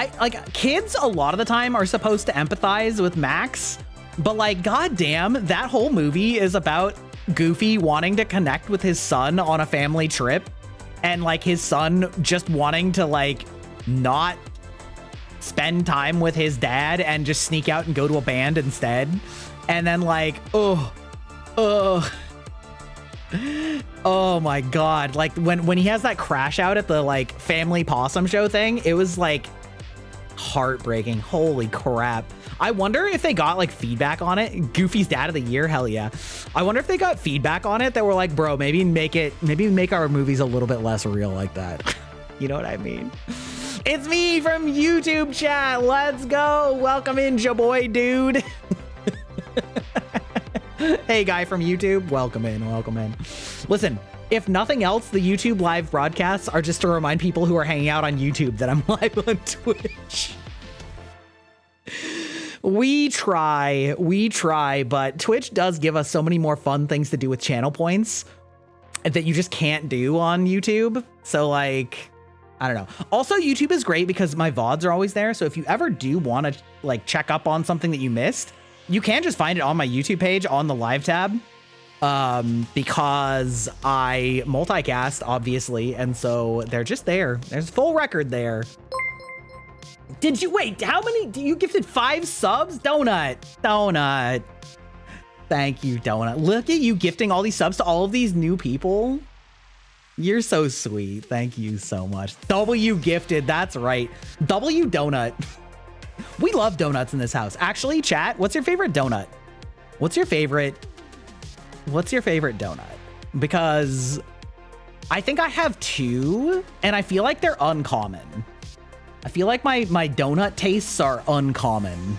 kids a lot of the time are supposed to empathize with Max, but like goddamn, that whole movie is about Goofy wanting to connect with his son on a family trip, and like his son just wanting to like not spend time with his dad and just sneak out and go to a band instead. And then like oh my god, like when he has that crash out at the like family possum show thing, it was like heartbreaking. Holy crap. I wonder if they got like feedback on it. Goofy's Dad of the Year, hell yeah. I wonder if they got feedback on it that were like, bro, maybe make our movies a little bit less real like that. You know what I mean? It's me from YouTube chat. Let's go. Welcome in, ya boy, dude. Hey, guy from YouTube. Welcome in. Listen, if nothing else, the YouTube live broadcasts are just to remind people who are hanging out on YouTube that I'm live on Twitch. We try, but Twitch does give us so many more fun things to do with channel points that you just can't do on YouTube. So like, I don't know. Also, YouTube is great because my VODs are always there. So if you ever do want to like check up on something that you missed, you can just find it on my YouTube page on the live tab. Because I multicast, obviously, and so they're just there. There's full record there. Did you wait? How many? You gifted 5 subs? Donut. Thank you, Donut. Look at you gifting all these subs to all of these new people. You're so sweet. Thank you so much. W gifted. That's right. W Donut. We love donuts in this house. Actually, chat, what's your favorite donut? What's your favorite donut? Because I think I have two, and I feel like they're uncommon. I feel like my donut tastes are uncommon.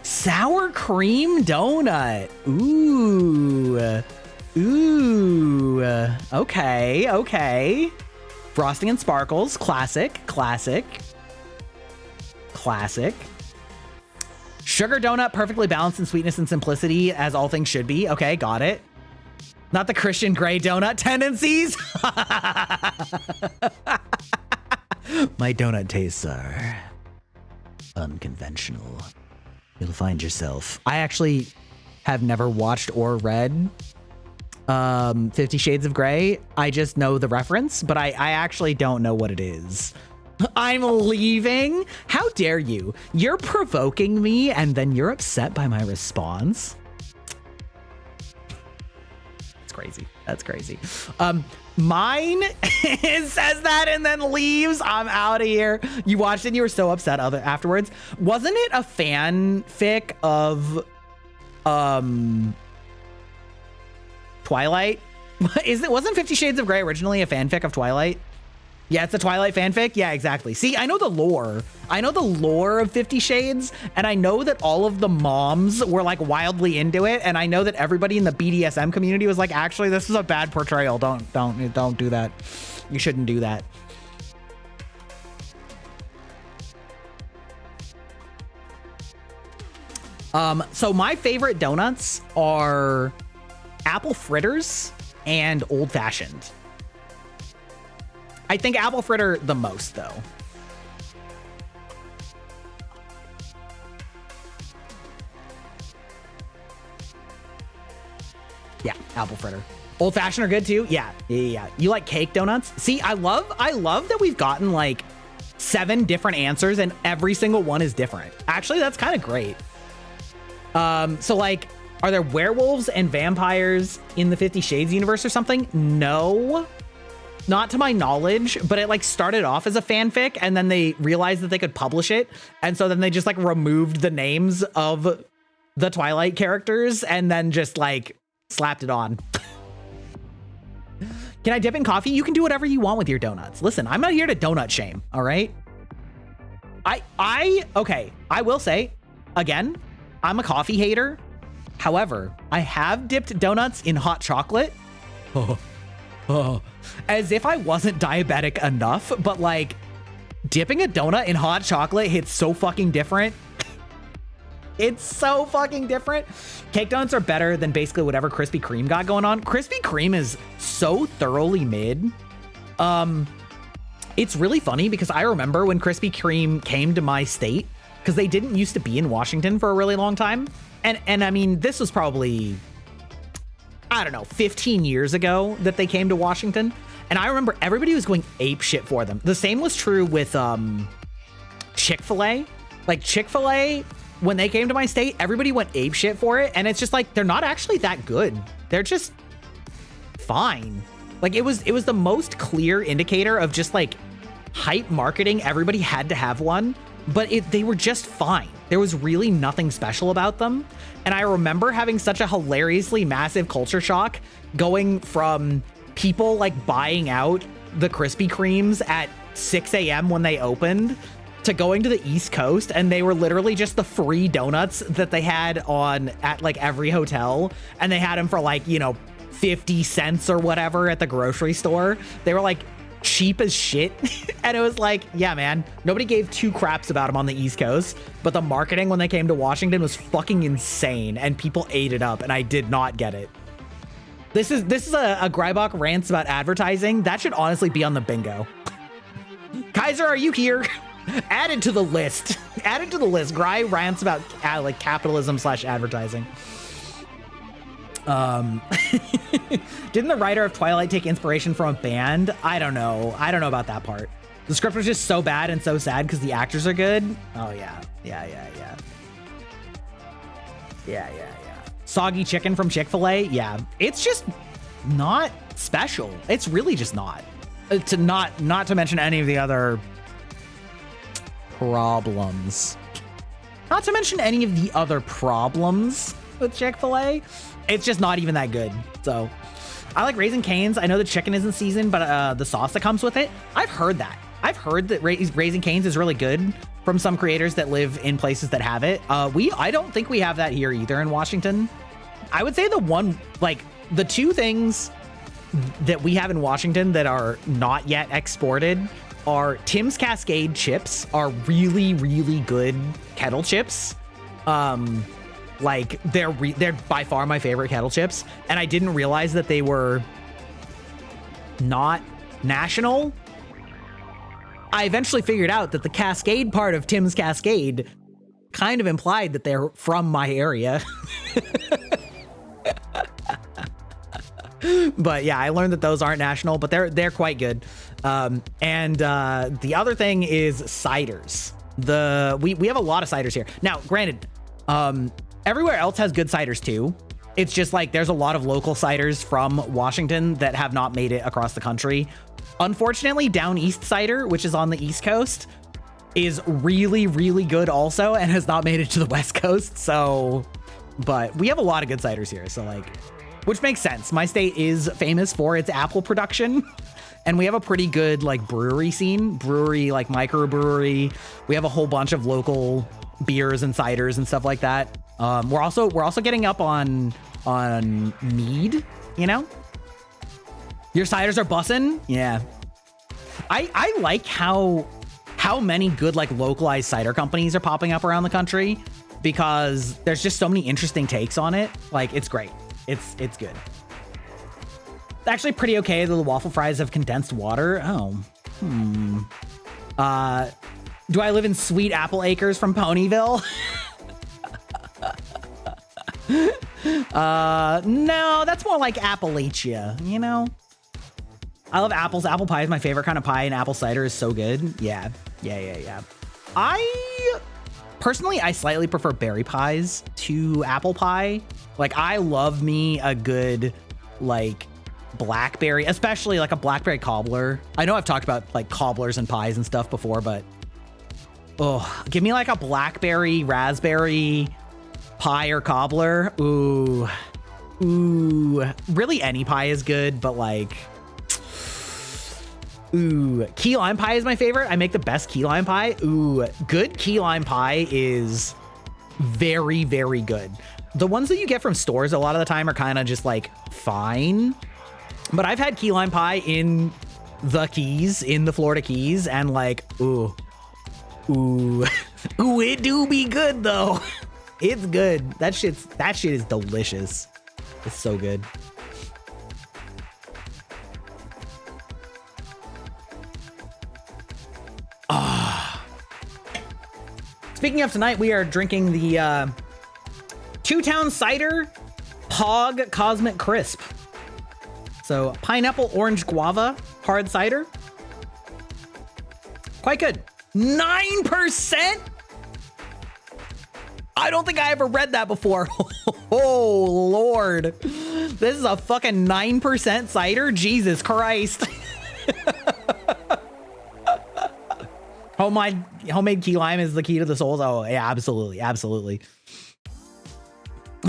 Sour cream donut. Ooh. Ooh. Okay, okay. Frosting and sparkles. Classic, classic. Classic. Sugar donut, perfectly balanced in sweetness and simplicity, as all things should be. Okay, got it. Not the Christian Grey donut tendencies. My donut tastes are unconventional. You'll find yourself. I actually have never watched or read 50 Shades of Grey. I just know the reference, but I actually don't know what it is. I'm leaving? How dare you? You're provoking me and then you're upset by my response? That's crazy. That's crazy. Mine says that and then leaves. I'm out of here. You watched it and you were so upset afterwards. Wasn't it a fanfic of Twilight? Wasn't 50 Shades of Grey originally a fanfic of Twilight? Yeah, it's a Twilight fanfic. Yeah, exactly. See, I know the lore. I know the lore of 50 Shades, and I know that all of the moms were like wildly into it, and I know that everybody in the BDSM community was like, actually, this is a bad portrayal. Don't do that. You shouldn't do that. So my favorite donuts are apple fritters and old fashioned. I think apple fritter the most, though. Yeah, apple fritter. Old fashioned are good too. Yeah. You like cake donuts? See, I love that we've gotten like 7 different answers and every single one is different. Actually, that's kind of great. So like, are there werewolves and vampires in the 50 Shades universe or something? No. Not to my knowledge, but it like started off as a fanfic and then they realized that they could publish it. And so then they just like removed the names of the Twilight characters and then just like slapped it on. Can I dip in coffee? You can do whatever you want with your donuts. Listen, I'm not here to donut shame. All right. Okay. I will say again, I'm a coffee hater. However, I have dipped donuts in hot chocolate. Oh, as if I wasn't diabetic enough, but like dipping a donut in hot chocolate hits so fucking different. It's so fucking different. Cake donuts are better than basically whatever Krispy Kreme got going on. Krispy Kreme is so thoroughly mid. It's really funny because I remember when Krispy Kreme came to my state, because they didn't used to be in Washington for a really long time. And I mean, this was probably, I don't know, 15 years ago that they came to Washington. And I remember everybody was going ape shit for them. The same was true with Chick-fil-A. Like Chick-fil-A, when they came to my state, everybody went ape shit for it. And it's just like, they're not actually that good. They're just fine. Like it was the most clear indicator of just like hype marketing. Everybody had to have one, but they were just fine. There was really nothing special about them. And I remember having such a hilariously massive culture shock going from people like buying out the Krispy Kremes at 6 a.m. when they opened to going to the East Coast. And they were literally just the free donuts that they had at like every hotel. And they had them for like, 50 cents or whatever at the grocery store. They were like cheap as shit. And it was like, yeah, man, nobody gave 2 craps about them on the East Coast, but the marketing when they came to Washington was fucking insane and people ate it up and I did not get it. This is a Greibach rants about advertising. That should honestly be on the bingo. Kaiser, are you here? Added to the list. Added to the list. Gry rants about like capitalism / advertising. Didn't the writer of Twilight take inspiration from a band? I don't know about that part. The script was just so bad and so sad because the actors are good. Oh yeah. Soggy chicken from Chick-fil-A. Yeah, it's just not special. It's really just not. to not to mention any of the other problems. Not to mention any of the other problems with Chick-fil-A. It's just not even that good. So I like Raising Cane's. I know the chicken isn't seasoned, but the sauce that comes with it, I've heard that. I've heard that Raising Cane's is really good from some creators that live in places that have it. I don't think we have that here either in Washington. I would say the two things that we have in Washington that are not yet exported are Tim's Cascade chips are really, really good kettle chips. Like they're by far my favorite kettle chips. And I didn't realize that they were not national. I eventually figured out that the Cascade part of Tim's Cascade kind of implied that they're from my area. But yeah, I learned that those aren't national, but they're quite good. And the other thing is ciders. We have a lot of ciders here. Now, granted, everywhere else has good ciders too. It's just like there's a lot of local ciders from Washington that have not made it across the country. Unfortunately, Down East cider, which is on the East Coast, is really, really good also and has not made it to the West Coast. So, but we have a lot of good ciders here. So like, which makes sense. My state is famous for its apple production. And we have a pretty good like brewery scene, like microbrewery. We have a whole bunch of local beers and ciders and stuff like that. We're also getting up on mead, you know? Your ciders are bussin'? Yeah. I like how many good like localized cider companies are popping up around the country because there's just so many interesting takes on it. Like it's great. It's good. It's actually pretty okay that the waffle fries have condensed water. Oh. Do I live in Sweet Apple Acres from Ponyville? No, that's more like Appalachia, you know? I love apples. Apple pie is my favorite kind of pie, and apple cider is so good. Yeah. Personally, I slightly prefer berry pies to apple pie. Like, I love me a good, like, blackberry, especially like a blackberry cobbler. I know I've talked about like cobblers and pies and stuff before, but give me like a blackberry raspberry pie or cobbler. Ooh, really any pie is good, but like key lime pie is my favorite. I make the best key lime pie. Good key lime pie is very, very good. The ones that you get from stores a lot of the time are kind of just like fine. But I've had key lime pie in the Keys, in the Florida Keys, and like, it do be good though. It's good. That shit is delicious. It's so good. Speaking of tonight, we are drinking the Two Town Cider Pog Cosmic Crisp. So pineapple, orange, guava, hard cider. Quite good. 9%? I don't think I ever read that before. Oh, Lord. This is a fucking 9% cider? Jesus Christ. Homemade key lime is the key to the souls. Oh, yeah, absolutely. Absolutely.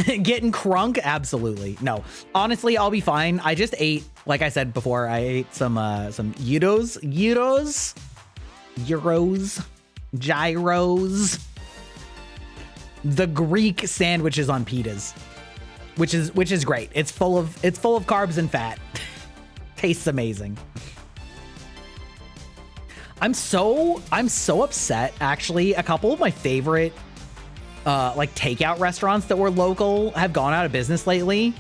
Getting crunk? Absolutely. No, honestly, I'll be fine. I just ate, like I said before, I ate some gyros, the Greek sandwiches on pitas, which is great. It's full of carbs and fat. Tastes amazing. I'm so upset. Actually, a couple of my favorite like takeout restaurants that were local have gone out of business lately,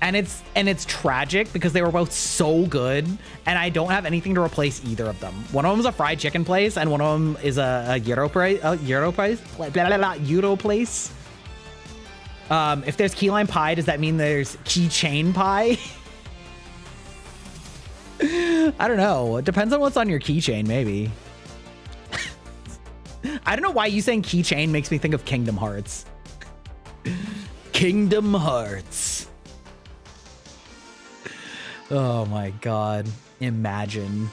and it's tragic because they were both so good, and I don't have anything to replace either of them. One of them is a fried chicken place, and one of them is a gyro place. If there's key lime pie, does that mean there's keychain pie? I don't know. It depends on what's on your keychain, maybe. I don't know why you saying keychain makes me think of Kingdom Hearts. Kingdom Hearts. Oh my god. Imagine.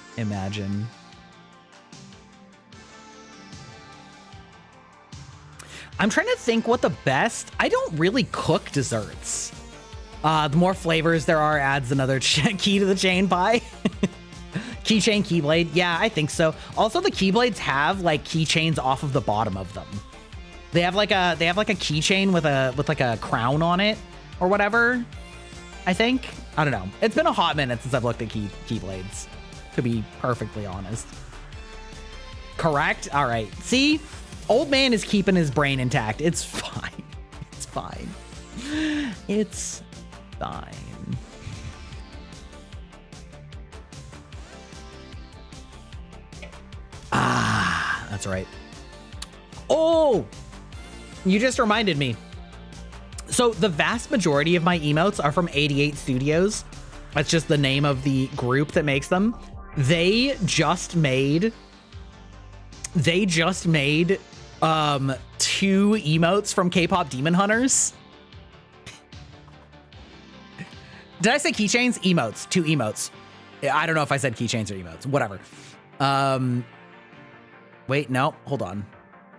I'm trying to think what the best. I don't really cook desserts. The more flavors there are adds another key to the chain pie. Keychain, keyblade. Yeah, I think so. Also, the keyblades have like keychains off of the bottom of them. They have like a keychain with like a crown on it or whatever. I think. I don't know. It's been a hot minute since I've looked at keyblades, to be perfectly honest. Correct? All right. See? Old man is keeping his brain intact. It's fine. It's fine. It's fine. Ah, that's right. Oh, you just reminded me. So the vast majority of my emotes are from 88 Studios. That's just the name of the group that makes them. They just made 2 emotes from K-pop Demon Hunters. Did I say keychains? Emotes. 2 emotes. I don't know if I said keychains or emotes. Whatever. Wait, no. Hold on.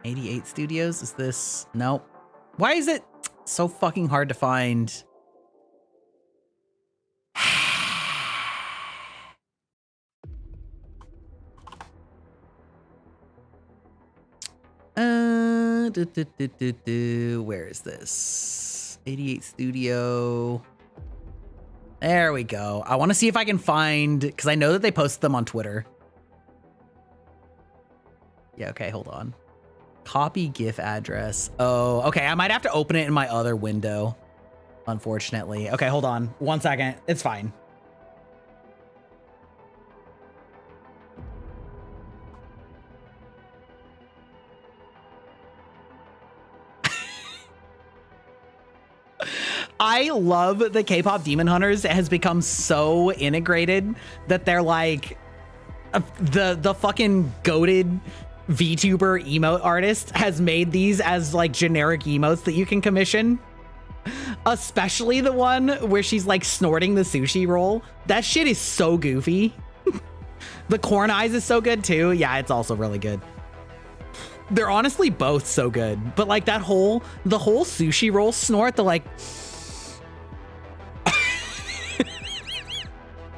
88 Studios? Is this? No. Why is it so fucking hard to find? Where is this? 88 Studio. There we go. I want to see if I can find, because I know that they posted them on Twitter. Yeah, okay, hold on. Copy GIF address. Oh, okay. I might have to open it in my other window, unfortunately. Okay, hold on. 1 second. It's fine. I love the K-pop Demon Hunters. It has become so integrated that they're like the fucking goated VTuber emote artist has made these as like generic emotes that you can commission. Especially the one where she's like snorting the sushi roll. That shit is so goofy. The corn eyes is so good too. Yeah, it's also really good. They're honestly both so good. But like the whole sushi roll snort, the like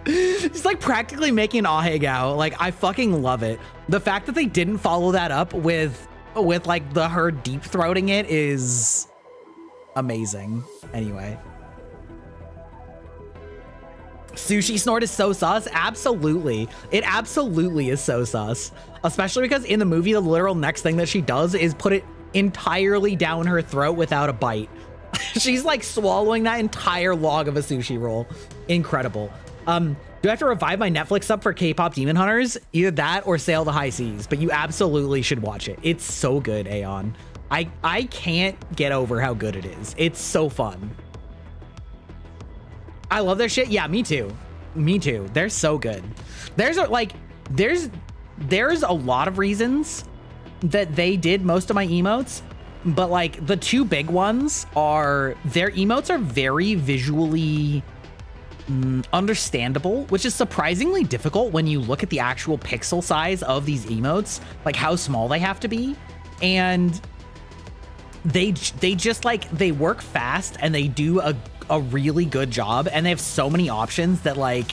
it's like practically making ahegao. Like I fucking love it. The fact that they didn't follow that up with like her deep throating it is amazing. Anyway, sushi snort is so sus. Absolutely, it absolutely is so sus. Especially because in the movie, the literal next thing that she does is put it entirely down her throat without a bite. She's like swallowing that entire log of a sushi roll. Incredible. Do I have to revive my Netflix sub for K-pop Demon Hunters? Either that or Sail the High Seas, but you absolutely should watch it. It's so good, Aeon. I can't get over how good it is. It's so fun. I love their shit. Yeah, me too. Me too. They're so good. There's a lot of reasons that they did most of my emotes, but like the 2 big ones are their emotes are very visually understandable, which is surprisingly difficult when you look at the actual pixel size of these emotes, like how small they have to be. And they just like, they work fast and they do a really good job, and they have so many options that like,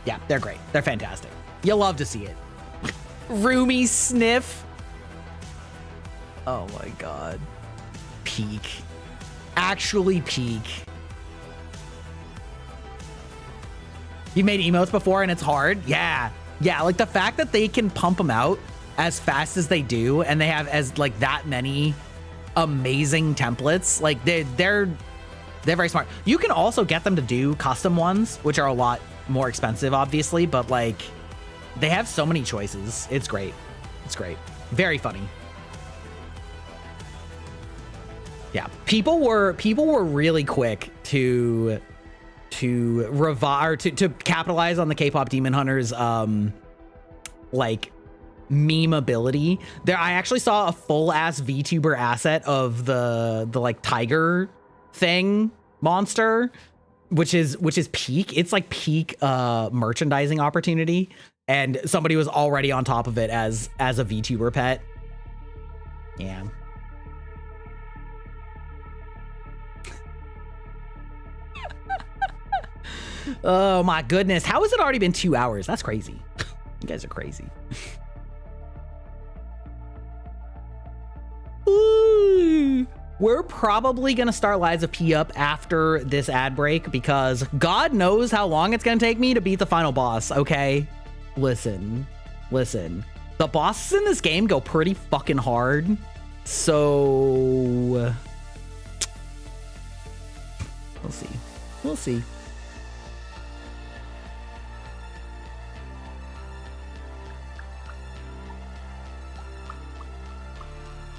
yeah, they're great. They're fantastic. You'll love to see it. Roomy sniff. Oh my God. Peak. Actually peak. You made emotes before and it's hard? Yeah. Yeah, like the fact that they can pump them out as fast as they do, and they have as like that many amazing templates, like they're very smart. You can also get them to do custom ones, which are a lot more expensive, obviously, but like they have so many choices. It's great. It's great. Very funny. Yeah, people were really quick to revive or to capitalize on the K-pop Demon Hunters like meme ability. There, I actually saw a full ass VTuber asset of the like tiger thing monster which is peak. It's like peak merchandising opportunity, and somebody was already on top of it as a VTuber pet. Yeah. Oh my goodness. How has it already been 2 hours? That's crazy. You guys are crazy. Ooh. We're probably going to start Lies of P up after this ad break because God knows how long it's going to take me to beat the final boss, okay? Listen. The bosses in this game go pretty fucking hard. So we'll see.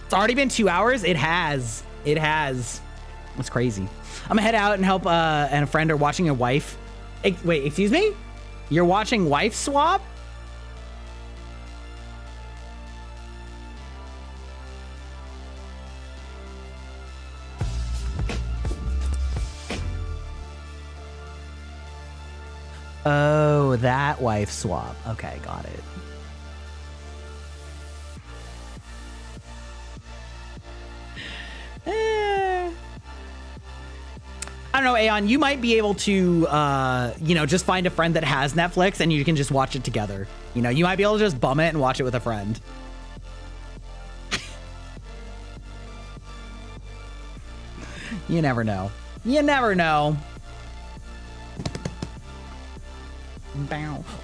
It's already been 2 hours. It has. That's crazy. I'm gonna head out and help and a friend are watching your wife. Wait, excuse me? You're watching wife swap? Oh, that wife swap. Okay, got it. I don't know, Aeon, you might be able to, just find a friend that has Netflix and you can just watch it together. You know, you might be able to just bum it and watch it with a friend. You never know.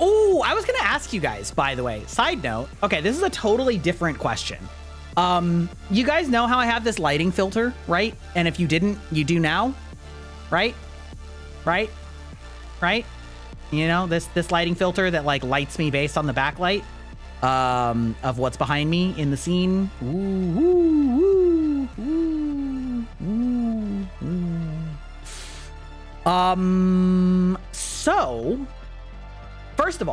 Oh, I was going to ask you guys, by the way, side note. Okay, this is a totally different question. You guys know how I have this lighting filter, right? And if you didn't, you do now. Right? You know, this lighting filter that like lights me based on the backlight of what's behind me in the scene. So first of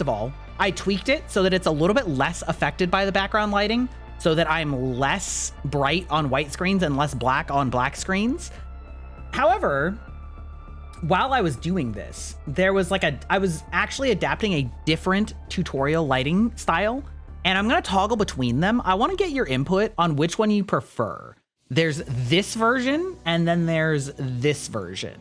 all, I tweaked it so that it's a little bit less affected by the background lighting, so that I'm less bright on white screens and less black on black screens. However, while I was doing this, there was I was actually adapting a different tutorial lighting style, and I'm going to toggle between them. I want to get your input on which one you prefer. There's this version, and then there's this version.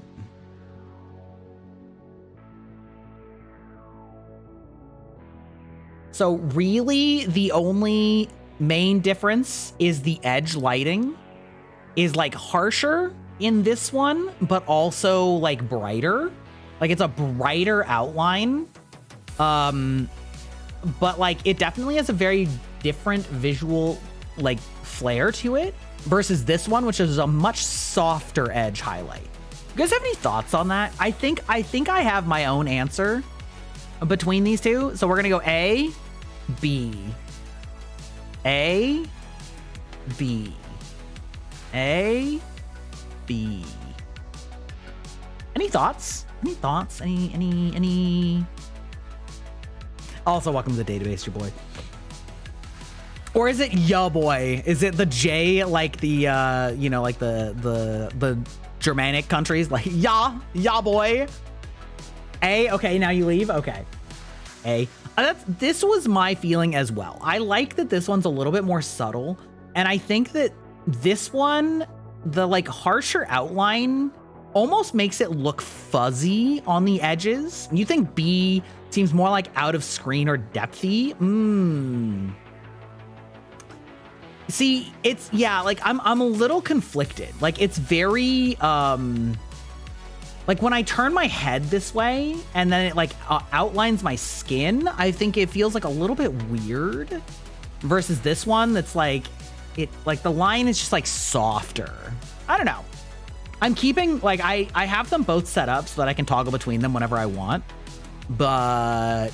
So really, the only main difference is the edge lighting is like harsher in this one, but also like brighter. Like it's a brighter outline. But like it definitely has a very different visual like flair to it versus this one, which is a much softer edge highlight. You guys have any thoughts on that? I think I have my own answer between these two. So we're gonna go A, B, A, B, A, B. Any thoughts? Any? Also, welcome to the database, your boy. Or is it ya boy? Is it the J like the like the Germanic countries, like ya boy? A, okay, now you leave. Okay. A. This was my feeling as well. I like that this one's a little bit more subtle, and I think that this one, the like harsher outline almost makes it look fuzzy on the edges. You think B seems more like out of screen or depthy? See, it's, yeah, like I'm a little conflicted. Like it's very, like when I turn my head this way and then it like outlines my skin, I think it feels like a little bit weird versus this one that's like, it like the line is just like softer. I don't know. I'm keeping like I have them both set up so that I can toggle between them whenever I want. But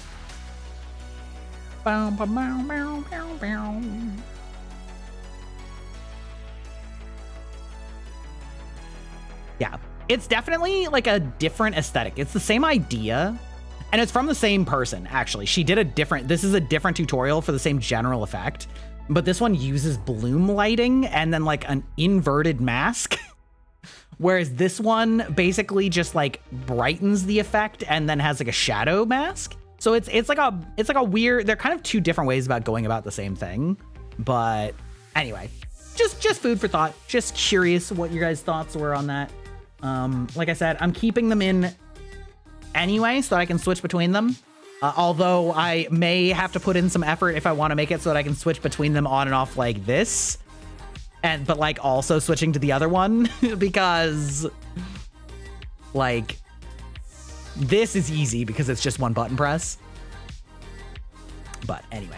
yeah, it's definitely like a different aesthetic. It's the same idea, and it's from the same person, actually. She did a different, this is a different tutorial for the same general effect, but this one uses bloom lighting and then like an inverted mask, Whereas this one basically just like brightens the effect and then has like a shadow mask. So it's like a weird, they're kind of two different ways about going about the same thing. But anyway, just food for thought. Just curious what your guys' thoughts were on that. Like I said, I'm keeping them in anyway so that I can switch between them. Although I may have to put in some effort if I want to make it so that I can switch between them on and off like this. But like also switching to the other one because like this is easy because it's just one button press. But anyway,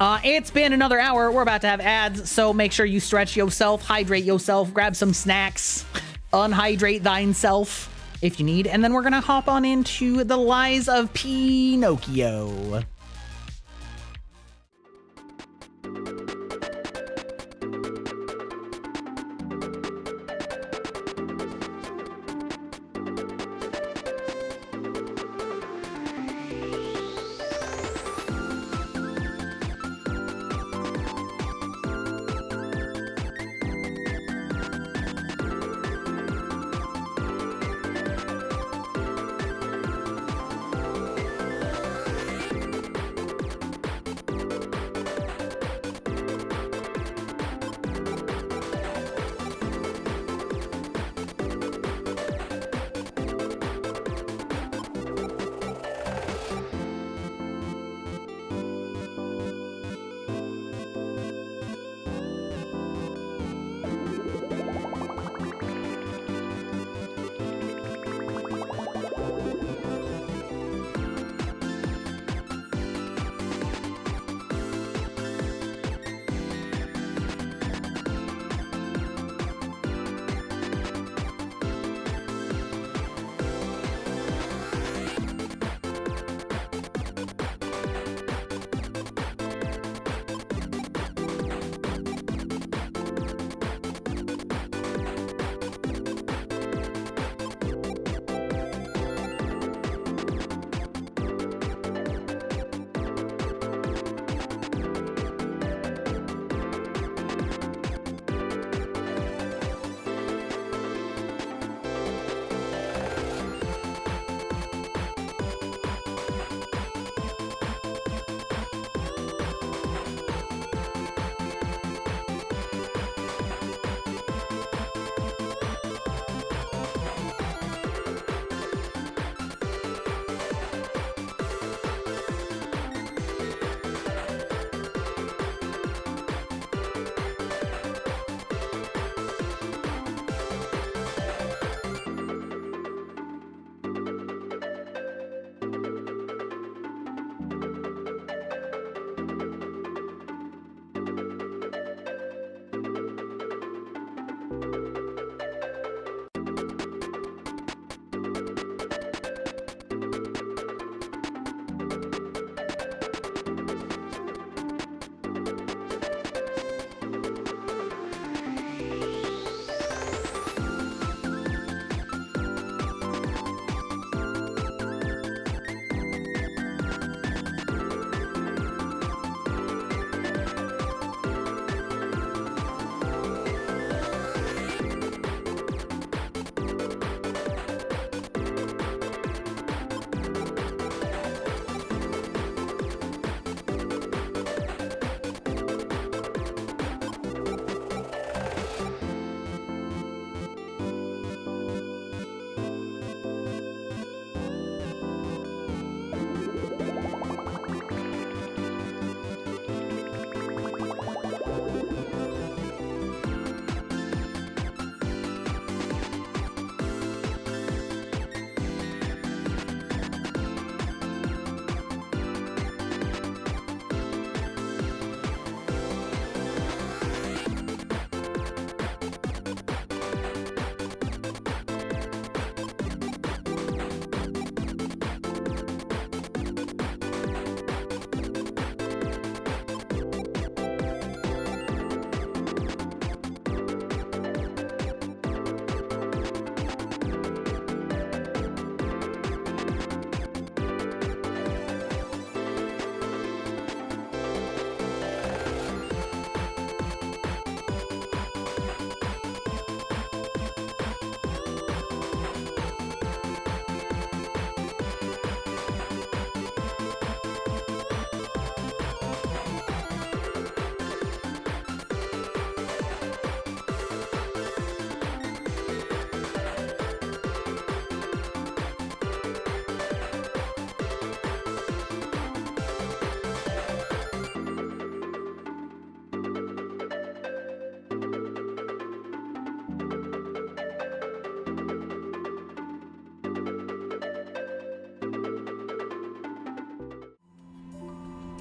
it's been another hour. We're about to have ads, so make sure you stretch yourself, hydrate yourself, grab some snacks, unhydrate thine self if you need, and then we're gonna hop on into the lies of Pinocchio.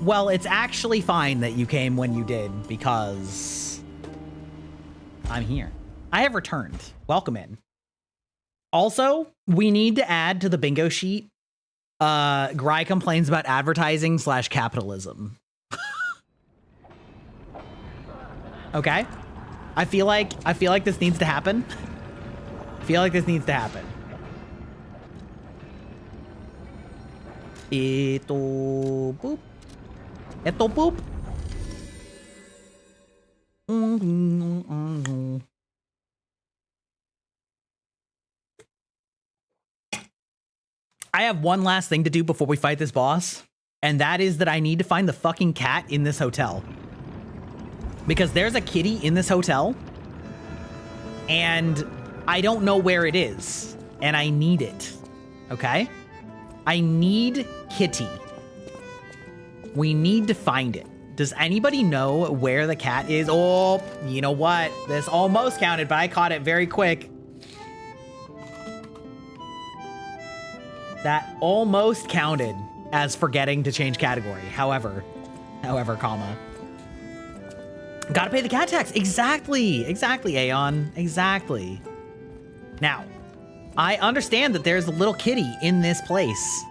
Well, it's actually fine that you came when you did because I'm here. I have returned. Welcome in. Also, we need to add to the bingo sheet. Gry complains about advertising / capitalism. Okay. I feel like this needs to happen. I feel like this needs to happen. Ito boop. Ito boop. I have one last thing to do before we fight this boss, and that is that I need to find the fucking cat in this hotel. Because there's a kitty in this hotel, and I don't know where it is, and I need it, okay? I need Kitty. We need to find it. Does anybody know where the cat is? Oh, you know what? This almost counted, but I caught it very quick. That almost counted as forgetting to change category. However, comma. Gotta pay the cat tax. Exactly, Aeon. Exactly. Now, I understand that there's a little kitty in this place.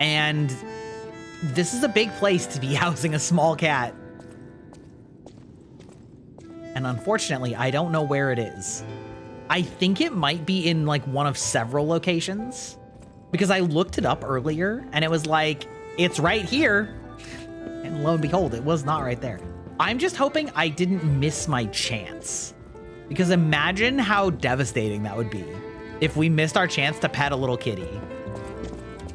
And this is a big place to be housing a small cat. And unfortunately, I don't know where it is. I think it might be in like one of several locations. Because I looked it up earlier and it was like, it's right here. And lo and behold, it was not right there. I'm just hoping I didn't miss my chance. Because imagine how devastating that would be if we missed our chance to pet a little kitty.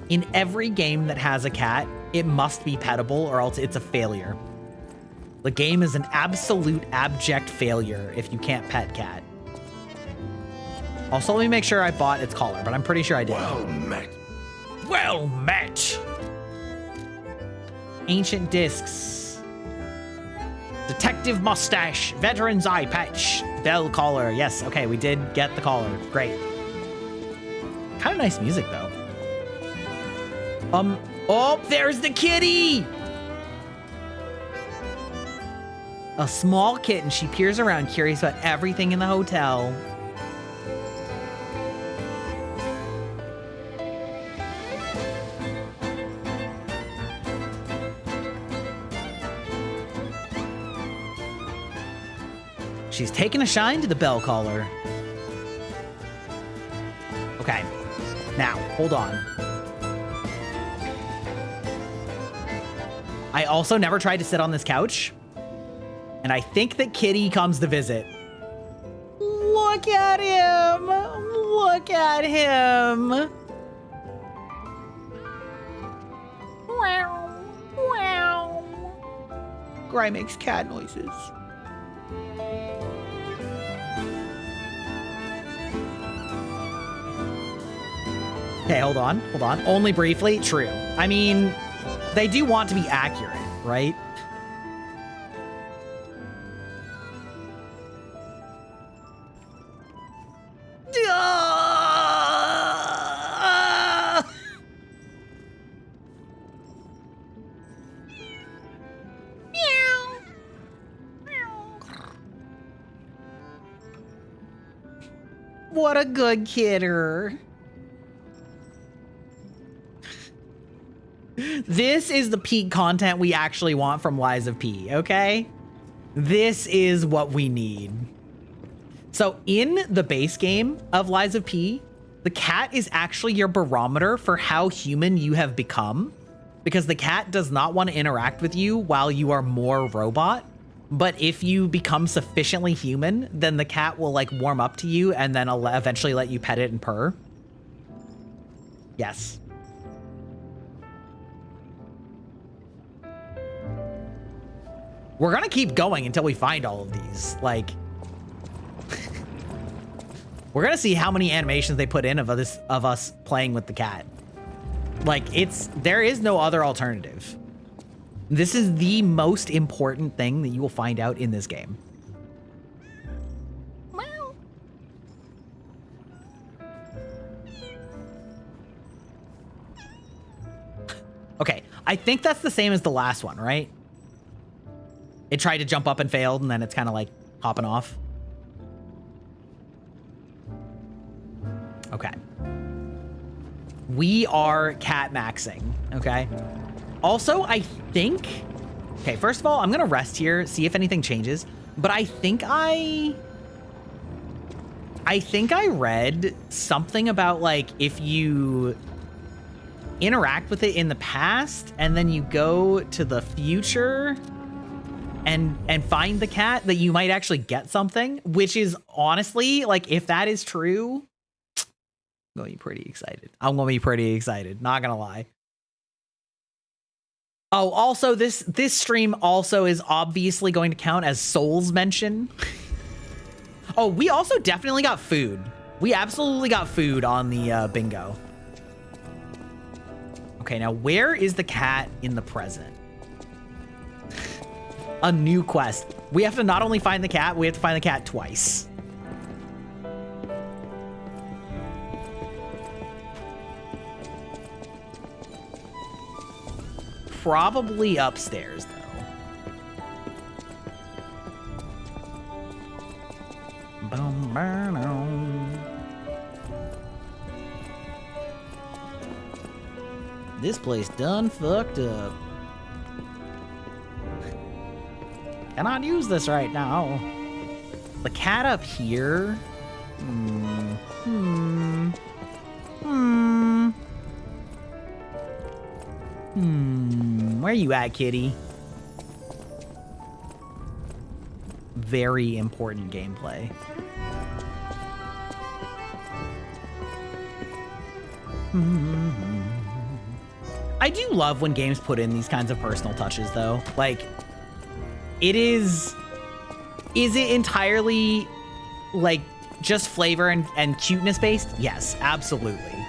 In every game that has a cat, it must be pettable or else it's a failure. The game is an absolute abject failure if you can't pet cat. Also, let me make sure I bought its collar, but I'm pretty sure I did. Well met. Well met. Ancient discs. Detective mustache. Veteran's eye patch. Bell collar. Yes, okay, we did get the collar. Great. Kind of nice music, though. Oh, there's the kitty! A small kitten. She peers around, curious about everything in the hotel. She's taking a shine to the bell collar. Okay. Now, hold on. I also never tried to sit on this couch. And I think that Kitty comes to visit. Look at him. Look at him. Wow. Wow. Gry makes cat noises. Okay, hold on. Only briefly. True. I mean, they do want to be accurate, right? What a good kidder. This is the peak content we actually want from Lies of P, okay? This is what we need. So in the base game of Lies of P, the cat is actually your barometer for how human you have become, because the cat does not want to interact with you while you are more robot. But if you become sufficiently human, then the cat will like warm up to you and then eventually let you pet it and purr. Yes. We're gonna keep going until we find all of these. Like, we're gonna see how many animations they put in of us playing with the cat. Like, there is no other alternative. This is the most important thing that you will find out in this game. Okay, I think that's the same as the last one, right? It tried to jump up and failed, and then it's kind of like hopping off. Okay. We are cat maxing, okay? Also, I think... Okay, first of all, I'm gonna rest here, see if anything changes. But I think I read something about, like, if you interact with it in the past and then you go to the future and find the cat, that you might actually get something, which is honestly, like, if that is true, I'm gonna be pretty excited. I'm gonna be pretty excited, not gonna lie. Oh, also, this stream also is obviously going to count as Soul's mention. Oh, we also definitely got food. We absolutely got food on the bingo. Okay, now where is the cat in the present? A new quest. We have to not only find the cat, we have to find the cat twice. Probably upstairs, though. Boom, boom. This place done fucked up. Cannot use this right now. The cat up here? Where you at, kitty? Very important gameplay. I do love when games put in these kinds of personal touches, though. Like, is it entirely, like, just flavor and cuteness based? Yes, absolutely.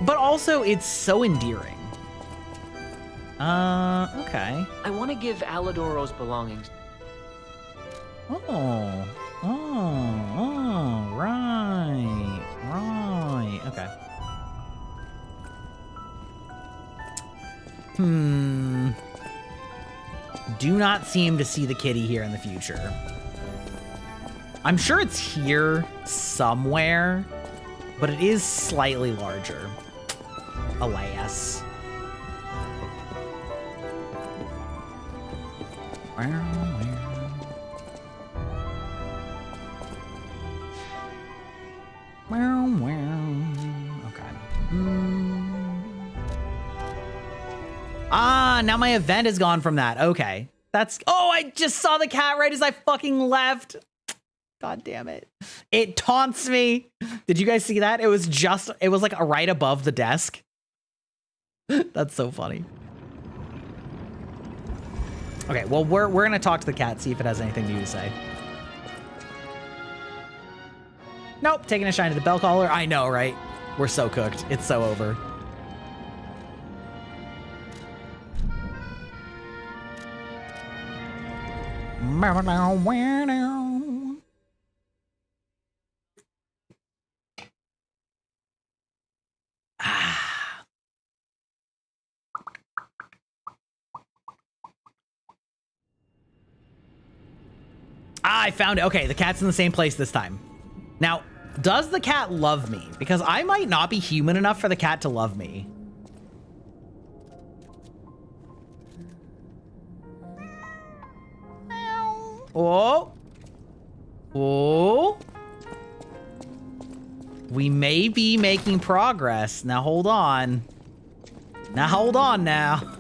But also, it's so endearing. Okay. I want to give Alidoro's belongings. Right. Okay. Do not seem to see the kitty here in the future. I'm sure it's here somewhere, but it is slightly larger. Alas. Okay. Ah, now my event is gone from that. Okay. That's... Oh, I just saw the cat right as I fucking left. God damn it. It taunts me. Did you guys see that? It was like right above the desk. That's so funny. Okay, well, we're gonna talk to the cat, see if it has anything new to say. Nope, taking a shine to the bell collar. I know, right? We're so cooked. It's so over. I found it. Okay, the cat's in the same place this time. Now, does the cat love me? Because I might not be human enough for the cat to love me. Oh. Oh. We may be making progress. Now, hold on. Now, hold on now.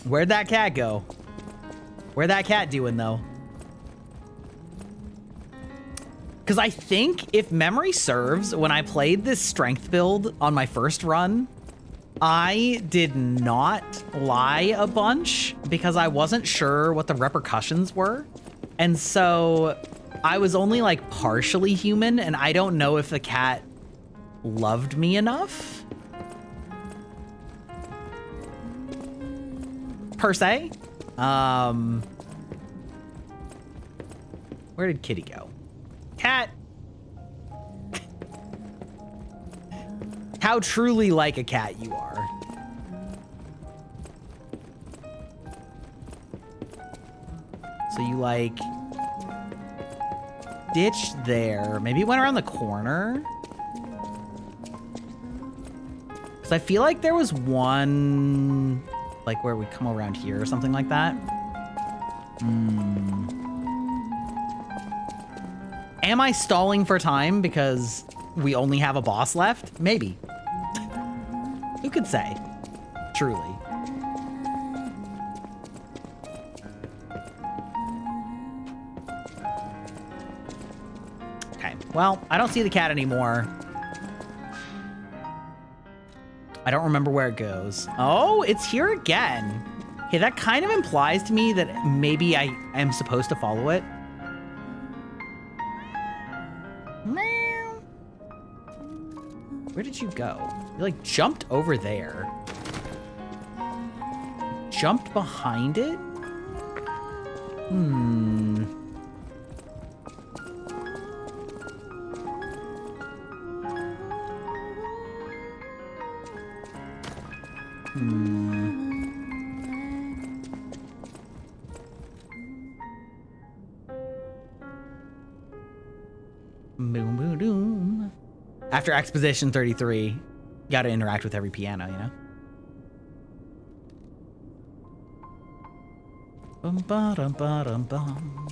Where'd that cat go? Where'd that cat doing, though? Because I think, if memory serves, when I played this strength build on my first run, I did not lie a bunch because I wasn't sure what the repercussions were. And so I was only like partially human, and I don't know if the cat loved me enough. Per se. Where did Kitty go? Cat! How truly like a cat you are. So you like ditch there. Maybe it went around the corner. Because I feel like there was one like where we come around here or something like that. Am I stalling for time because we only have a boss left? Maybe. Who could say? Truly. Okay, well, I don't see the cat anymore. I don't remember where it goes. Oh, it's here again. Okay, that kind of implies to me that maybe I am supposed to follow it. Meow. Where did you go? You like jumped over there. Jumped behind it? Boom, boom, boom. After Exposition 33, you gotta interact with every piano, you know? Bum, ba-dum, ba-dum, bum.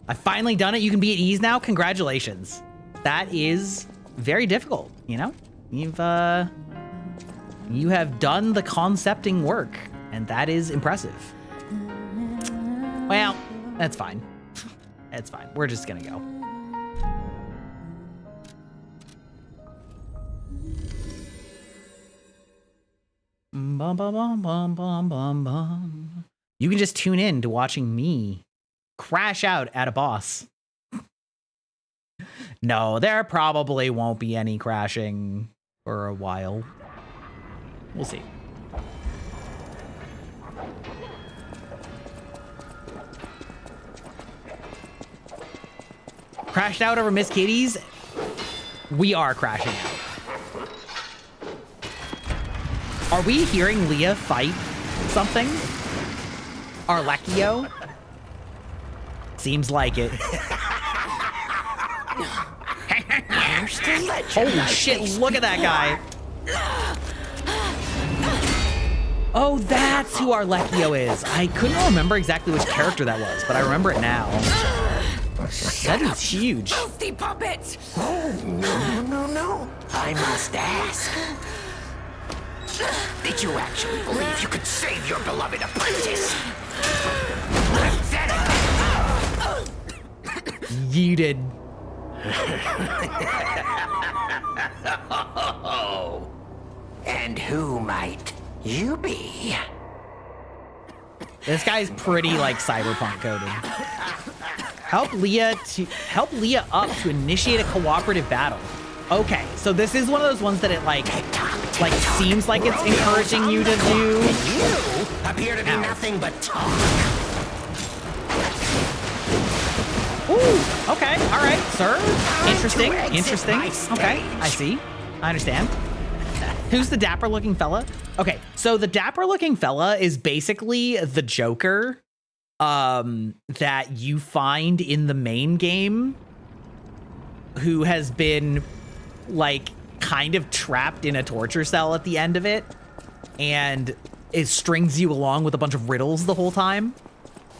I've finally done it. You can be at ease now. Congratulations. That is very difficult, you know? You have done the concepting work, and that is impressive. Well, that's fine. It's fine. We're just gonna go. Bum, bum, bum, bum, bum, bum, bum. You can just tune in to watching me crash out at a boss. No, there probably won't be any crashing for a while. We'll see. Crashed out over Miss Kitty's? We are crashing out. Are we hearing Leah fight something? Arlecchio? Seems like it. Holy shit, look at that guy. Oh, that's who Arlecchio is. I couldn't remember exactly which character that was, but I remember it now. That is huge. Filthy puppets! No. I must ask. Did you actually believe you could save your beloved apprentice? Yeeted. And who might you be? This guy's pretty like cyberpunk coded. Help Leah up to initiate a cooperative battle. Okay, so this is one of those ones that it like seems like it's encouraging you to do. You appear to be nothing but talk. Ooh, okay, all right, sir. Interesting. Okay, I see. I understand. Who's the dapper looking fella? Okay, so the dapper looking fella is basically the Joker that you find in the main game, who has been like kind of trapped in a torture cell at the end of it, and it strings you along with a bunch of riddles the whole time.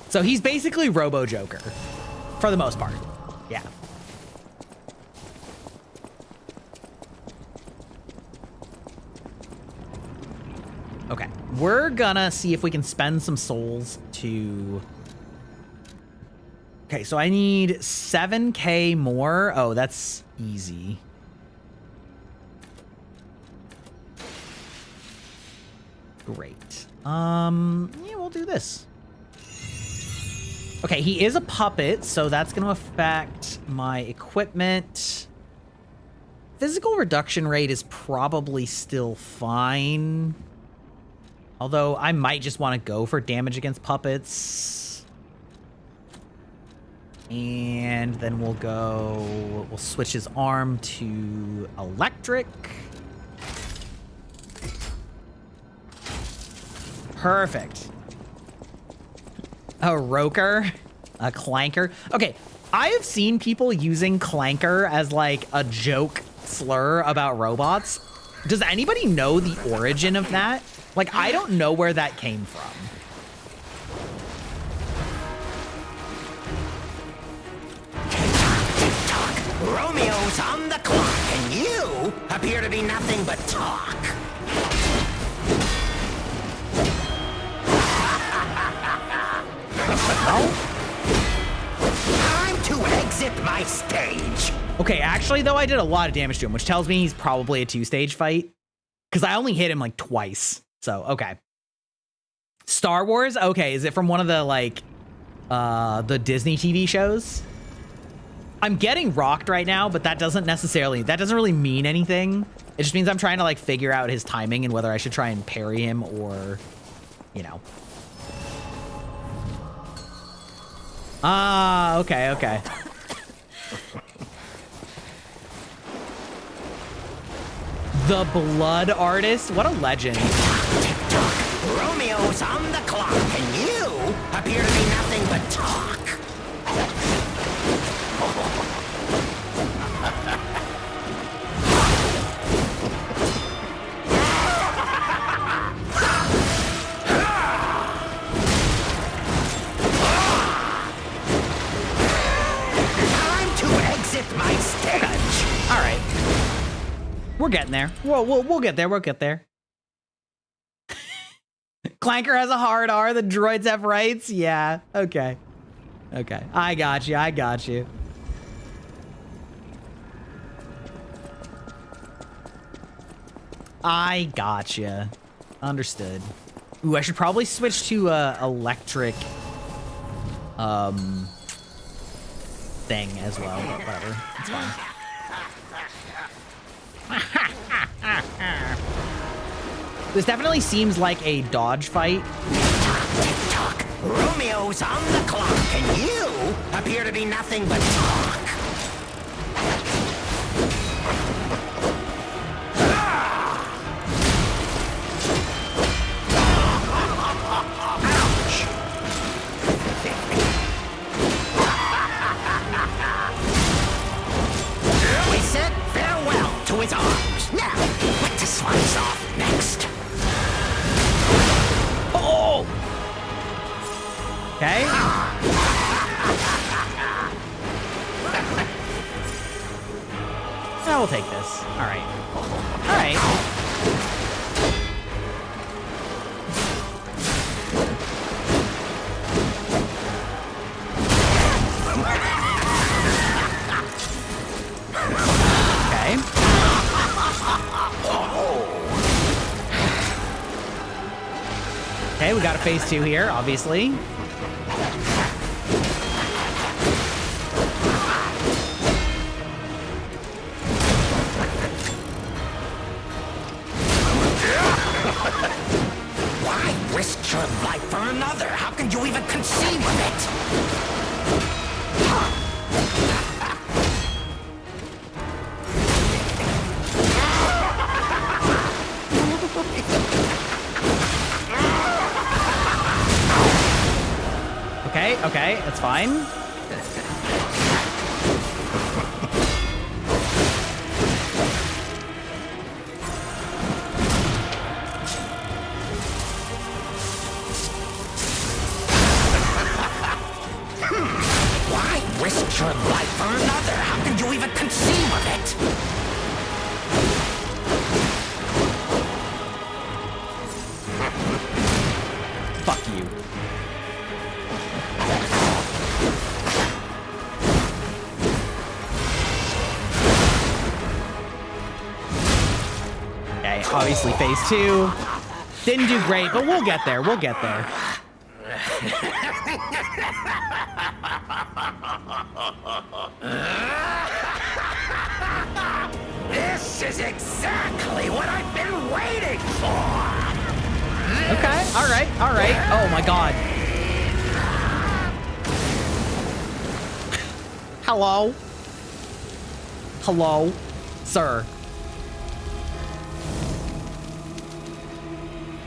So he's basically Robo Joker for the most part. Yeah. Okay, we're gonna see if we can spend some souls to... Okay, so I need 7K more. Oh, that's easy. Great. Yeah, we'll do this. Okay, he is a puppet, so that's gonna affect my equipment. Physical reduction rate is probably still fine. Although I might just want to go for damage against puppets. And then we'll switch his arm to electric. Perfect. A roker, a clanker. Okay, I have seen people using clanker as like a joke slur about robots. Does anybody know the origin of that? Like, I don't know where that came from. Tick-tock, Romeo's on the clock, and you appear to be nothing but talk. Time to exit my stage. Okay, actually, though, I did a lot of damage to him, which tells me he's probably a 2-stage fight. Because I only hit him, like, twice. So, okay. Star Wars? Okay, is it from one of the, like, the Disney TV shows? I'm getting rocked right now, but that doesn't really mean anything. It just means I'm trying to, like, figure out his timing and whether I should try and parry him or, you know. Ah, okay, okay. The Blood Artist? What a legend. Tick-tock, Romeo's on the clock, and you appear to be nothing but talk. Time to exit my stage. All right. We're getting there. We'll get there. We'll get there. Clanker has a hard R. The droids have rights. Yeah. Okay. Okay. I got you. I got you. I gotcha. Understood. Ooh, I should probably switch to electric thing as well, but whatever. It's fine. This definitely seems like a dodge fight. Tick-tock, Romeo's on the clock, and you appear to be nothing but talk. Ouch! We said farewell to his arms. Now, what to slice off next? Oh! Okay. I will take this. All right. All right. Okay, we got a phase 2 here, obviously. Why risk your life for another? How can you even conceive of it? Okay, that's fine. Why risk your life for another? How can you even conceive of it? Fuck you. Okay, obviously phase 2. Didn't do great, but we'll get there. We'll get there. This is exactly what I've been waiting for! Okay, all right, all right. Oh my god. Hello? Hello? Sir.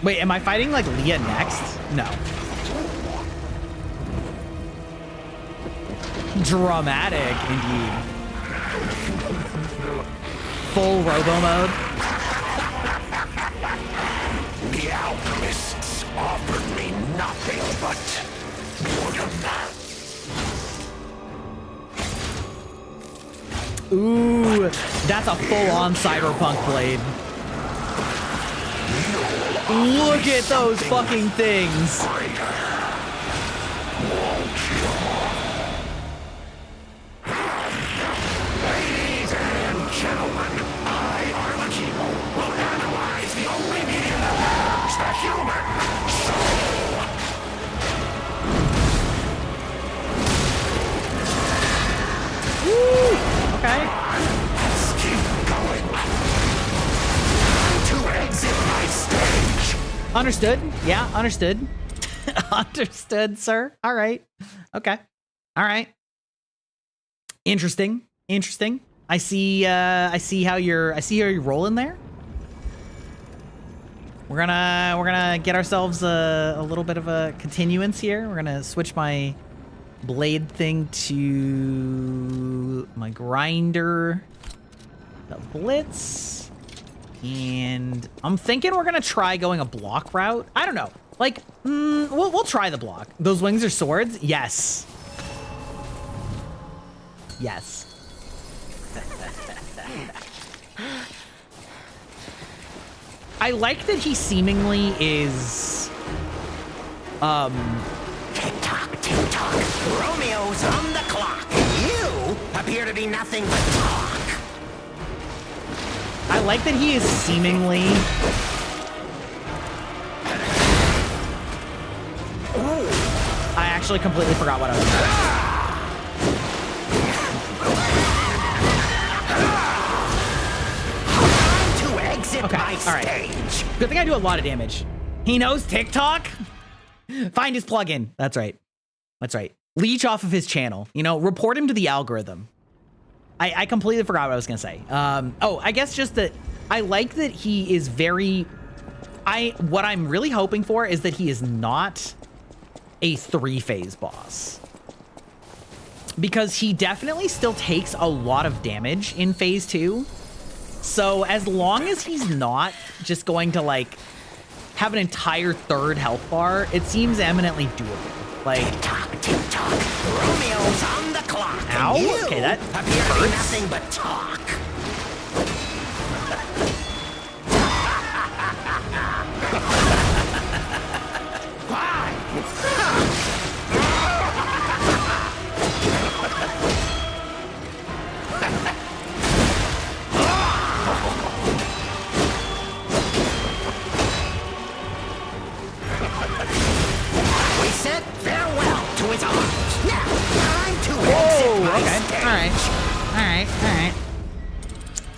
Wait, am I fighting like Leah next? No. Dramatic, indeed. Full robo mode. The alchemists offered me nothing but boredom. Ooh, that's a full-on cyberpunk blade. Look at those fucking things. Ladies and gentlemen, I, Armageddon, will analyze the only medium that works, the human soul. Woo! Okay. Let's keep going. To exit my stage. Understood. Yeah, understood. Understood, sir. All right. Okay. All right. Interesting. Interesting. I see how you're rolling there. We're gonna get ourselves a little bit of a continuance here. We're gonna switch my blade thing to my grinder, the blitz, and I'm thinking we're gonna try going a block route. I don't know. Like, we'll try the block. Those wings are swords? Yes. Yes. I like that he seemingly is, Tick-tock, tick-tock. Romeo's on the clock. You appear to be nothing but talk. I like that he is seemingly, I actually completely forgot what I was doing. Okay, all right. Good thing I do a lot of damage. He knows TikTok? Find his plugin. That's right. That's right. Leech off of his channel. You know, report him to the algorithm. I completely forgot what I was going to say. Oh, I guess just that I like that he is very... what I'm really hoping for is that he is not a 3-phase boss. Because he definitely still takes a lot of damage in phase 2. So as long as he's not just going to like have an entire 3rd health bar, it seems eminently doable. Like, tick-tock, Romeo's on the clock. Ow, okay, that hurts. Nothing but talk.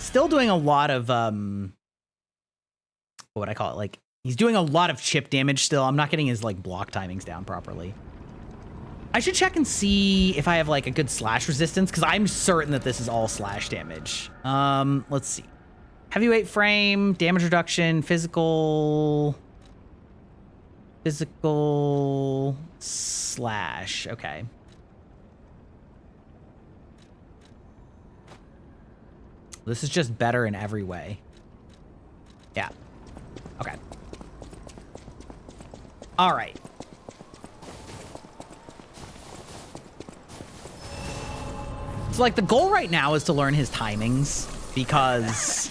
Still doing a lot of, what would I call it? Like, he's doing a lot of chip damage still. I'm not getting his, like, block timings down properly. I should check and see if I have, like, a good slash resistance, because I'm certain that this is all slash damage. Let's see. Heavyweight frame, damage reduction, physical slash. Okay. This is just better in every way. Yeah. Okay. All right. So, like, the goal right now is to learn his timings, because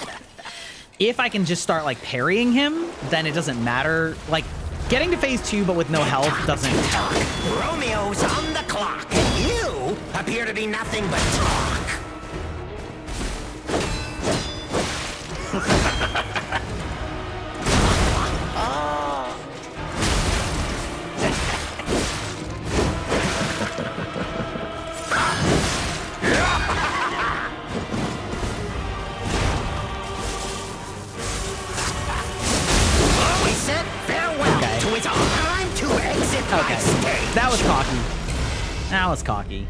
if I can just start, like, parrying him, then it doesn't matter. Like, getting to phase 2 but with no health doesn't help. Romeo's on the clock, and you appear to be nothing but talk. Okay, that was cocky. That was cocky.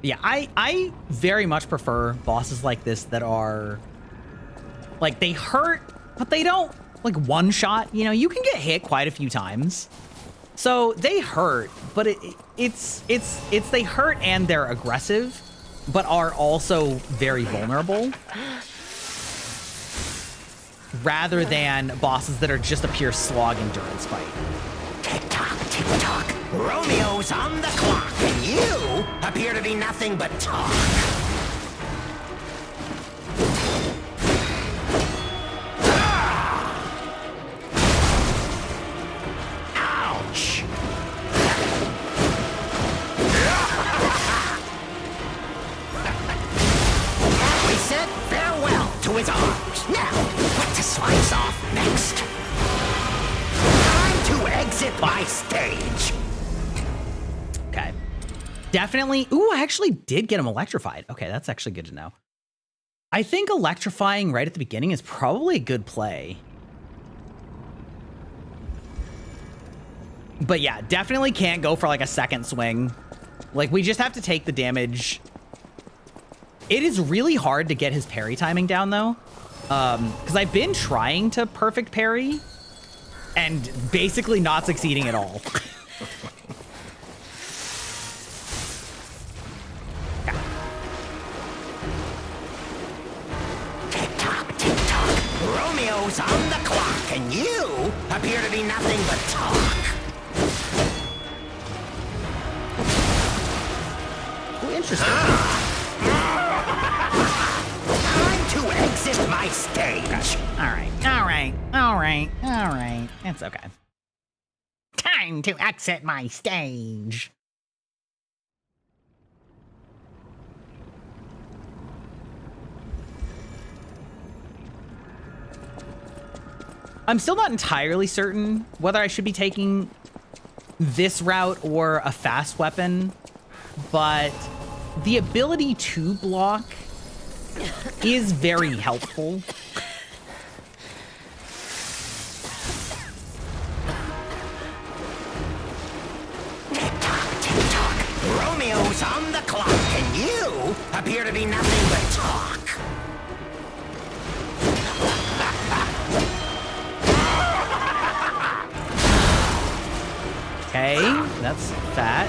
Yeah, I very much prefer bosses like this that are, like, they hurt, but they don't like one shot, you know, you can get hit quite a few times. So they hurt, but it's they hurt and they're aggressive, but are also very vulnerable. Rather than bosses that are just a pure slog endurance fight. Tick-tock, tick-tock. Romeo's on the clock, and you appear to be nothing but talk. Ouch! We said farewell to his arms. Now, what to slice off next? Time to exit my stage. Okay. Definitely. Ooh, I actually did get him electrified. Okay, that's actually good to know. I think electrifying right at the beginning is probably a good play. But yeah, definitely can't go for like a second swing. Like, we just have to take the damage. It is really hard to get his parry timing down, though. Because I've been trying to perfect parry and basically not succeeding at all. Tick-tock, tick-tock. Romeo's on the clock, and you appear to be nothing but talk. Oh, interesting. Time to exit my stage. All right. It's okay. Time to exit my stage. I'm still not entirely certain whether I should be taking this route or a fast weapon, but the ability to block is very helpful. Tick-tock, tick-tock. Romeo's on the clock, and you appear to be nothing but talk. Okay, that's fat.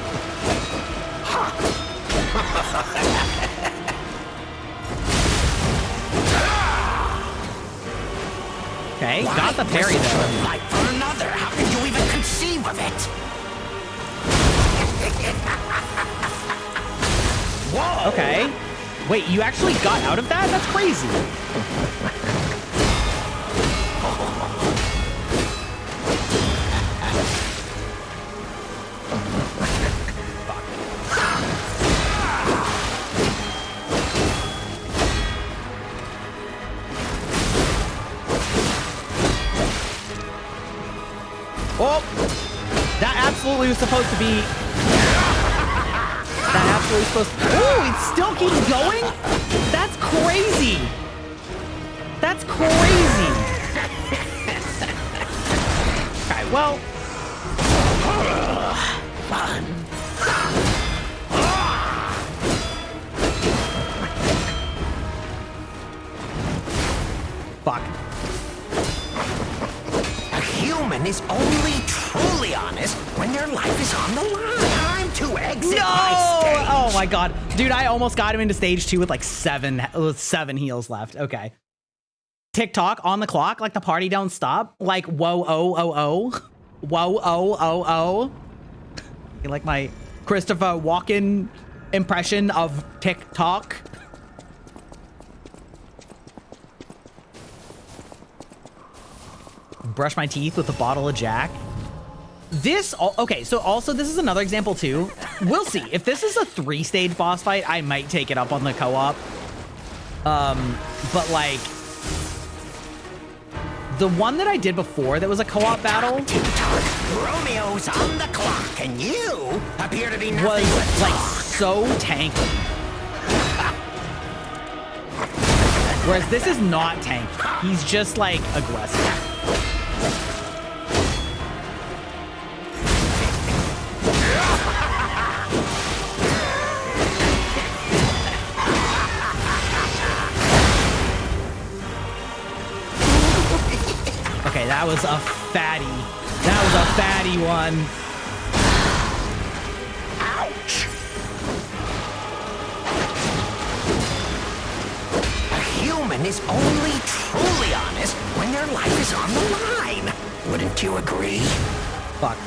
Okay, got the parry though. Like for another, how could you even conceive of it? Whoa! Okay. Wait, you actually got out of that? That's crazy. Oh, that absolutely was supposed to be. That absolutely supposed to. Oh, it still keeps going? That's crazy. That's crazy. Okay, well. Fuck. A human is only truly honest when their life is on the line. Time to exit my stage. Oh my god. Dude, I almost got him into stage 2 with like seven heals left. Okay. TikTok on the clock, like the party don't stop. Like, whoa, oh, oh, oh. Whoa, oh, oh, oh. You like my Christopher Walken impression of TikTok? Brush my teeth with a bottle of Jack. This, okay, so also this is another example too. We'll see. If this is a 3-stage boss fight, I might take it up on the co-op. But like, the one that I did before that was a co-op battle Romeo's on the clock, and you appear to be nothing was but like talk. so tanky. Whereas this is not tanky. He's just like aggressive. That was a fatty. That was a fatty one. Ouch! A human is only truly honest when their life is on the line. Wouldn't you agree? Fuck.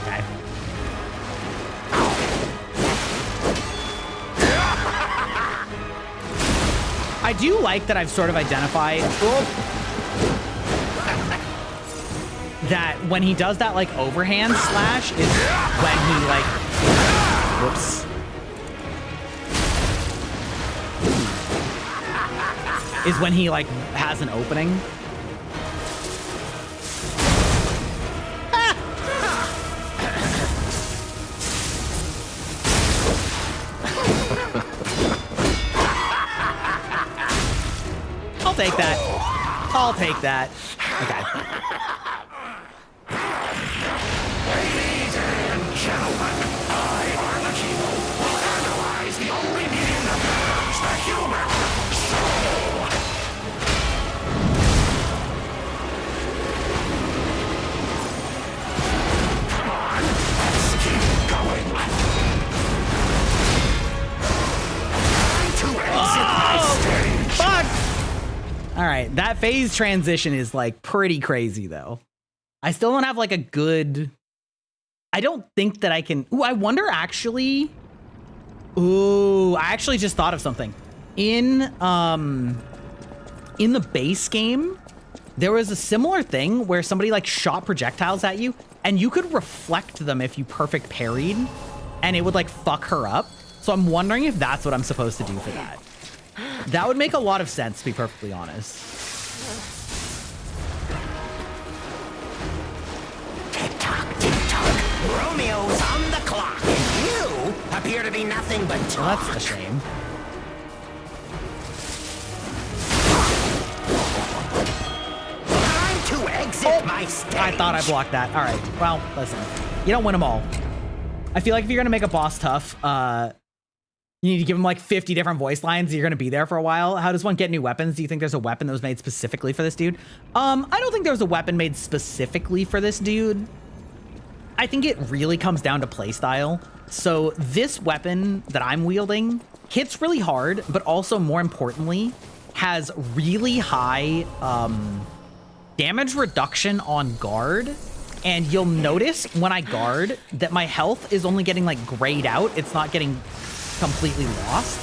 Okay. I do like that I've sort of identified that when he does that like overhand slash is when he like, whoops. Is when he like has an opening. I'll take that. I'll take that. Okay. Ladies and gentlemen, I, Armakibo, will analyze the only medium that matters, the human soul. Come on, let's keep going. Time to exit my stage. Fuck! All right, that phase transition is like pretty crazy though. I still don't have like a good... I don't think that I can... Ooh, I wonder actually... Ooh, I actually just thought of something. In the base game, there was a similar thing where somebody like shot projectiles at you and you could reflect them if you perfect parried and it would like fuck her up. So I'm wondering if that's what I'm supposed to do for that. That would make a lot of sense, to be perfectly honest. Tick-tock, tick-tock. Romeo's on the clock, and you appear to be nothing but Well, talk. that's a shame. Time to exit my stage. I thought I blocked that. All right. Well, listen. You don't win them all. I feel like if you're going to make a boss tough, you need to give him like 50 different voice lines. You're going to be there for a while. How does one get new weapons? Do you think there's a weapon that was made specifically for this dude? I don't think there was a weapon made specifically for this dude. I think it really comes down to playstyle. So this weapon that I'm wielding hits really hard, but also more importantly, has really high damage reduction on guard. And you'll notice when I guard that my health is only getting like grayed out. It's not getting completely lost.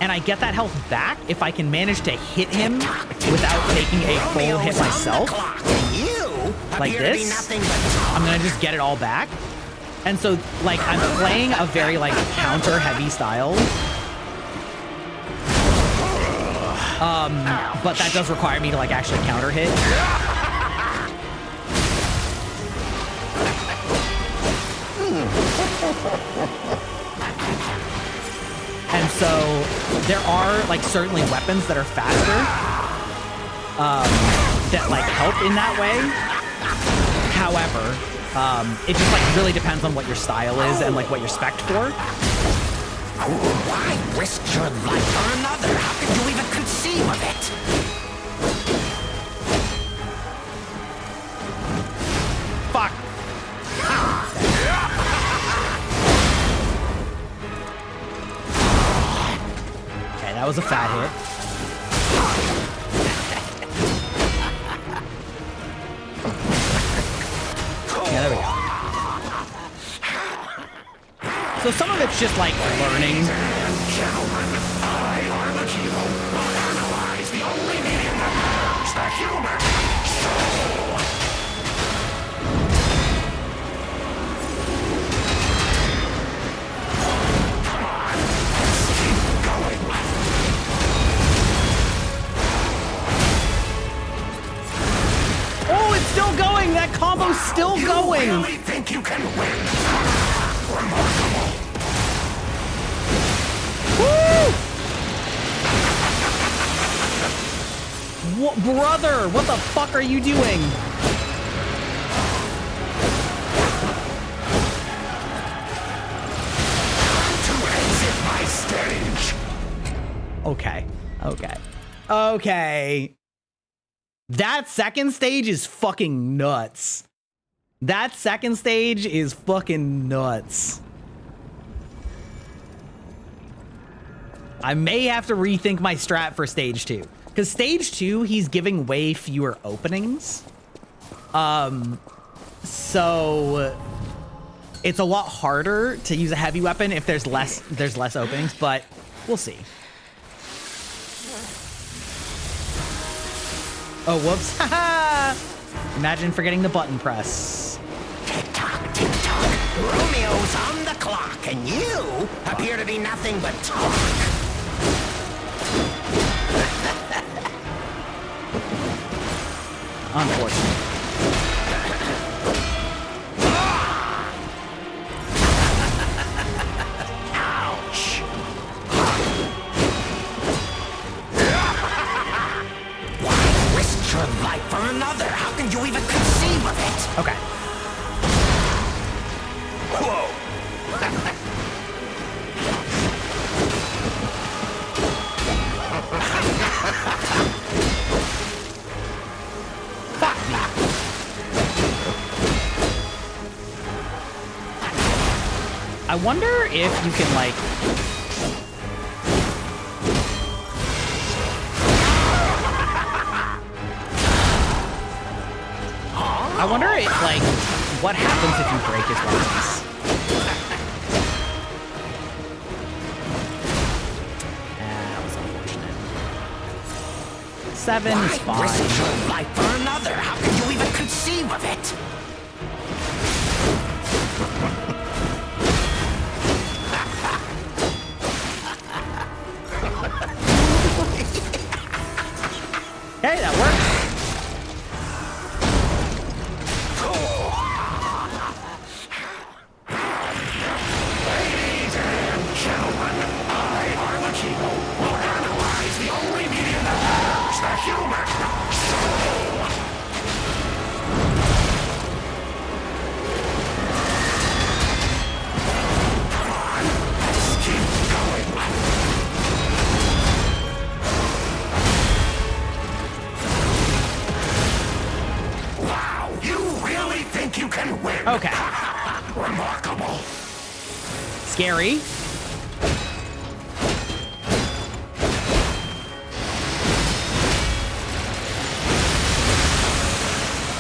And I get that health back if I can manage to hit him without taking a full hit myself. Like this. I'm gonna just get it all back. And so like I'm playing a very like counter heavy style. But that does require me to like actually counter hit. And so there are like certainly weapons that are faster that like help in that way. However, it just like really depends on what your style is and like what you're spec'd for. Why risk your life for another? How could you even conceive of it? Fuck. Okay, that was a fat hit. Yeah, there we go. So some of it's just like learning. Gentlemen, I, Armakibo, will analyze the only medium that matters, the human soul. Come on, let's keep going. Oh, it's still going! That combo's still going! You really think you can win? Remarkable. What, brother, what the fuck are you doing? To exit my stage. Okay, okay, okay. That second stage is fucking nuts. That second stage is fucking nuts. I may have to rethink my strat for stage 2. Because stage 2, he's giving way fewer openings. So it's a lot harder to use a heavy weapon if there's less openings, but we'll see. Oh, whoops. Imagine forgetting the button press. Tick-tock, tick-tock. Romeo's on the clock, and you appear to be nothing but talk. Unfortunate. Ouch. Why risk your life for another? How can you even conceive of it? Okay. Whoa. Fuck me. I wonder if you can, like... I wonder if, like, what happens if you break his weapons? That was unfortunate. 7 is Why risk fine. your life for another? How can you even conceive of it? Hey, that works. Ladies and gentlemen, I, Armachino, will analyze the only medium that matters, the human soul. Come on, let's keep going. Wow, you really think you can win? Okay. Remarkable. Scary.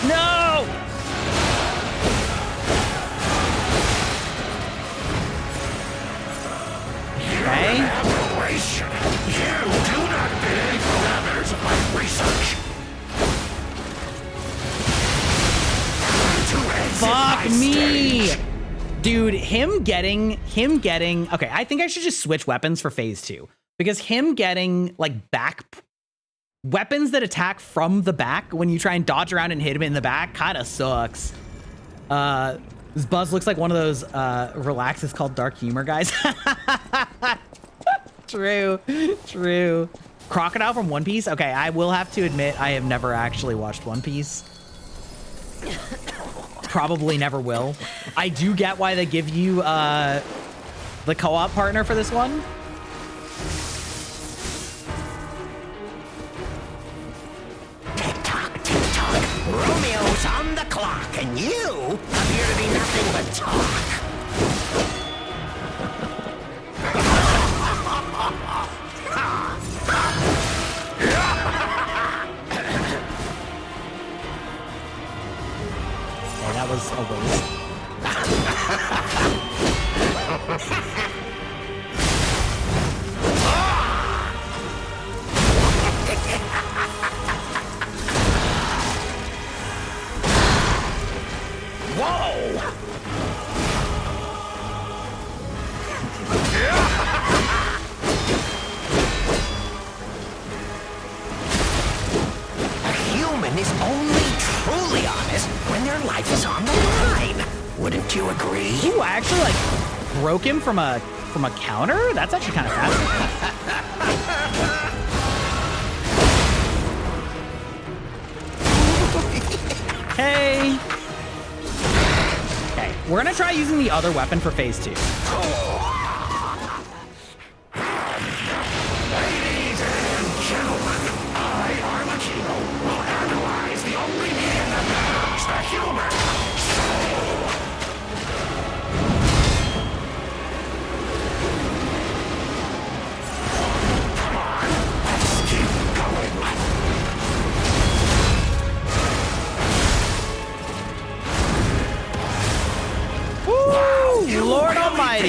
No! Okay. Aberration. You do not fit any parameters of my research. To exit Fuck my me! stage. Dude, him getting, okay, I think I should just switch weapons for phase 2. Because him getting, like, weapons that attack from the back when you try and dodge around and hit him in the back kind of sucks. This Buzz looks like one of those, relax, it's called dark humor guys. True. Crocodile from One Piece? Okay, I will have to admit I have never actually watched One Piece. Probably never will. I do get why they give you the co-op partner for this one. Tick-tock, tick-tock. Romeo's on the clock, and you appear to be nothing but talk. Okay, that was a waste. Whoa! A human is only truly honest when their life is on the line. Wouldn't you agree? Ooh, I actually like broke him from a counter? That's actually kind of fascinating. Hey! Okay, we're gonna try using the other weapon for phase 2. Ladies and gentlemen, I, Armachino, will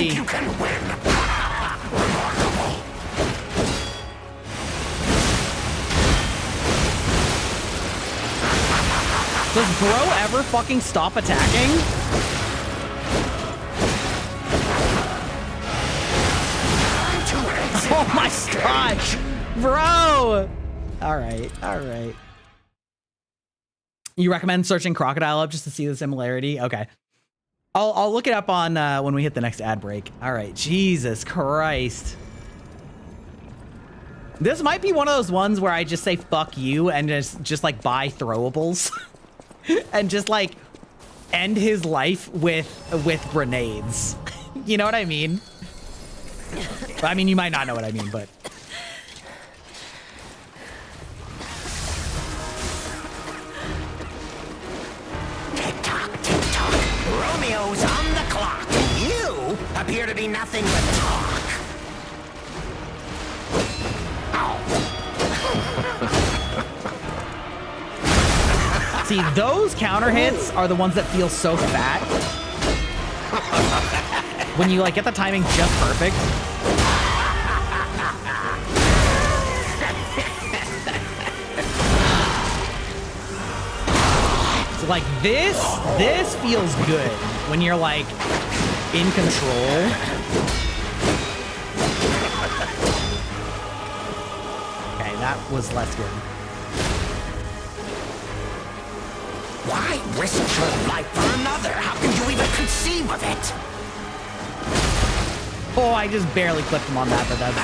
3. You can win. Does bro ever fucking stop attacking? Oh my gosh, bro! All right. You recommend searching Crocodile up just to see the similarity? Okay. I'll look it up on when we hit the next ad break. All right, Jesus Christ. This might be one of those ones where I just say fuck you and just like buy throwables and just like end his life with grenades. You know what I mean? I mean, you might not know what I mean, but Tick-tock, tick-tock. Romeo's on the clock, and you appear to be nothing but talk. see, those counter hits are the ones that feel so fat. When you like get the timing just perfect. So like this feels good when you're like in control. Okay, that was less good. Why risk your life for another? How can you even conceive of it? Oh, I just barely clipped him on that, but that's...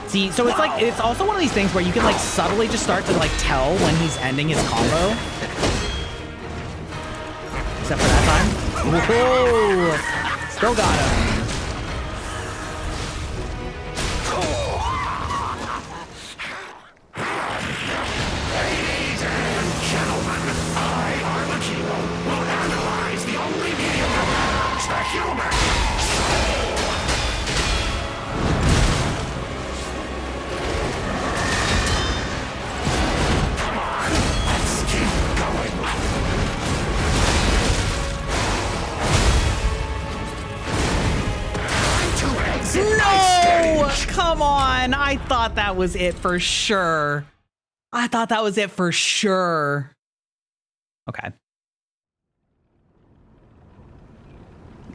See, so it's like, it's also one of these things where you can like subtly just start to like tell when he's ending his combo. Except for that time. Whoa! Still got him. Ladies and gentlemen, I, Armachino, will analyze the only medium that matters, the human soul. Come on, let's keep going. Time to exit my No! stage. Come on! I thought that was it for sure. I thought that was it for sure. Okay.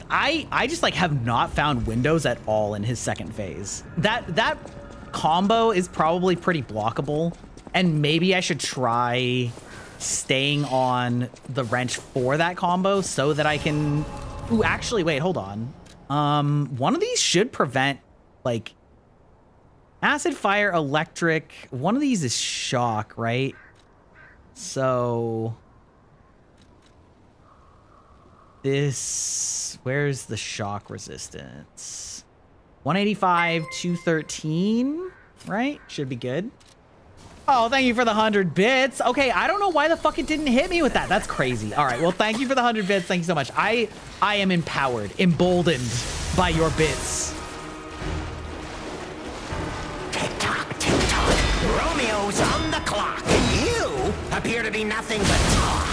I just like have not found windows at all in his second phase. That combo is probably pretty blockable, and maybe I should try staying on the wrench for that combo so that I can... Ooh, actually, wait, hold on. One of these should prevent like acid, fire, electric. One of these is shock, right? So this, where's the shock resistance? 185, 213, right? Should be good. Oh, thank you for the 100 bits. Okay, I don't know why the fuck it didn't hit me with that. That's crazy. All right, well, thank you for the 100 bits. Thank you so much. I am empowered, emboldened by your bits. Tick-tock, tick-tock. Romeo's on the clock, and you appear to be nothing but talk.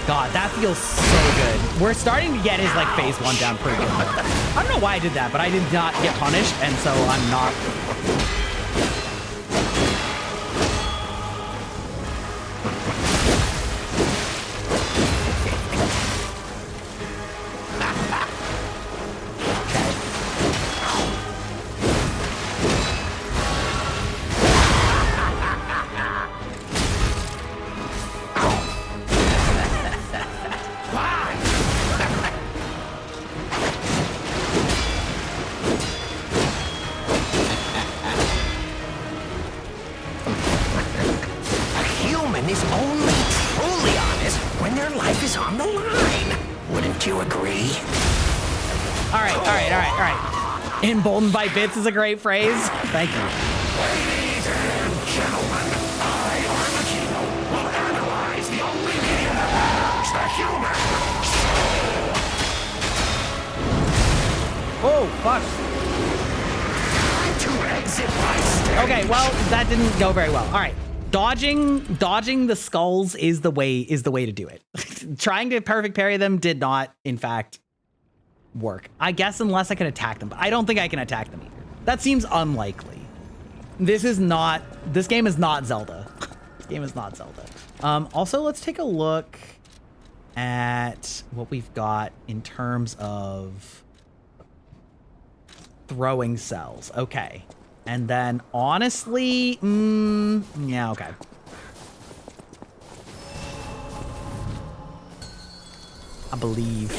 God, that feels so good. We're starting to get his like phase 1 down pretty good. I don't know why I did that, but I did not get punished, and so I'm not... A human is only truly honest when their life is on the line. Wouldn't you agree? All right. Emboldened by bits is a great phrase. Thank you. Ladies and gentlemen, I, Armachino, will analyze the only medium that matters, the human soul. Oh, fuck. Time to exit my stage. Okay, well, that didn't go very well. All right. Dodging the skulls is the way to do it. Trying to perfect parry them did not, in fact, work. I guess unless I can attack them, but I don't think I can attack them either. That seems unlikely. This game is not Zelda. This game is not Zelda. Also, let's take a look at what we've got in terms of throwing cells. Okay. And then, honestly, yeah, okay. I believe.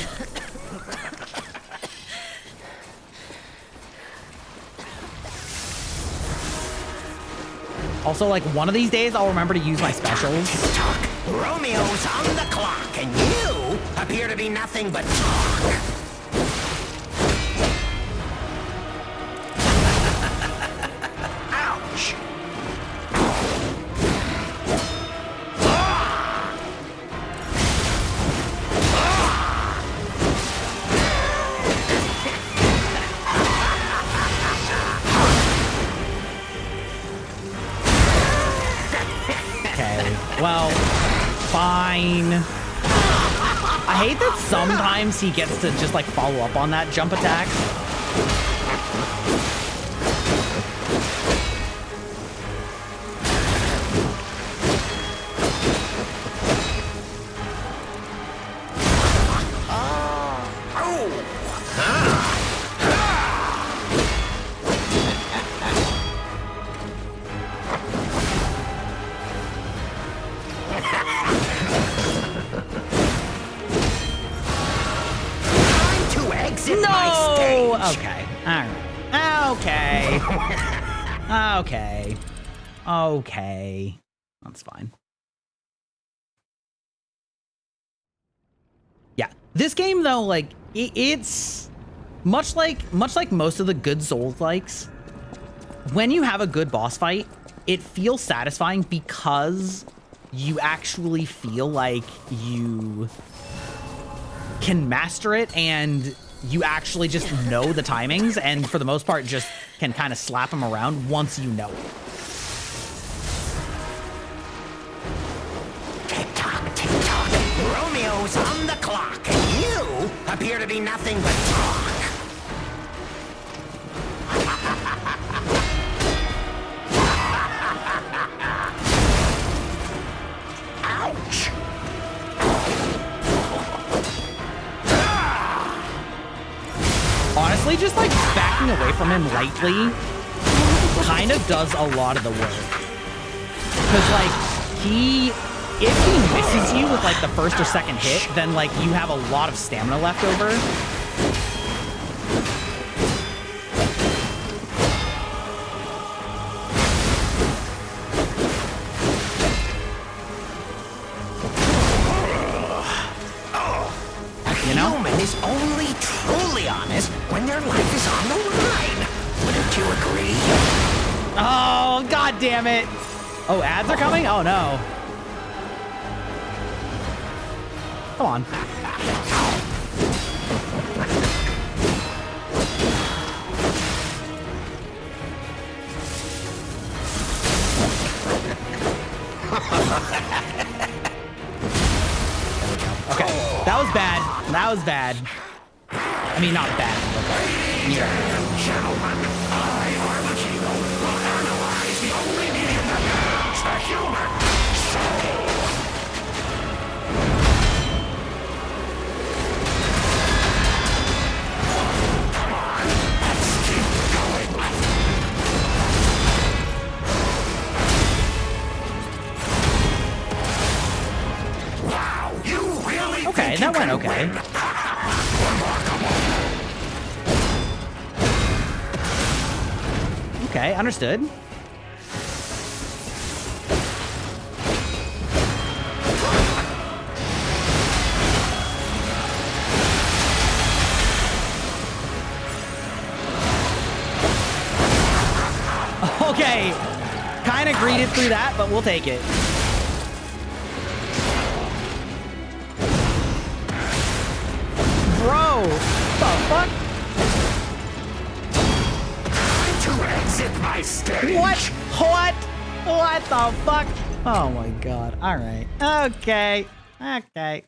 Also, like, one of these days, I'll remember to use my specials. Talk. Romeo's on the clock, and you appear to be nothing but talk. Ouch. Okay, well, fine. I hate that sometimes he gets to just, like, follow up on that jump attack. Okay. All right. Okay. Okay. Okay. That's fine. Yeah. This game, though, like, it's much like most of the good Souls-likes. When you have a good boss fight, it feels satisfying because you actually feel like you can master it and you actually just know the timings, and for the most part just can kind of slap them around once you know it. Tick-tock, tick-tock. Romeo's on the clock, and you appear to be nothing but talk. Ouch! Honestly, just like backing away from him lightly kind of does a lot of the work. Because like if he misses you with like the first or second hit, then like you have a lot of stamina left over. You know? Human is only truly honest when their life is on the line. Wouldn't you agree? Oh, god damn it. Oh, ads are coming? Oh no. Come on. Okay, that was bad. That was bad. I mean, not bad. Ladies and gentlemen, I, Armachino, will analyze the only medium that matters, the human soul. Come on, let's keep going. Wow, you really Okay, think that you went can okay. win? Remarkable. Okay, understood. made it through that, but we'll take it. Bro, what the fuck? Time to exit my stage. What? What? What the fuck? Oh my god. All right. Okay. Okay.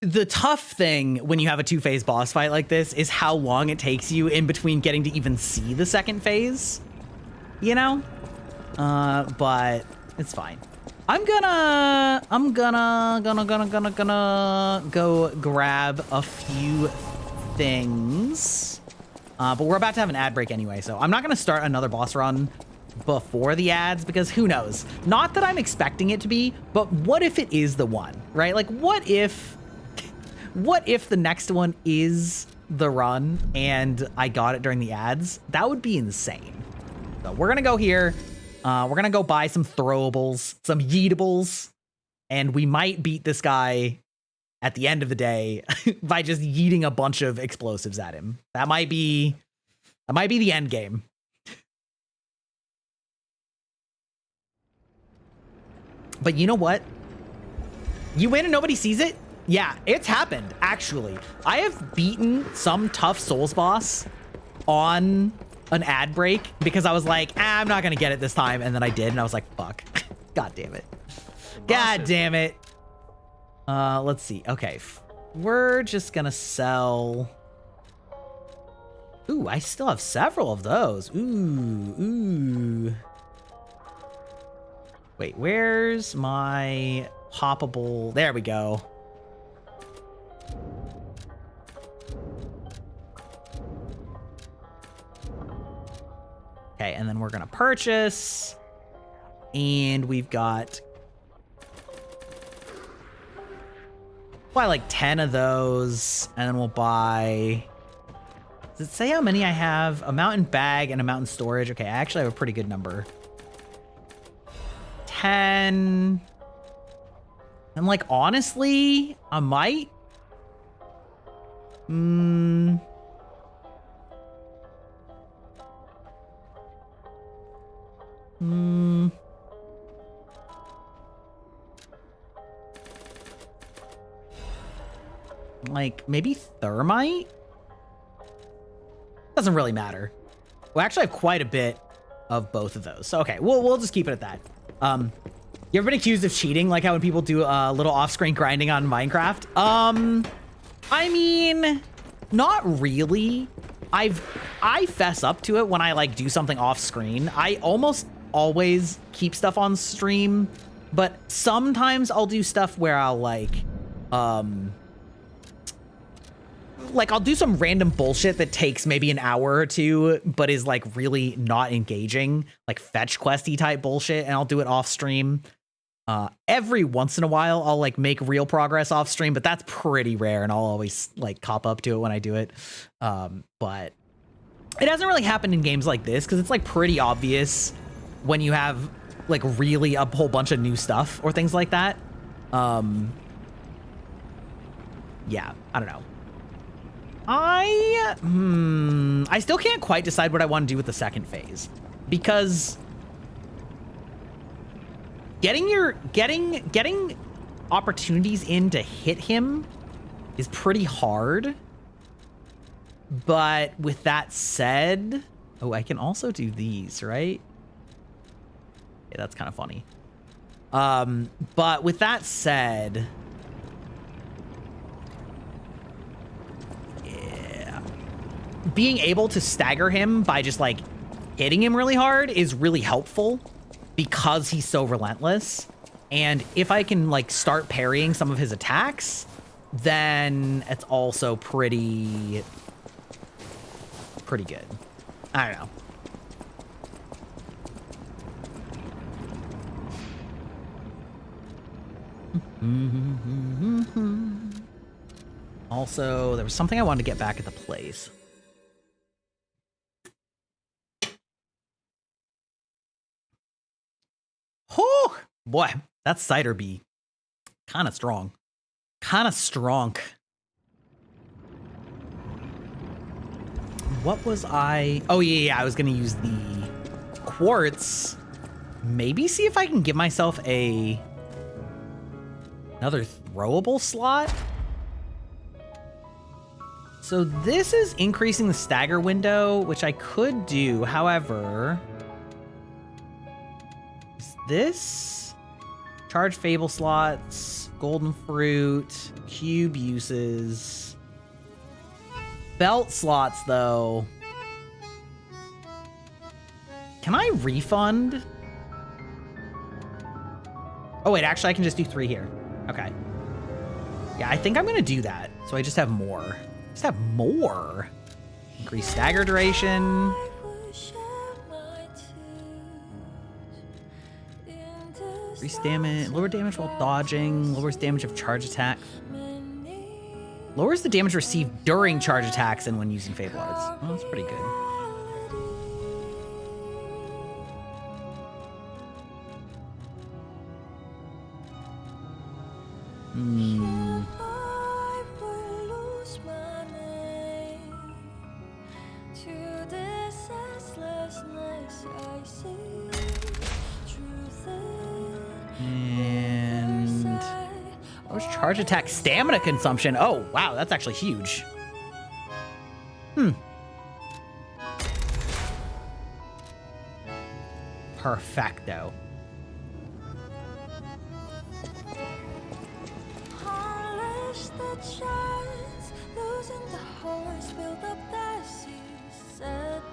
The tough thing when you have a two-phase boss fight like this is how long it takes you in between getting to even see the second phase. You know? But it's fine. I'm gonna go grab a few things. But we're about to have an ad break anyway, so I'm not gonna start another boss run before the ads because who knows? Not that I'm expecting it to be, but what if it is the one, right? Like what if the next one is the run and I got it during the ads? That would be insane. So we're gonna go here. We're gonna go buy some throwables, some yeetables, and we might beat this guy at the end of the day by just yeeting a bunch of explosives at him. That might be the end game. But you know what? You win and nobody sees it? Yeah, it's happened, actually. I have beaten some tough Souls boss on an ad break because I was like, I'm not gonna get it this time, and then I did, and I was like, fuck. God damn it. God damn it. Let's see. Okay, we're just gonna sell. Ooh, I still have several of those. Ooh. Wait, where's my poppable? There we go. Okay, and then we're gonna purchase, and we've got buy like 10 of those, and then we'll buy. Does it say how many I have? A mountain bag and a mountain storage. Okay, I actually have a pretty good number. 10. And like honestly, I might. Like maybe thermite? Doesn't really matter. We actually have quite a bit of both of those. So okay, we'll just keep it at that. You ever been accused of cheating? Like how when people do a little off-screen grinding on Minecraft? I mean, not really. I fess up to it when I like do something off screen. I almost always keep stuff on stream, but sometimes I'll do stuff where I'll like I'll do some random bullshit that takes maybe an hour or two, but is like really not engaging, like fetch questy type bullshit, and I'll do it off stream. Every once in a while, I'll like make real progress off stream, but that's pretty rare, and I'll always like cop up to it when I do it. But it hasn't really happened in games like this because it's like pretty obvious when you have like really a whole bunch of new stuff or things like that. Yeah, I don't know. I still can't quite decide what I want to do with the second phase because getting opportunities in to hit him is pretty hard. But with that said, oh, I can also do these, right? Yeah, that's kind of funny. But with that said, yeah, being able to stagger him by just like hitting him really hard is really helpful because he's so relentless. And if I can like start parrying some of his attacks, then it's also pretty good. I don't know. Also, there was something I wanted to get back at the place. Whew! Boy, that cider bee. Kind of strong. Kind of strong. What was I? Oh, yeah, I was going to use the quartz. Maybe see if I can give myself another throwable slot. So this is increasing the stagger window, which I could do. However, is this charge fable slots, golden fruit, cube uses, belt slots though. Can I refund? Oh wait, actually I can just do 3 here. Okay. Yeah, I think I'm gonna do that. So I just have more. Just have more. Increase stagger duration. Increase damage, lower damage while dodging, lowers damage of charge attack. Lowers the damage received during charge attacks and when using Fable Arts. Oh, that's pretty good. And what's charge attack stamina consumption? Oh, wow, that's actually huge. Perfecto.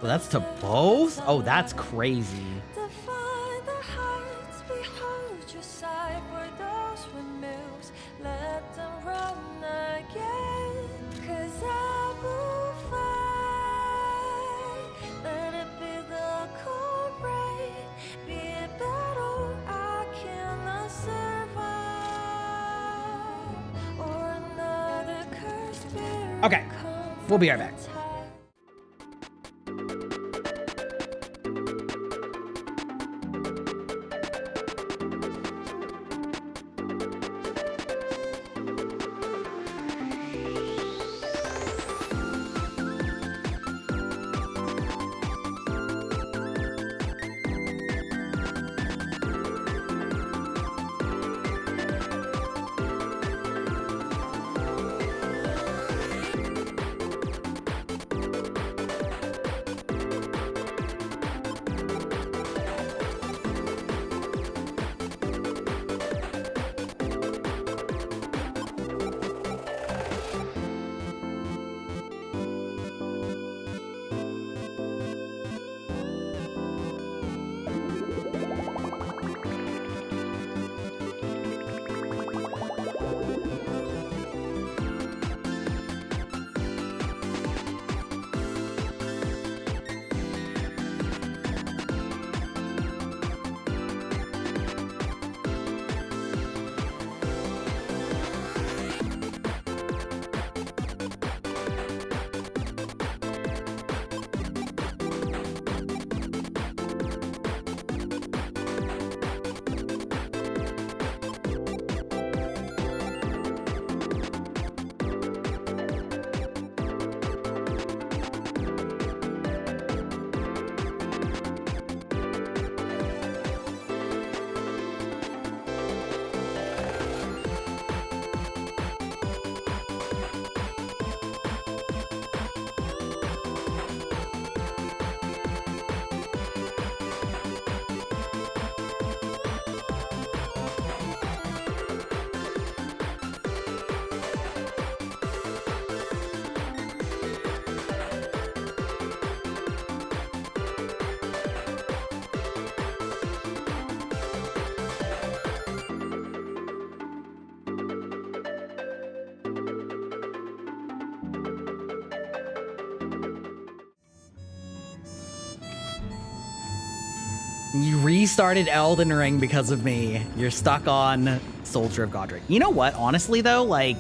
Well, that's to both? Oh, that's crazy. Okay, we'll be right back. You restarted Elden Ring because of me. You're stuck on Soldier of Godric. You know what? Honestly, though, like,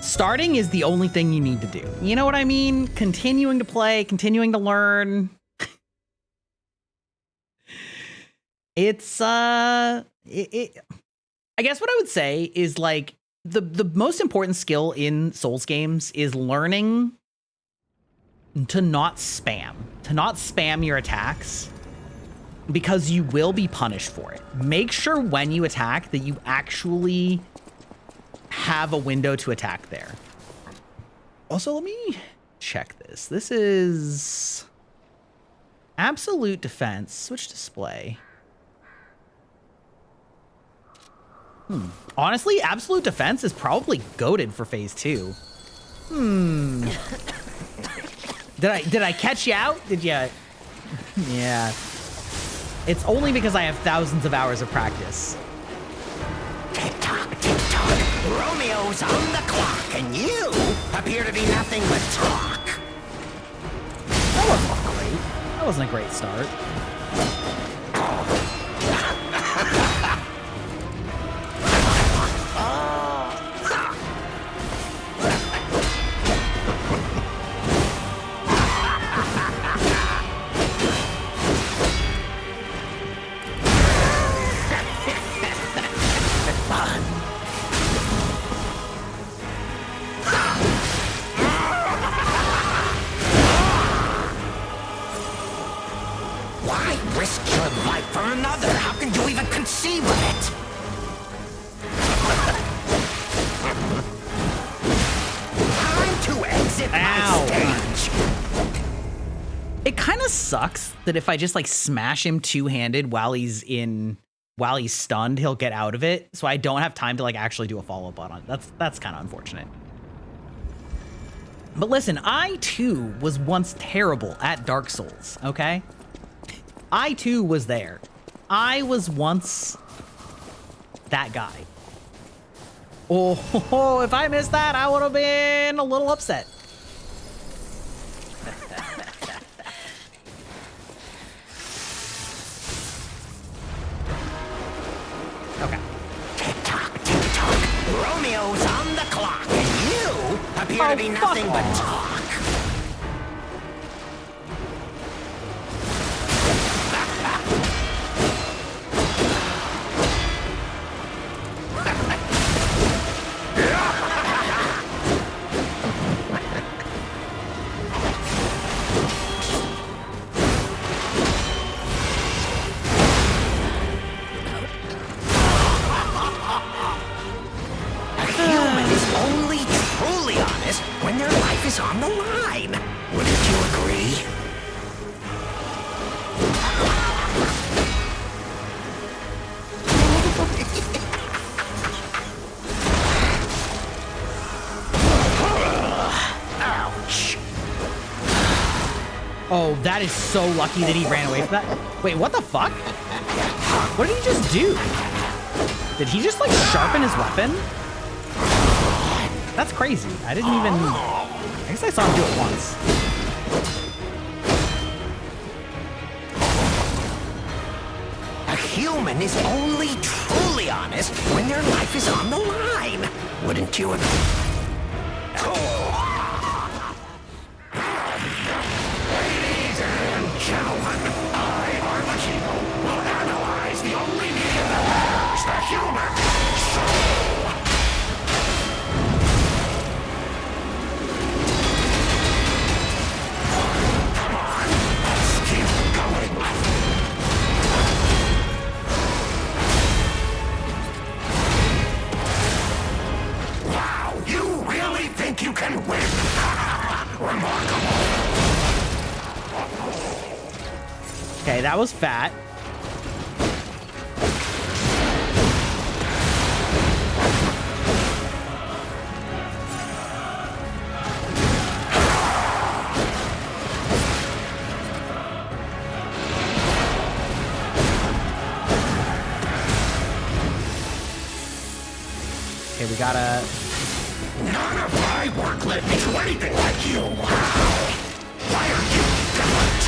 starting is the only thing you need to do. You know what I mean? Continuing to play, continuing to learn. It's, I guess what I would say is, like, the most important skill in Souls games is learning to not spam, to not spam your attacks because you will be punished for it. Make sure when you attack that you actually have a window to attack there. Also, let me check this. This is absolute defense. Switch display. Honestly, absolute defense is probably goated for phase 2. Did I catch you out? Did you? Yeah. It's only because I have thousands of hours of practice. Tick-tock, tick-tock. Romeo's on the clock, and you appear to be nothing but talk. That wasn't great. That wasn't a great start. Why risk your life for another? How can you even conceive of it? Time to exit my stage. It kind of sucks that if I just like smash him two-handed while he's stunned, he'll get out of it. So I don't have time to like actually do a follow-up on it. That's kind of unfortunate. But listen, I too was once terrible at Dark Souls, okay? I too was there. I was once that guy. Oh, if I missed that, I would have been a little upset. Okay. Tick-tock, tick-tock. Romeo's on the clock, and you appear to be nothing but talk. When their life is on the line. Wouldn't you agree? Ouch. Oh, that is so lucky that he ran away from that. Wait, what the fuck? What did he just do? Did he just like sharpen his weapon? That's crazy. I didn't even... I guess I saw him do it once. A human is only truly honest when their life is on the line. Wouldn't you agree? Ladies and gentlemen, I, Armachino, will analyze the only medium that matters, the human soul. You can win. Remarkable. Okay, that was fat. Okay, we gotta... None of my work led me to anything like you. Why are you different?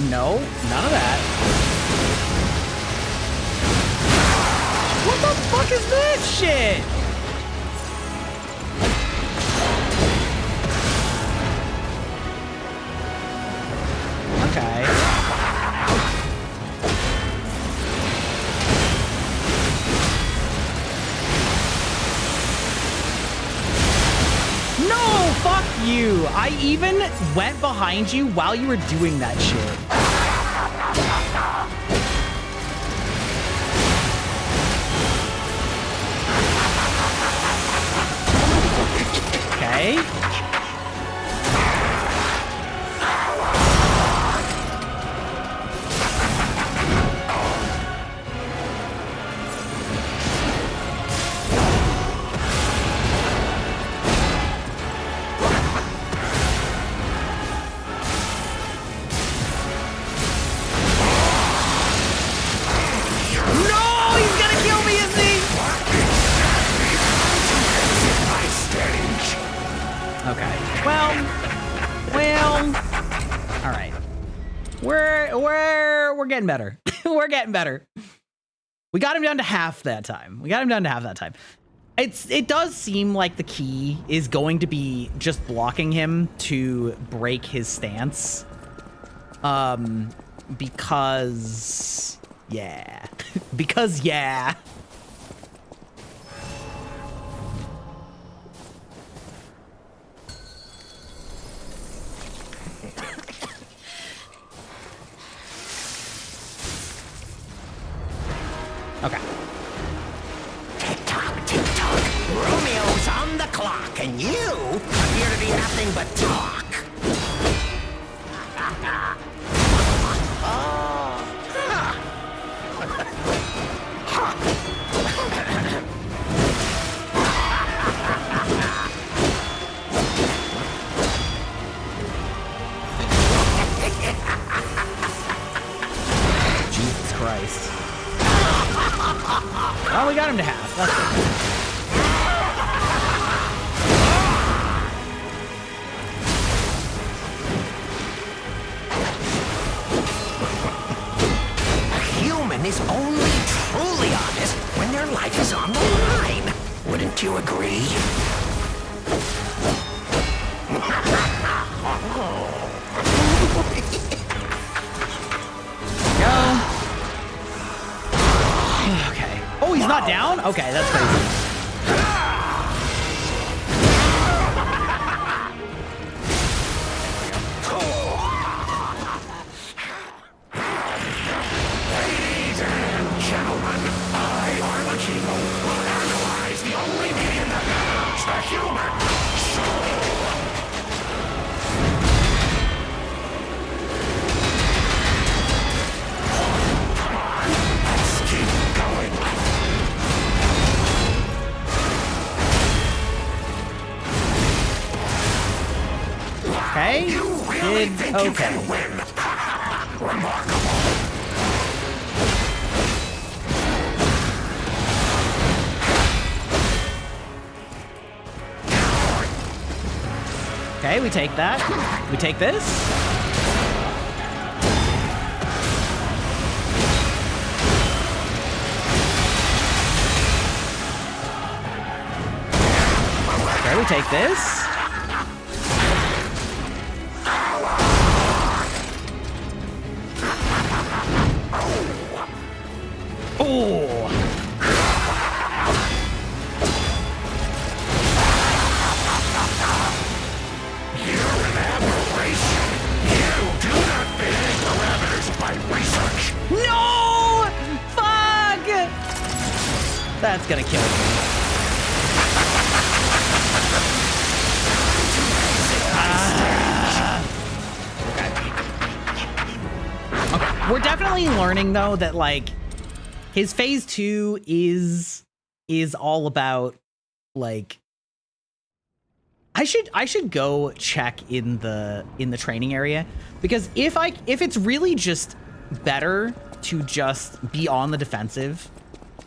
No, none of that. What the fuck is this shit? Okay. No, fuck you. I even went behind you while you were doing that shit. Okay. We're getting better. We're getting better. We got him down to half that time. It does seem like the key is going to be just blocking him to break his stance. Because yeah. Because yeah. Okay. Tick-tock, tick-tock. Romeo's on the clock, and you appear to be nothing but talk. Jesus Christ. Well, we got him to half. That's good. A human is only truly honest when their life is on the line. Wouldn't you agree? Go. Okay. Oh, he's not down? Okay, that's crazy. Ladies and gentlemen, I, Armachino, will analyze the only medium that matters, the human soul. Come on, let's keep going. Okay. You really Did think you okay. can win? Remarkable. Okay, we take that. We take this. Okay, we take this. Oh. You're an aberration. You do not fit the parameters of my research. No! Fuck! That's gonna kill me. Okay. We're definitely learning though that like his phase 2 is all about like I should go check in the training area, because if it's really just better to just be on the defensive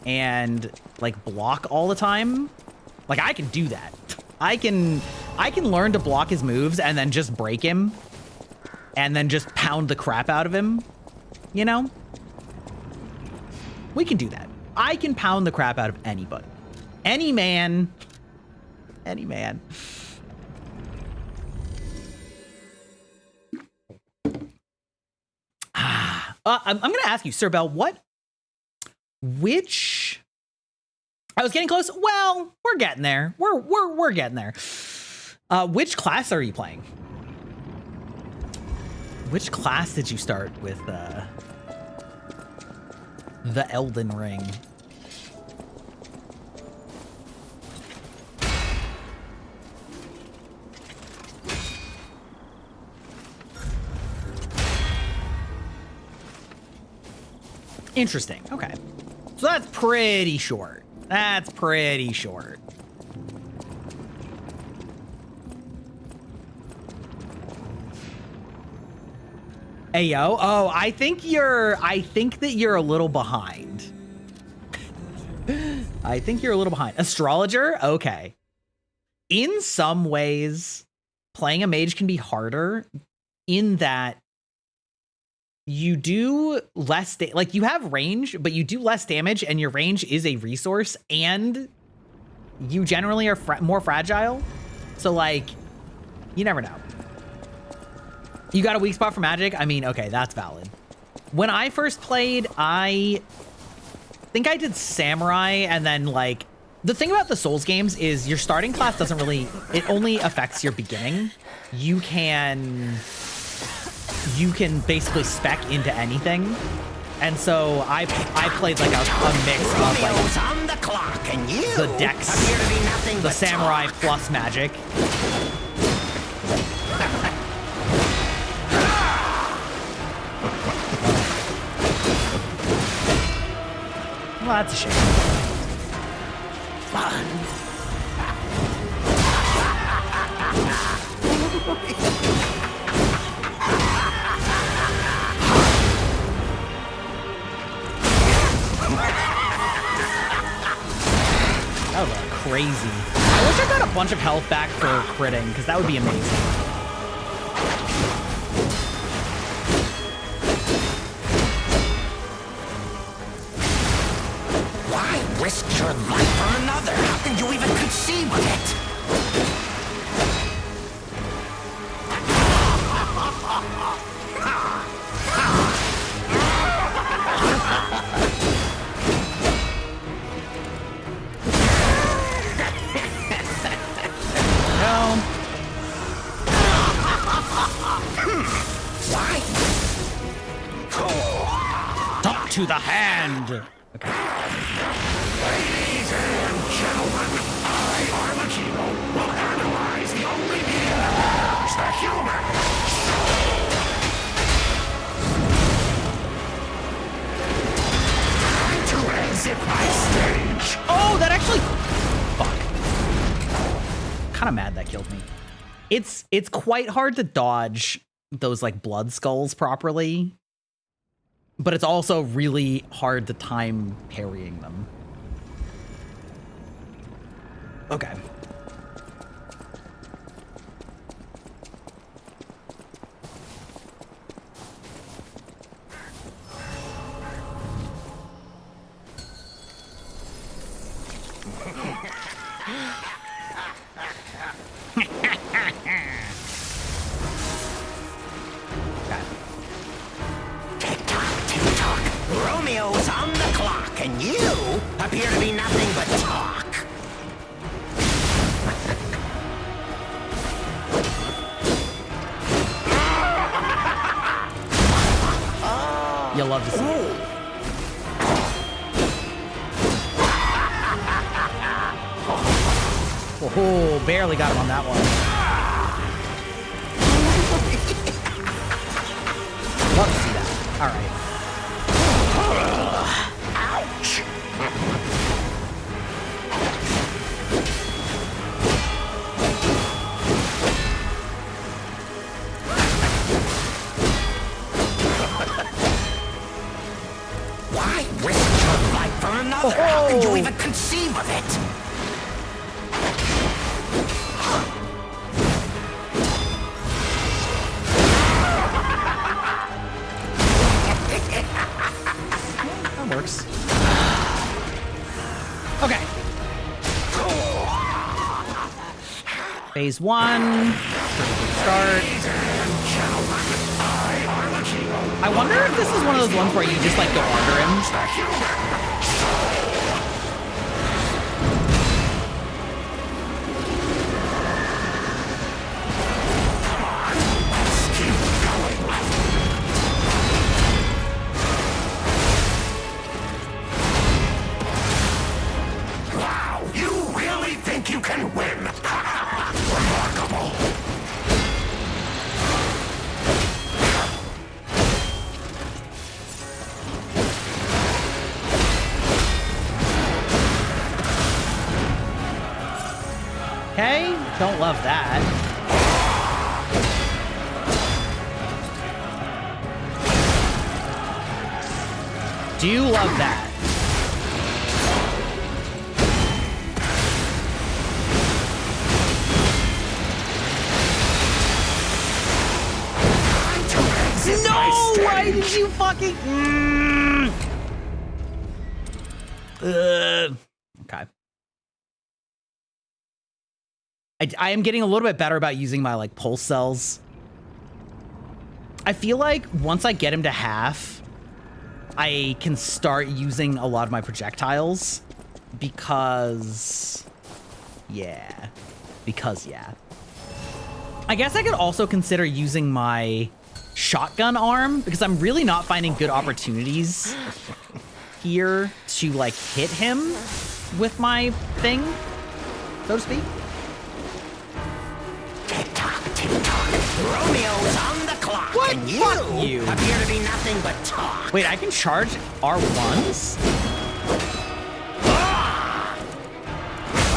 and like block all the time, like I can do that. I can learn to block his moves and then just break him and then just pound the crap out of him, you know? We can do that. I can pound the crap out of anybody. Any man. Any man. I'm going to ask you, Sir Bell, which... I was getting close. Well, we're getting there. We're getting there. Which class are you playing? Which class did you start with the Elden Ring? Interesting. Okay. So that's pretty short. That's pretty short. Hey, yo. Oh, I think that you're a little behind. I think you're a little behind. Astrologer? Okay. In some ways, playing a mage can be harder in that you do less, like you have range, but you do less damage and your range is a resource and you generally are more fragile. So like, you never know. You got a weak spot for magic? I mean, okay, that's valid. When I first played, I think I did samurai, and then like, the thing about the Souls games is your starting class doesn't really, it only affects your beginning. You can basically spec into anything. And so I played like a mix of like on the clock and you the dex, appear to be nothing the but samurai talk. plus magic. Well, that's a shame. Fun. That was crazy. I wish I got a bunch of health back for critting, because that would be amazing. Why risk your life for another? How can you even conceive of it? No. Why? Talk to the hand. Okay. Ladies and gentlemen, I, Armakibo, will analyze the only being that matters, the human soul. Time to exit my stage. Oh, that actually. Fuck. Kind of mad that killed me. It's quite hard to dodge those like blood skulls properly, but it's also really hard to time parrying them. Okay. Tick-tock. Romeo's on the clock, and you appear to be nothing but talk. You'll love to see it. Oh, barely got him on that one. Love to see that. All right. Ouch! Why risk your life for another? How can you even conceive of it? That works. Okay. Phase 1. Pretty good start. I wonder if this is one of those ones where you just like go under him. Don't love that. Do love that. No! Why did you fucking... Okay. I am getting a little bit better about using my, like, pulse cells. I feel like once I get him to half, I can start using a lot of my projectiles because... Yeah. Because, yeah. I guess I could also consider using my shotgun arm because I'm really not finding good opportunities here to, like, hit him with my thing, so to speak. Tick-tock, tick-tock. Romeo's on the clock. What? And Fuck you. appear to be nothing but talk. Wait, I can charge R1s? I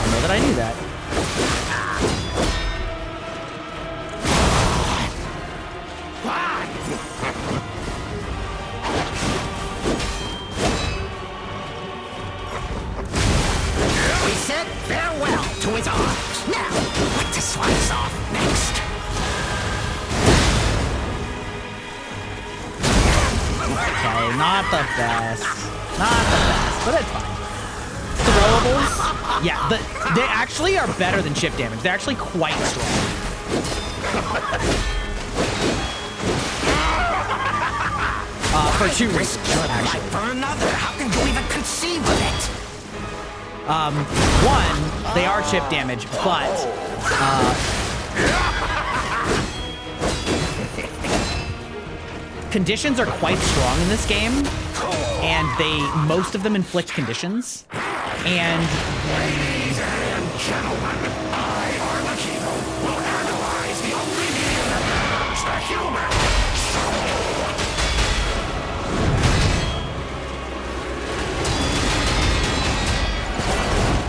don't know that I knew that. We said farewell to his arms. Now, what to slice off next? Okay, not the best. Not the best, but it's fine. Throwables? Yeah, they actually are better than chip damage. They're actually quite strong. For two reasons, actually. For another, how can you even conceive of it? One, they are chip damage, but conditions are quite strong in this game, and most of them inflict conditions. And Ladies and gentlemen, I, Arlecchino, will analyze the only medium that matters, the human soul.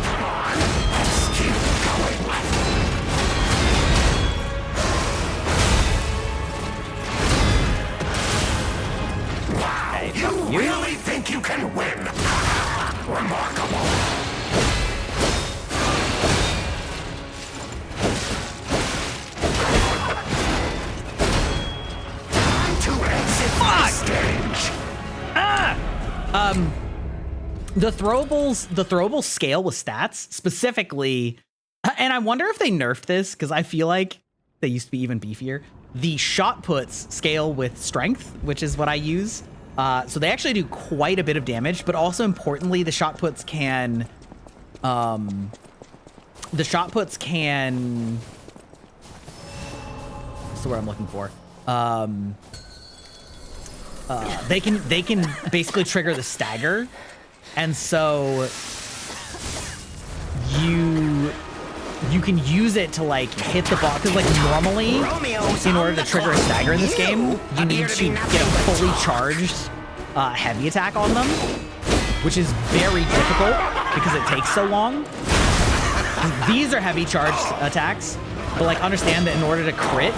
Come on, let's keep going. Wow, you really think you can win? Remarkable. Time to exit the stage. the throwables scale with stats specifically, and I wonder if they nerfed this because I feel like they used to be even beefier. The shot puts scale with strength, which is what I use. So they actually do quite a bit of damage, but also importantly, the shot puts can, what's the word I'm looking for? They can basically trigger the stagger, and so you can use it to, like, hit the ball, because, like, normally in order to trigger a stagger in this game, you need to get a fully charged heavy attack on them, which is very difficult because it takes so long. These are heavy charged attacks, but, like, understand that in order to crit,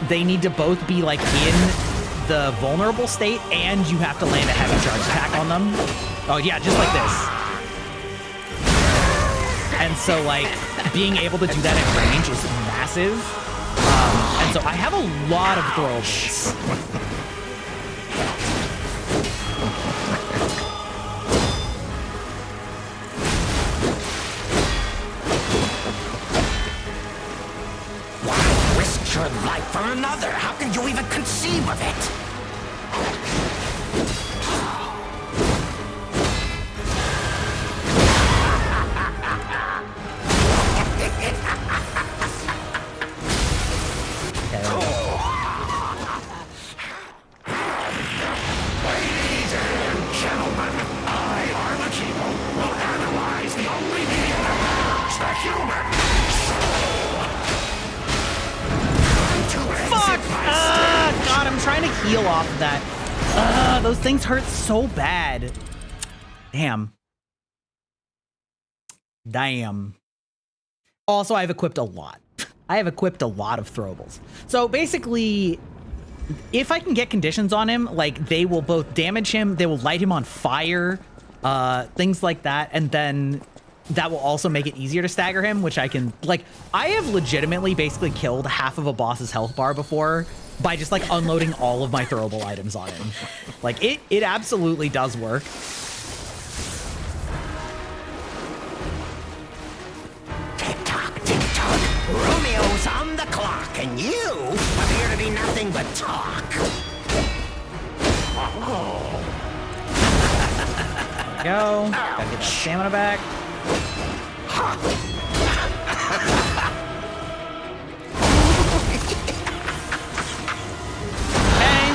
they need to both be, like, in the vulnerable state, and you have to land a heavy charge attack on them. Oh yeah, just like this. And so, like, being able to do that at range is massive. And so I have a lot of throwables. Why risk your life for another? How can you even conceive of it? Ladies and gentlemen, I, Arlecchino, will analyze the only medium that matters, the human soul. Fuck! God, I'm trying to heal off of that. Those things hurt so bad. Damn. Also, I've equipped a lot. I have equipped a lot of throwables. So basically, if I can get conditions on him, like they will both damage him, they will light him on fire, things like that, and then that will also make it easier to stagger him, which I can, like, I have legitimately basically killed half of a boss's health bar before by just like unloading all of my throwable items on him. Like it absolutely does work. Romeo's on the clock, and you appear to be nothing but talk. There we go. Gotta get that stamina back. Okay.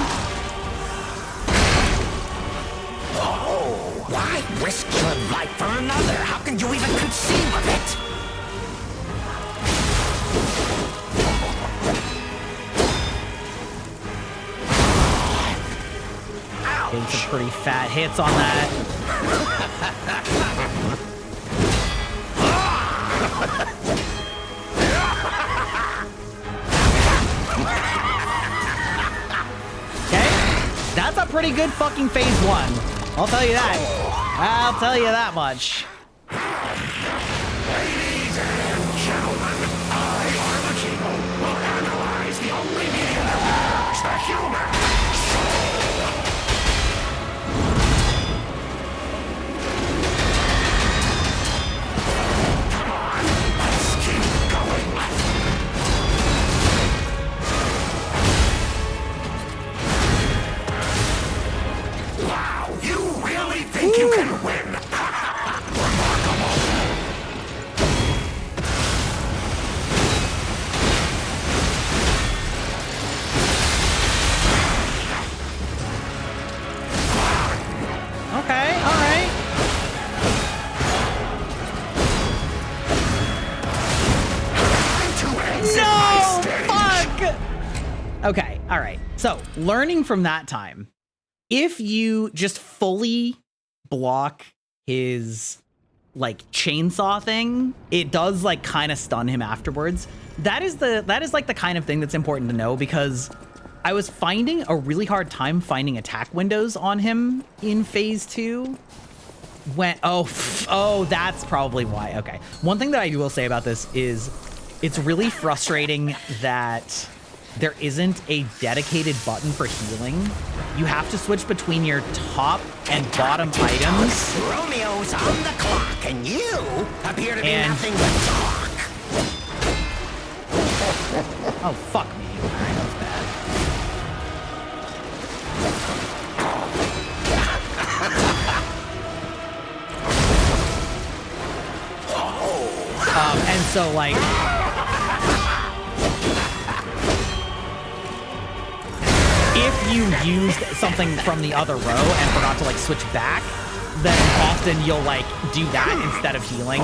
Oh, why risk your life for another? How can you even conceive of it? Getting some pretty fat hits on that. Okay, that's a pretty good fucking phase 1. I'll tell you that. I'll tell you that much. Ladies and gentlemen, I, Armachino, will analyze the only medium that works, the humor. Come on, let's keep going. Wow, you really think you can win? Remarkable. Okay, all right. No, fuck. Okay, all right. So, learning from that time, if you just fully block his like chainsaw thing, it does like kind of stun him afterwards. That is like the kind of thing that's important to know, because I was finding a really hard time finding attack windows on him in phase 2. When oh, that's probably why. Okay. One thing that I will say about this is it's really frustrating that there isn't a dedicated button for healing. You have to switch between your top and bottom items. Romeo's on the clock, and you appear to be nothing but talk. Oh, fuck me. All right, that was bad. And so, like, if you used something from the other row and forgot to, like, switch back, then often you'll, like, do that instead of healing.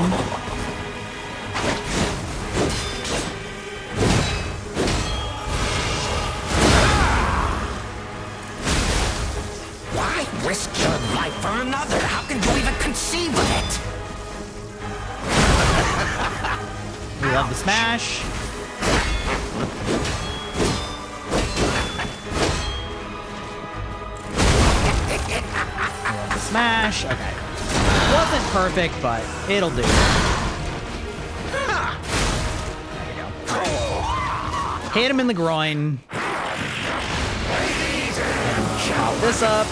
Why risk your life for another? How can you even conceive of it? We love the smash. We love the smash. Okay. Wasn't perfect, but it'll do. There you go. Hit him in the groin. Pop this up.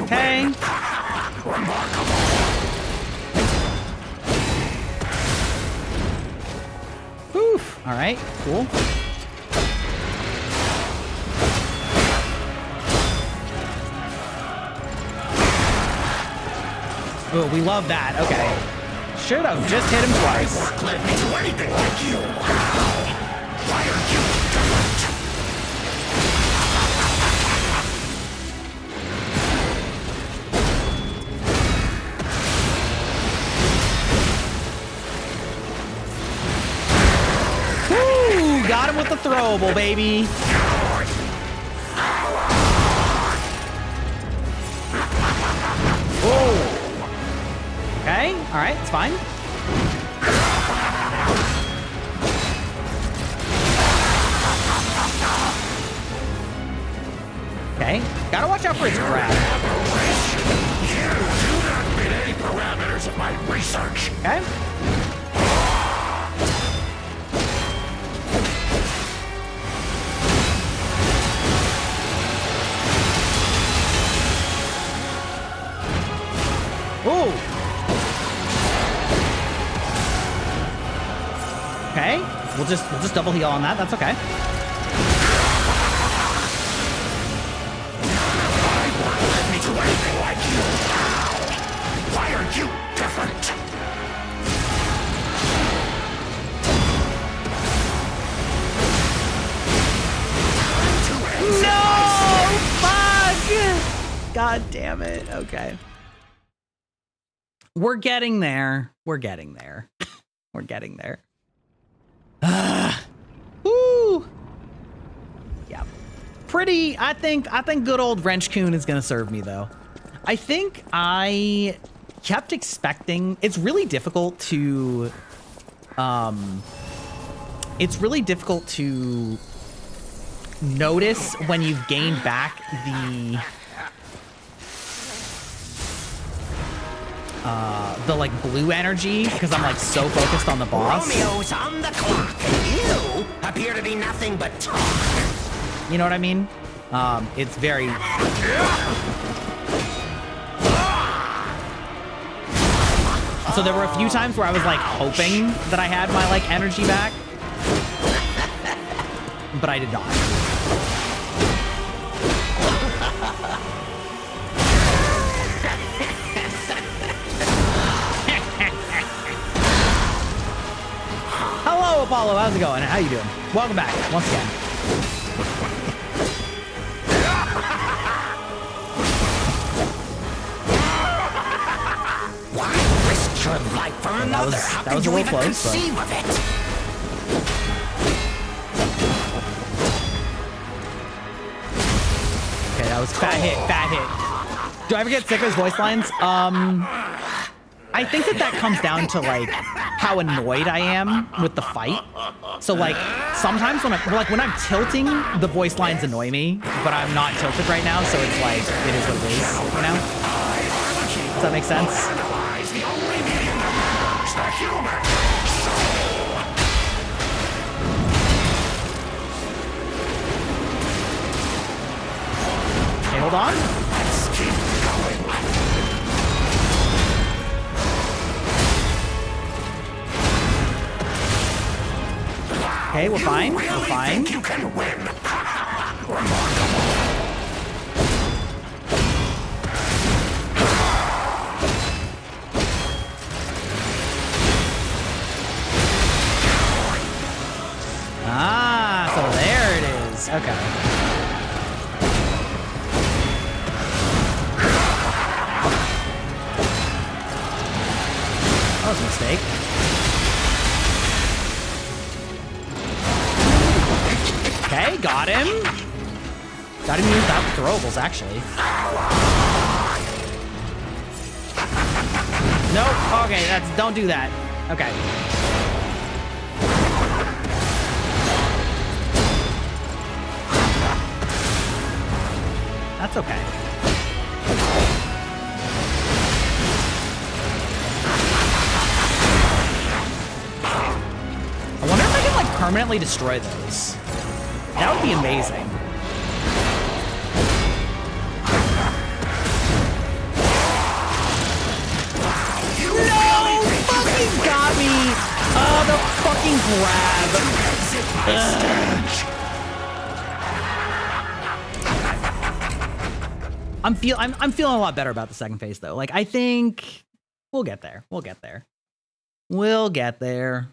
Okay. Remarkable. Oof. All right. Cool. Oh, we love that. Okay. Should have just hit him twice. Let me do anything like you. Why are you different? Got him with the throwable, baby. Oh. Okay, all right, it's fine. Okay, gotta watch out for his grab. You do not meet any parameters of my research. Okay. Ooh. Okay, we'll just double heal on that. That's okay. Let me do anything like you. Why are you different? No! Fuck! God damn it. Okay. We're getting there. We're getting there. We're getting there. Woo! Yeah. Pretty, I think good old Wrench Coon is gonna serve me though. I think I kept expecting, it's really difficult to notice when you've gained back the like blue energy because I'm like so focused on the boss. Romeo's on the clock. You appear to be nothing but talk. You know what I mean? It's very... So there were a few times where I was like hoping that I had my like energy back, but I did not. Hello, Apollo. How's it going? How you doing? Welcome back once again. Why risk your life for another? How that could was a you little even close, but- conceive of it? Okay, that was fat hit, fat hit. Do I ever get sick of his voice lines? I think that comes down to like how annoyed I am with the fight. So like sometimes when I'm tilting, the voice lines annoy me, but I'm not tilted right now, so it's like it is what it is, you know? Does that make sense? The only medium that matters, the human soul. Okay, hold on. Let's keep going. Okay, we're fine. Really We're fine. think you can win? Remarkable. Ah, so there it is. Okay. That was a mistake. Okay, got him. Got him used out the throwables, actually. Nope. Okay, don't do that. Okay. That's okay. I wonder if I can like permanently destroy those. That would be amazing. No! Fucking got me! Oh, the fucking grab. Ugh. I'm feeling a lot better about the second phase though. Like I think we'll get there. We'll get there. We'll get there.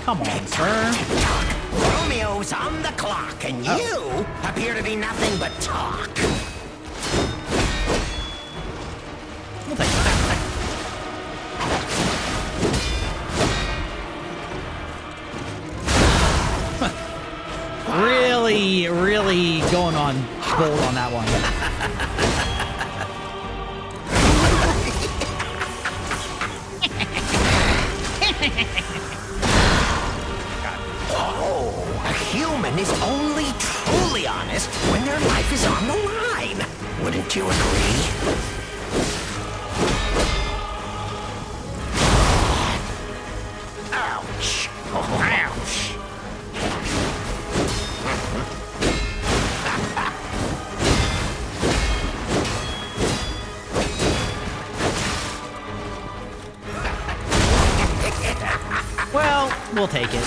Come on, sir. Romeo's on the clock, and you appear to be nothing but talk. We'll take that. Really, really going on bold on that one. Oh, a human is only truly honest when their life is on the line. Wouldn't you agree? Ouch. Oh, ouch. Well, we'll take it.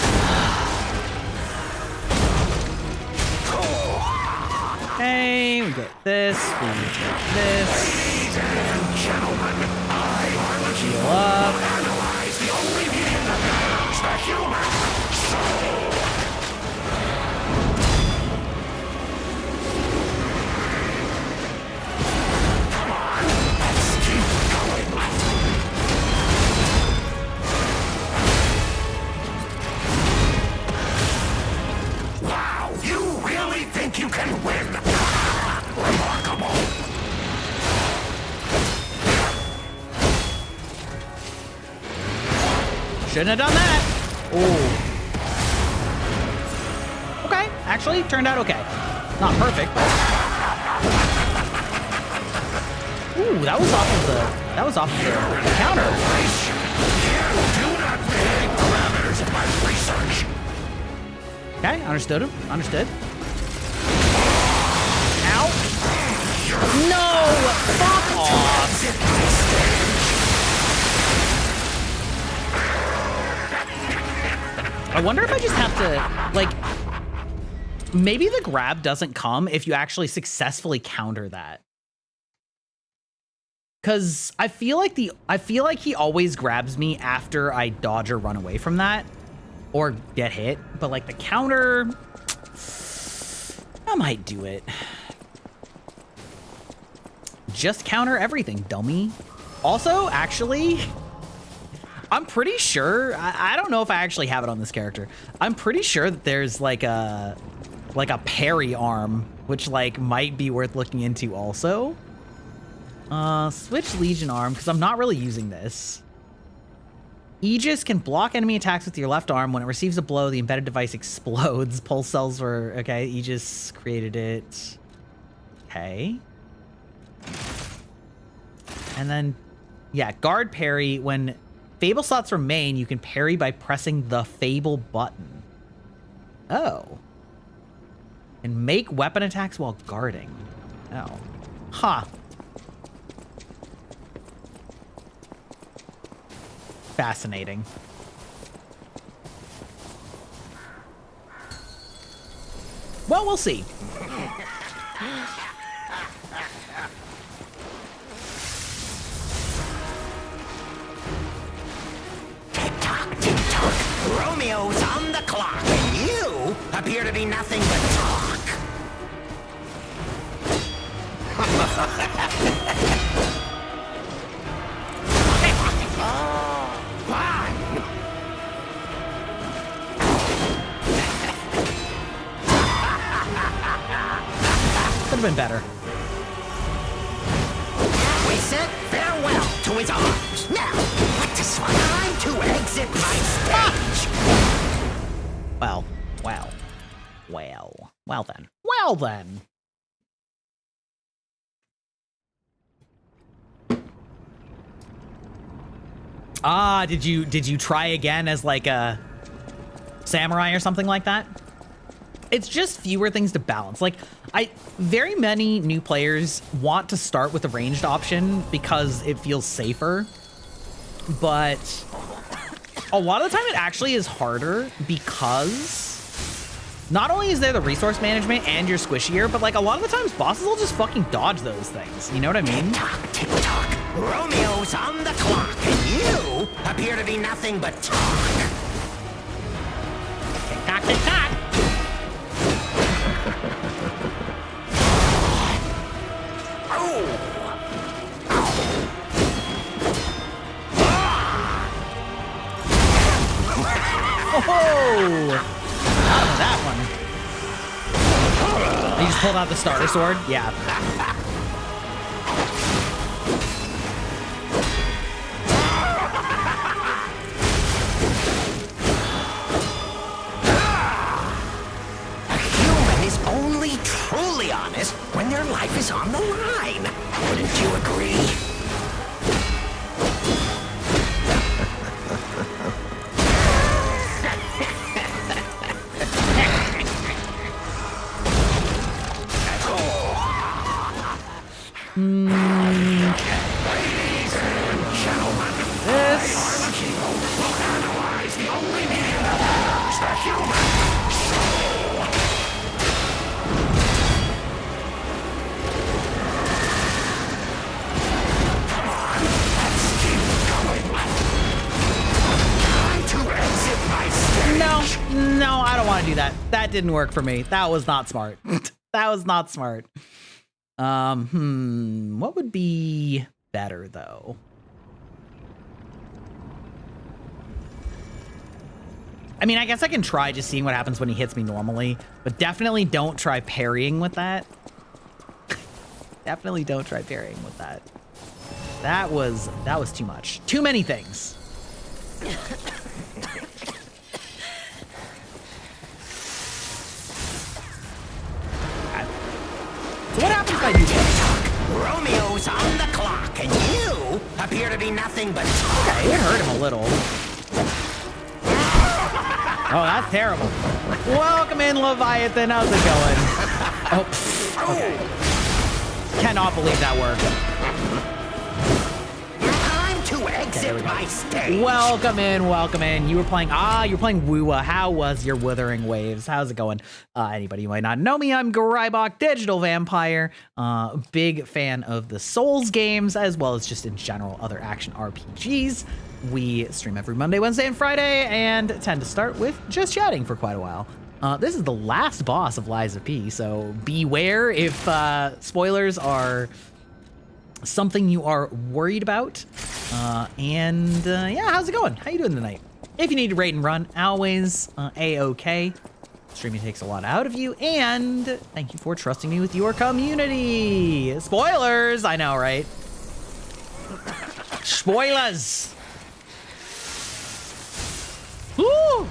Okay, we get this, we get this. Gentlemen, I am the Heal up. analyze the only being that matters, the human soul. Come on, let's keep going. Wow, you really think you can win? Remarkable. Shouldn't have done that. Oh. Okay, actually turned out okay. Not perfect, but. Ooh, that was off of the counter. You do not meet the parameters of my research. Okay, understood him. Understood. Ow. No! Fuck off! I wonder if I just have to, like, maybe the grab doesn't come if you actually successfully counter that. Cause I feel like he always grabs me after I dodge or run away from that or get hit, but like the counter, I might do it. Just counter everything, dummy. Also, actually, I'm pretty sure, I don't know if I actually have it on this character. I'm pretty sure that there's like a parry arm, which like might be worth looking into also. Switch Legion arm, because I'm not really using this. Aegis can block enemy attacks with your left arm. When it receives a blow, the embedded device explodes. Pulse cells were, okay, Aegis created it. Okay. And then, yeah, guard parry. When Fable slots remain, you can parry by pressing the Fable button. Oh. And make weapon attacks while guarding. Oh. Huh. Fascinating. Well, we'll see. Tick-tock, tick-tock. Romeo's on the clock, and you appear to be nothing but talk. Fun. Could have been better. We said farewell to his arms. Now, what is time to exit my stage? Well, well, well, well then. Well then. Ah, did you try again as like a samurai or something like that? It's just fewer things to balance. Like, very many new players want to start with the ranged option because it feels safer, but a lot of the time it actually is harder because not only is there the resource management and you're squishier, but like a lot of the times bosses will just fucking dodge those things. You know what I mean? Tick-tock, tick-tock. Romeo's on the clock, and you appear to be nothing but talk. Oh! Out of that one. You just pulled out the starter sword? Yeah. Only truly honest when their life is on the line. Wouldn't you agree? Ladies and gentlemen, this will analyze the only medium that matters, the human soul. No, I don't want to do that. That didn't work for me. That was not smart. That was not smart. What would be better though? I mean, I guess I can try just seeing what happens when he hits me normally, but definitely don't try parrying with that. Definitely don't try parrying with that. That was too much. Too many things. So what happens if I do this? Romeo's on the clock, and you appear to be nothing but talk. Okay, it hurt him a little. Oh, that's terrible. Welcome in, Leviathan. How's it going? Oh, okay. Cannot believe that worked. Time to exit my stage. Welcome in. You were playing Woowa. How was your Withering Waves? How's it going? Anybody who might not know me, I'm Grybok, digital vampire. Big fan of the Souls games, as well as just in general other action RPGs. We stream every Monday, Wednesday, and Friday, and tend to start with just chatting for quite a while. This is the last boss of Lies of P, so beware if spoilers are something you are worried about. Yeah, how's it going? How you doing tonight? If you need to rate and run, always A-OK. Streaming takes a lot out of you, and thank you for trusting me with your community. Spoilers! I know, right? Spoilers! Woo!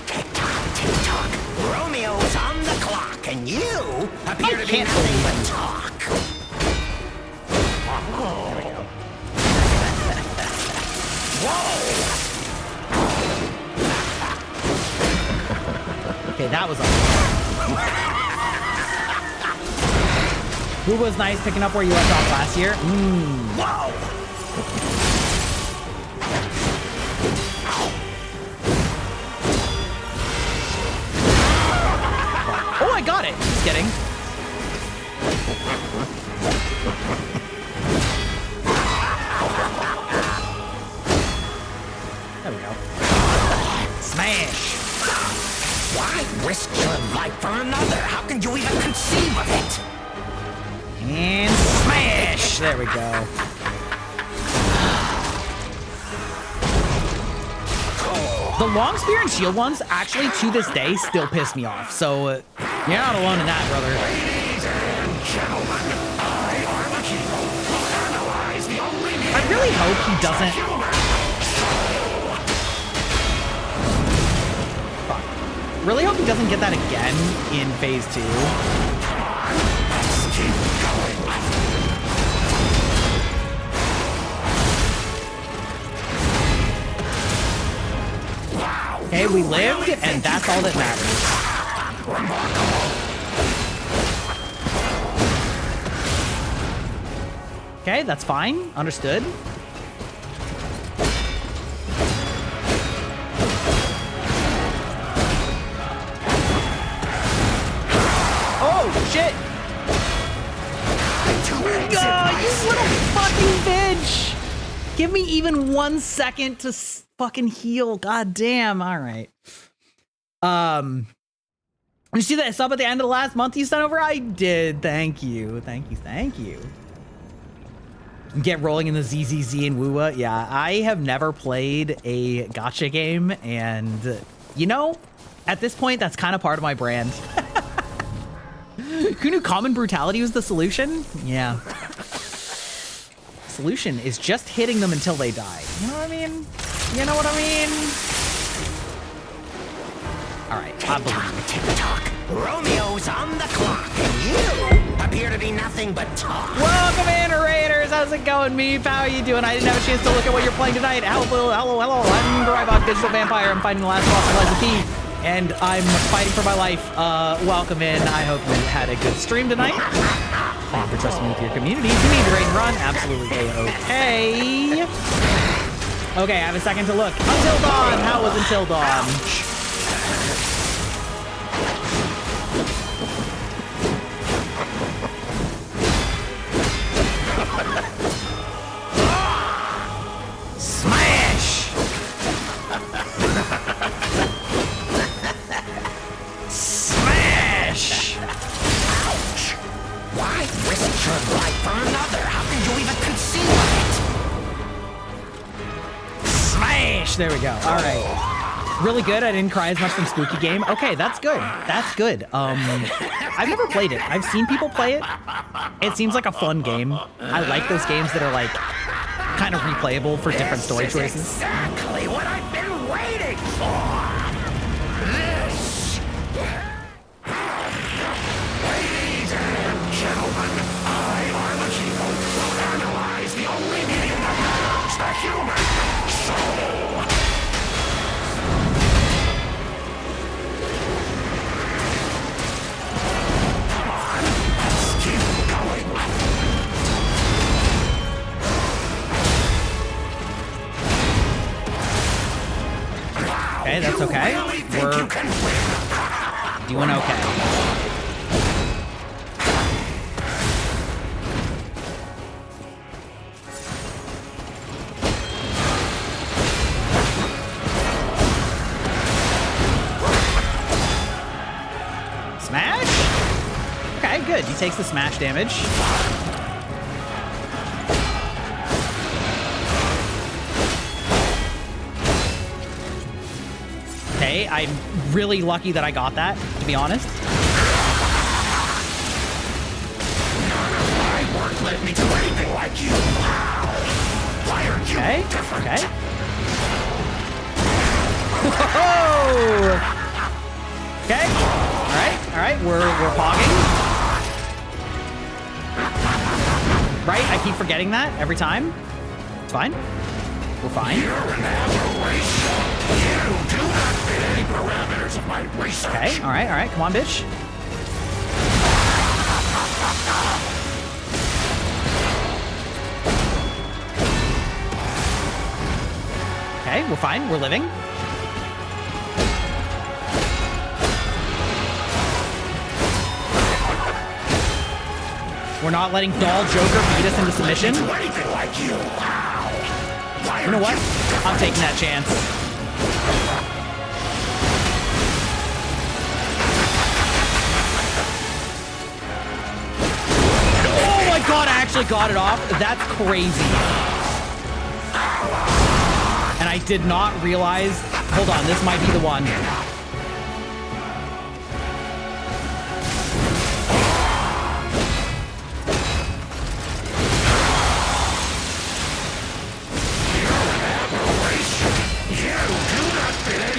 Tick-tock. Romeo's on the clock, and you appear to be nothing but talk. Whoa! Okay, that was Who was nice picking up where you left off last year? Whoa! Oh, I got it. Just kidding. There we go. Smash. Why risk your life for another? How can you even conceive of it? And smash. There we go. The long spear and shield ones actually to this day still piss me off. So you're not alone in that, brother. Ladies and gentlemen, I will analyze the only I really hope he doesn't. Fuck. Really hope he doesn't get that again in phase 2. Let's keep going. Okay, we lived, and that's all that matters. Okay, that's fine. Understood. Oh, shit! Oh, you little fucking bitch! Give me even 1 second to fucking heal. God damn. All right. Did you see that sub at the end of the last month you sent over? I did. Thank you. Thank you. Thank you. Get rolling in the ZZZ and Woowa. Yeah, I have never played a gacha game, and you know, at this point, that's kind of part of my brand. Who knew common brutality was the solution? Yeah. Solution is just hitting them until they die. You know what I mean? You know what I mean? All right, I believe. Tick-tock. Romeo's on the clock. You appear to be nothing but talk. Welcome in, Raiders. How's it going, Meep? How are you doing? I didn't have a chance to look at what you're playing tonight. Hello. I'm Drybot, Digital Vampire. I'm fighting the last boss of Liza P, and I'm fighting for my life. Welcome in. I hope you had a good stream tonight. Thank you for trusting me with your community. If you need to raid and run, absolutely A-okay. Okay, I have a second to look. Until Dawn. How was Until Dawn? Smash! Smash! Ouch! Why risk your life for another? How can you even conceive of it? Smash! There we go. All right. Really good. I didn't cry as much from Spooky Game. Okay, that's good. That's good. I've never played it. I've seen people play it. It seems like a fun game. I like those games that are like kind of replayable for different story This is choices. exactly what I've been waiting for. This. Ladies and gentlemen, I, Armachino, will analyze the only medium that matters, the human soul. Come on, let's keep going. Okay, that's okay. We're doing okay. Smash? Okay, good. He takes the smash damage. Okay, I'm really lucky that I got that, to be honest. My work led me to anything like you. Why are you Okay, different? okay. Whoa! Okay, all right, we're pogging. Right, I keep forgetting that every time. It's fine. We're fine. You're an aberration. You do not fit any parameters of my research. Okay, all right, come on, bitch. Okay, we're fine, we're living. We're not letting Doll Joker beat us into submission. Do anything like you. Wow. Why You know are what? I'm taking that chance. Oh my god, I actually got it off. That's crazy. And I did not realize... Hold on, this might be the one.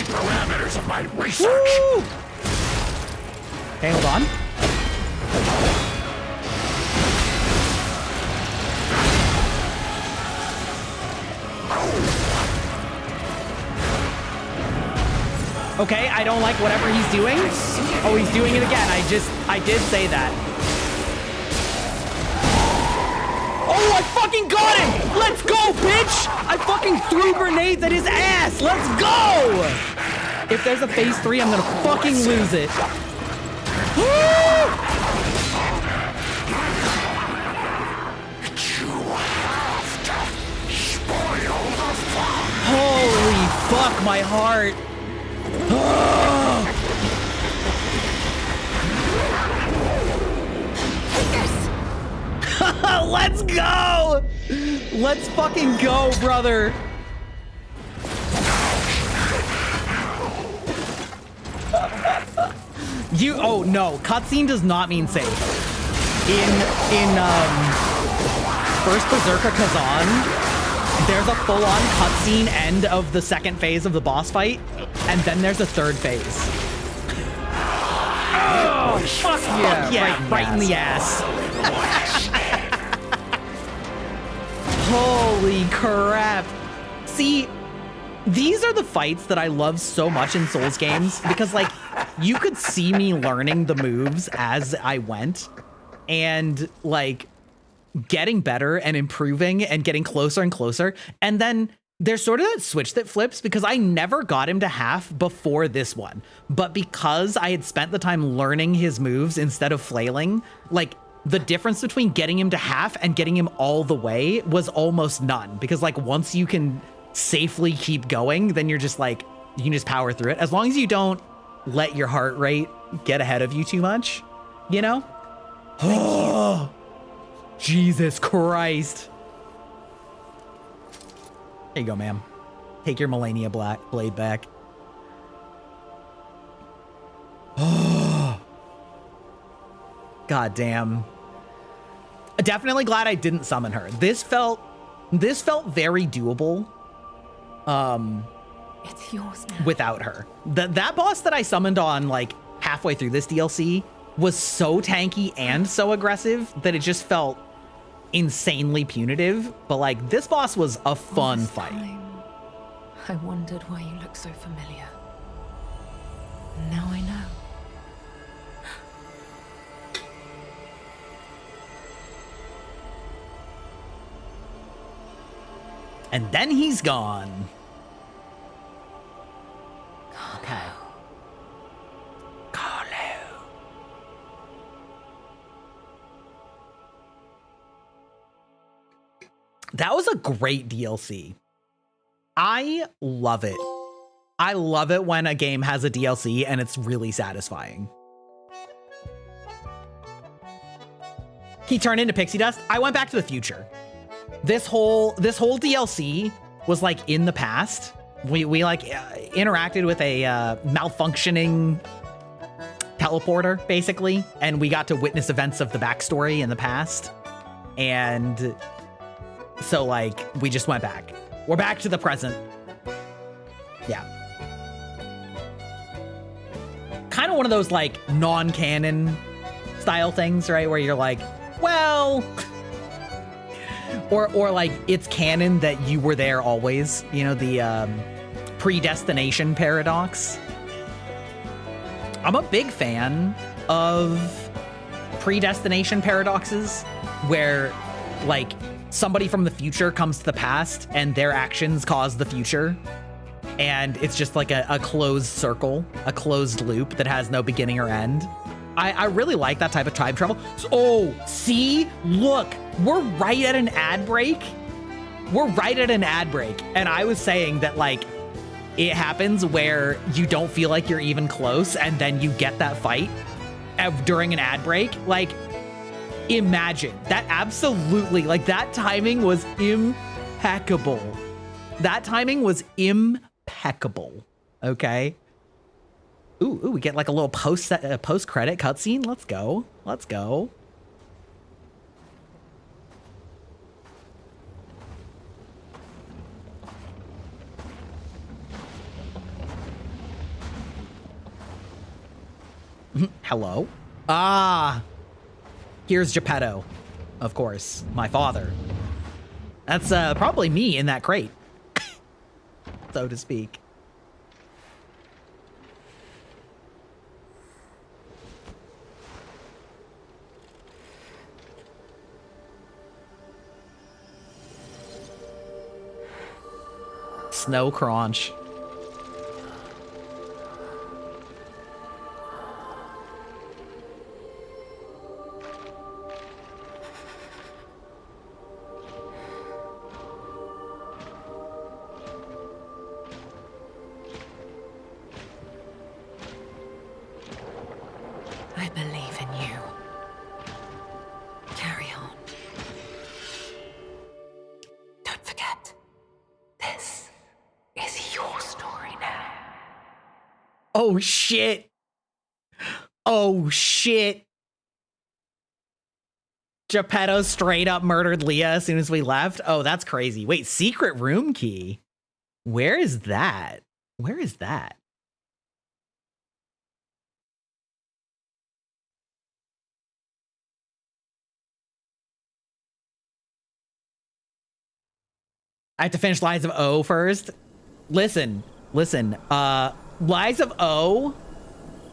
parameters of my research. Woo! Okay, hold on. Okay, I don't like whatever he's doing. Oh, he's doing it again. I did say that. Oh, I fucking got him! Let's go, bitch! I fucking threw grenades at his ass! Let's go! If there's a phase 3, I'm gonna fucking lose it. Holy fuck, my heart. Let's go! Let's fucking go, brother! Oh no, cutscene does not mean safe. In first Berserker Kazan, there's a full-on cutscene end of the second phase of the boss fight, and then there's a third phase. Oh, fuck yeah, right in the ass. Holy crap. See, these are the fights that I love so much in Souls games, because like you could see me learning the moves as I went and like getting better and improving and getting closer and closer. And then there's sort of that switch that flips, because I never got him to half before this one, but because I had spent the time learning his moves instead of flailing, like the difference between getting him to half and getting him all the way was almost none, because like once you can safely keep going, then you're just like, you can just power through it. As long as you don't let your heart rate get ahead of you too much, you know? Oh, Jesus Christ. There you go, ma'am. Take your Millennia blade back. Oh, God damn. Definitely glad I didn't summon her. This felt very doable. It's yours now. Without her. That boss that I summoned on like halfway through this DLC was so tanky and so aggressive that it just felt insanely punitive. But like this boss was a fun fight. I wondered why you look so familiar. Now I know. And then he's gone. Okay. Carlo. That was a great DLC. I love it. I love it when a game has a DLC and it's really satisfying. He turned into pixie dust. I went back to the future. This whole DLC was like in the past. We like interacted with a malfunctioning teleporter basically, and we got to witness events of the backstory in the past. And so like we just went back. We're back to the present. Yeah. Kind of one of those like non-canon style things, right? Where you're like, well, or like it's canon that you were there always, you know, the predestination paradox. I'm a big fan of predestination paradoxes where like somebody from the future comes to the past and their actions cause the future. And it's just like a closed circle, a closed loop that has no beginning or end. I really like that type of time travel. Oh, see, look, we're right at an ad break. We're right at an ad break. And I was saying that like it happens where you don't feel like you're even close and then you get that fight during an ad break. Like imagine that. Absolutely. Like that timing was impeccable. That timing was impeccable. Okay. Ooh, we get like a little post-credit cutscene. Let's go. Let's go. Hello. Ah, here's Geppetto, of course, my father. That's probably me in that crate, so to speak. Snow crunch. I believe in you. Carry on. Oh shit. Oh shit. Geppetto straight up murdered Leah as soon as we left. Oh, that's crazy. Wait, secret room key. Where is that? Where is that? I have to finish Lies of O first. Listen. Lies of O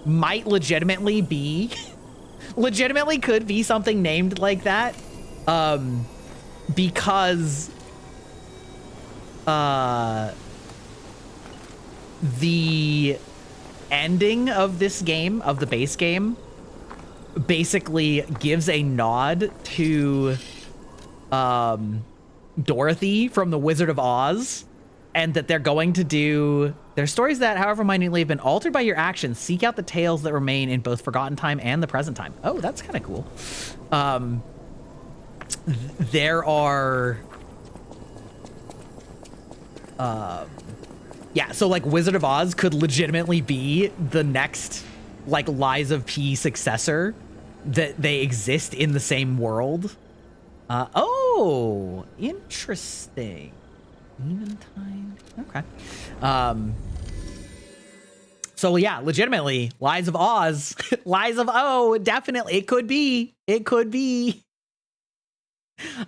might legitimately be, legitimately could be something named like that. Because the ending of this game, of the base game, basically gives a nod to Dorothy from The Wizard of Oz, and that they're going to do their stories that, however minutely, have been altered by your actions. Seek out the tales that remain in both forgotten time and the present time. Oh, that's kind of cool. There are yeah, so like Wizard of Oz could legitimately be the next like Lies of P successor, that they exist in the same world. Oh, interesting. Eventide. Okay. So yeah, legitimately, Lies of Oz, Lies of O, definitely. It could be. It could be.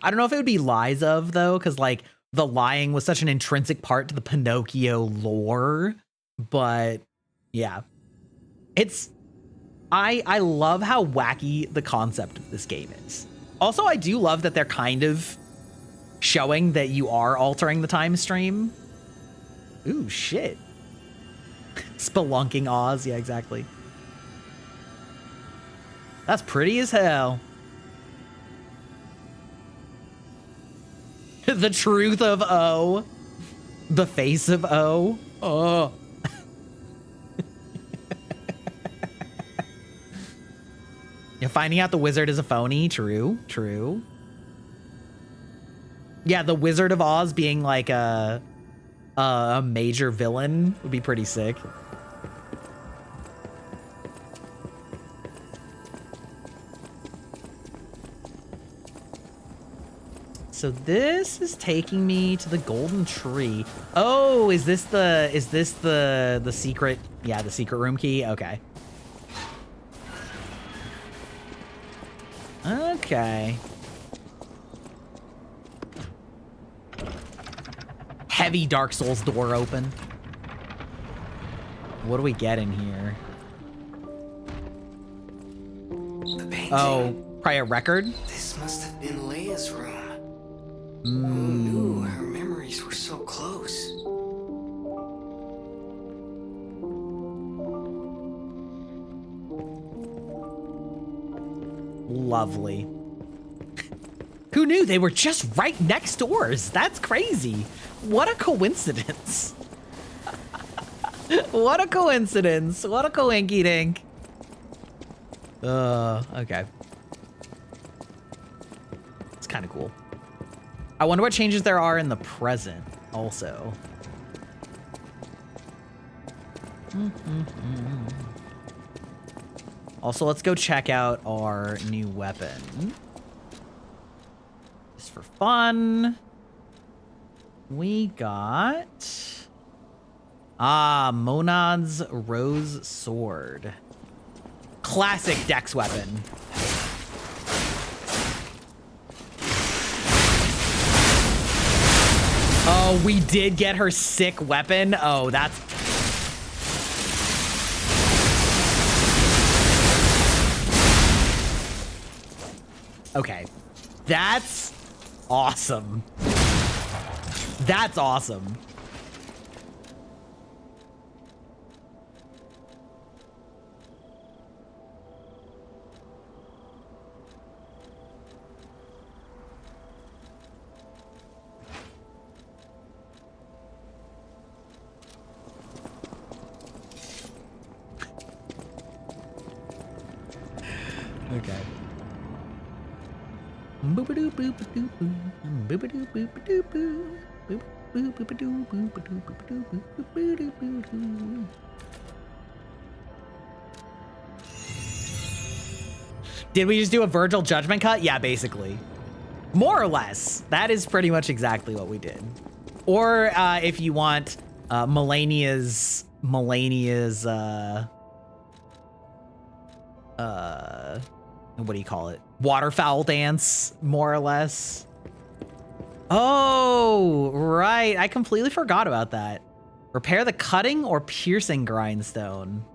I don't know if it would be Lies of, though, because like the lying was such an intrinsic part to the Pinocchio lore. But yeah, it's, I love how wacky the concept of this game is. Also, I do love that they're kind of showing that you are altering the time stream. Ooh, shit. Spelunking Oz. Yeah, exactly. That's pretty as hell. The truth of O. The face of O. Oh. Yeah, finding out the wizard is a phony. True, true. Yeah, the Wizard of Oz being like a major villain would be pretty sick. So this is taking me to the golden tree. Oh, is this the secret? Yeah, the secret room key. Okay. Okay. Heavy Dark Souls door open. What do we get in here? The painting. Oh, probably a record? This must have been Leia's room. Who Mm. knew her memories were so close? Lovely. Who knew they were just right next doors? That's crazy. What a coincidence. What a coincidence. What a coinky dink. Okay. It's kind of cool. I wonder what changes there are in the present also. Also, let's go check out our new weapon. Just for fun. We got... Monad's Rose Sword. Classic Dex weapon. Oh, we did get her sick weapon. Oh, that's... Okay. That's awesome. That's awesome. Okay. Did we just do a Virgil judgment cut? Yeah, basically. More or less. That is pretty much exactly what we did. Or if you want Melania's what do you call it? Waterfowl dance, more or less. Oh, right. I completely forgot about that. Repair the cutting or piercing grindstone.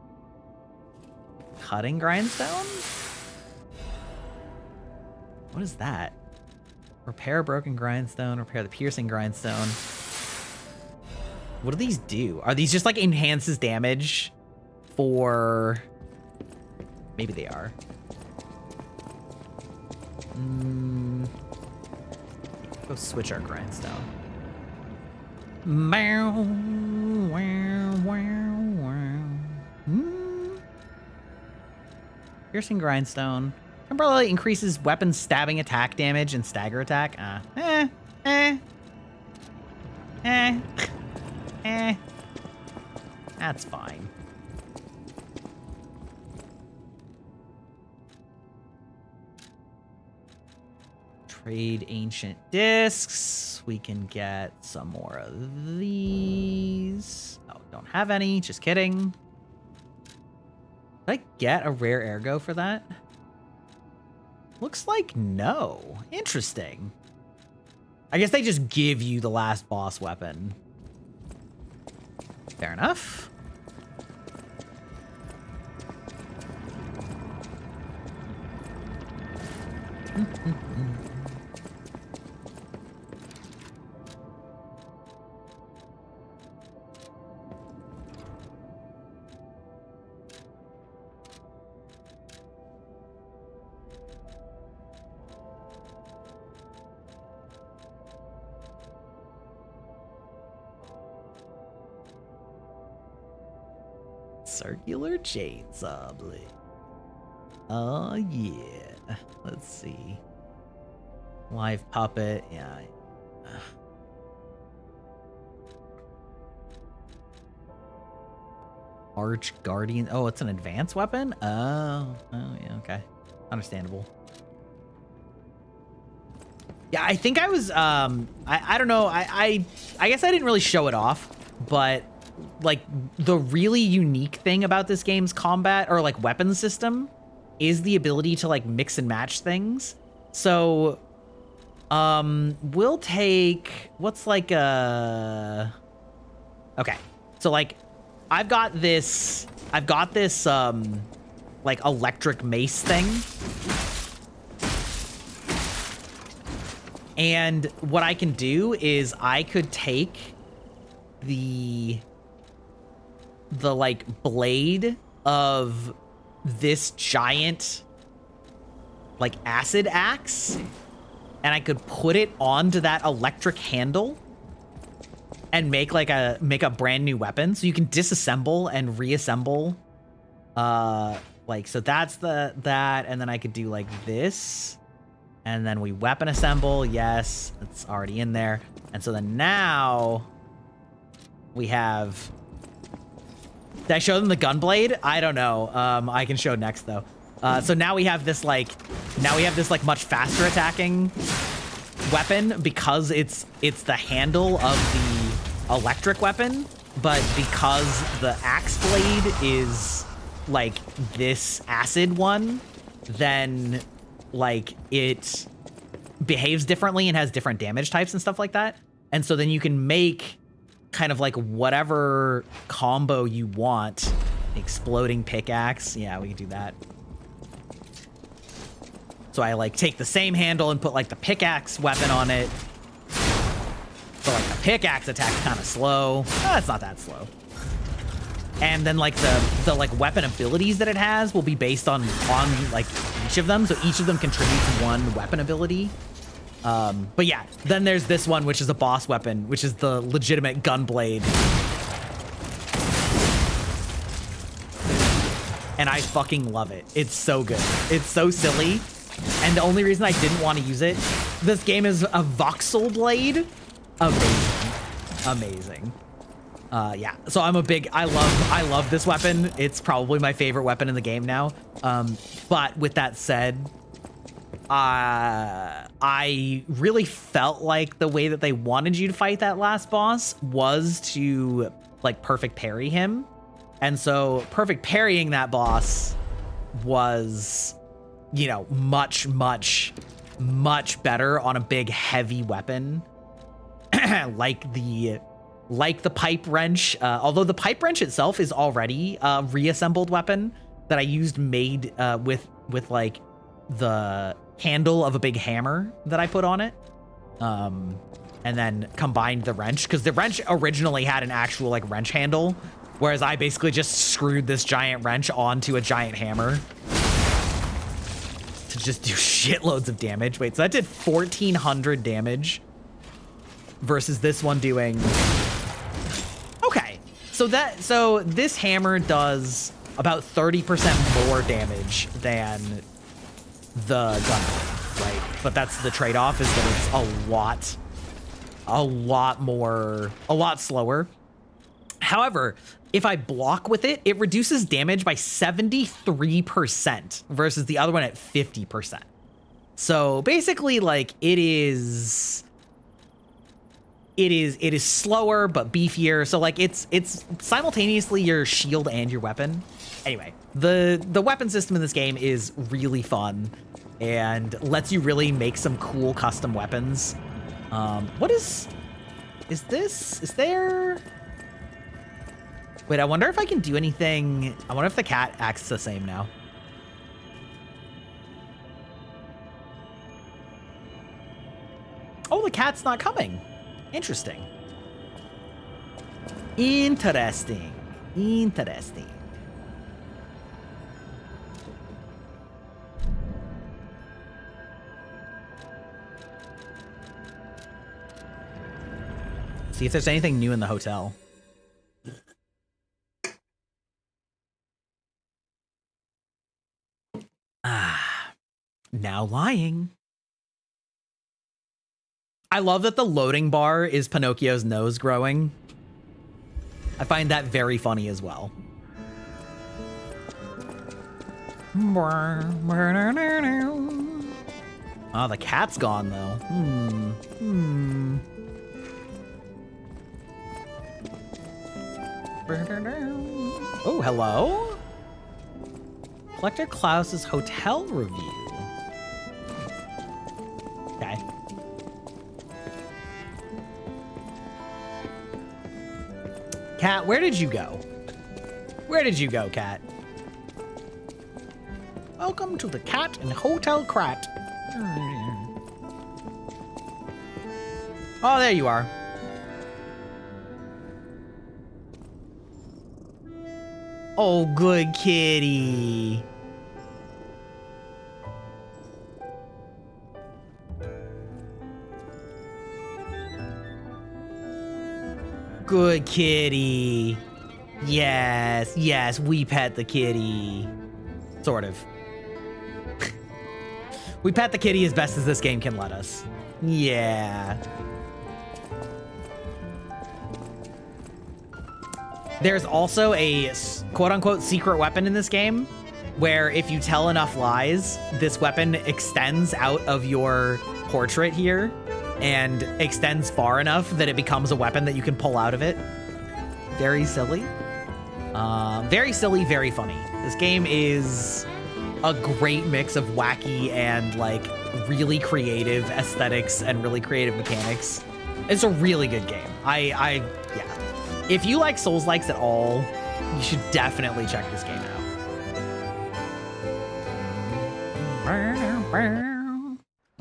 Cutting grindstone? What is that? Repair a broken grindstone, repair the piercing grindstone. What do these do? Are these just like enhances damage for... Maybe they are. Go switch our grindstone. Piercing grindstone. Temporarily increases weapon stabbing attack damage and stagger attack. That's fine. Trade ancient discs. We can get some more of these. Oh, don't have any. Just kidding. Did I get a rare ergo for that? Looks like no. Interesting. I guess they just give you the last boss weapon. Fair enough. Circular chainsaw blade. Oh yeah. Let's see. Live puppet. Yeah. Arch guardian. Oh, it's an advanced weapon. Oh yeah. Okay. Understandable. Yeah, I think I was. I don't know. I guess I didn't really show it off, but. Like, the really unique thing about this game's combat or like weapon system is the ability to like mix and match things. So we'll take what's like okay, so like I've got this like electric mace thing, and what I can do is I could take the like blade of this giant like acid axe, and I could put it onto that electric handle and make a brand new weapon. So you can disassemble and reassemble. Like, so that's that, and then I could do like this, and then we weapon assemble. Yes, it's already in there. And so then now we have. Did I show them the gunblade? I don't know. I can show next though. So now we have this like much faster attacking weapon because it's the handle of the electric weapon, but because the axe blade is like this acid one, then like it behaves differently and has different damage types and stuff like that. And so then you can make kind of like whatever combo you want. Exploding pickaxe. Yeah, we can do that. So I like take the same handle and put like the pickaxe weapon on it. But like the pickaxe attack's kind of slow. It's not that slow. And then like the like weapon abilities that it has will be based on like each of them. So each of them contributes one weapon ability. But yeah, then there's this one, which is a boss weapon, which is the legitimate gunblade. And I fucking love it. It's so good. It's so silly. And the only reason I didn't want to use it, this game is a voxel blade. Amazing. Amazing. Yeah, so I love this weapon. It's probably my favorite weapon in the game now. But with that said, I really felt like the way that they wanted you to fight that last boss was to like perfect parry him. And so perfect parrying that boss was, you know, much better on a big heavy weapon like the pipe wrench. Although the pipe wrench itself is already a reassembled weapon that I used made with like the handle of a big hammer that I put on it. And then combined the wrench, because the wrench originally had an actual like wrench handle, whereas I basically just screwed this giant wrench onto a giant hammer to just do shitloads of damage. Wait, so that did 1,400 damage versus this one doing... Okay, so this hammer does about 30% more damage than the gun, right? But that's the trade-off, is that it's a lot slower. However, if I block with it, it reduces damage by 73% versus the other one at 50%. So basically, like, it is slower but beefier. So like it's simultaneously your shield and your weapon. Anyway, the weapon system in this game is really fun and lets you really make some cool custom weapons. What is there? Wait, I wonder if I can do anything. I wonder if the cat acts the same now. Oh, the cat's not coming. Interesting. Interesting. See if there's anything new in the hotel. Now lying. I love that the loading bar is Pinocchio's nose growing. I find that very funny as well. Oh, the cat's gone though. Oh, hello? Collector Klaus's hotel review. Okay. Cat, where did you go? Where did you go, Cat? Welcome to the Cat and Hotel Krat. Oh, there you are. Oh, good kitty. Good kitty. Yes, we pet the kitty. Sort of. We pet the kitty as best as this game can let us. Yeah. There's also a quote-unquote secret weapon in this game where if you tell enough lies, this weapon extends out of your portrait here and extends far enough that it becomes a weapon that you can pull out of it. Very silly. Very silly, very funny. This game is a great mix of wacky and like really creative aesthetics and really creative mechanics. It's a really good game. Yeah. If you like Souls-likes at all, you should definitely check this game out.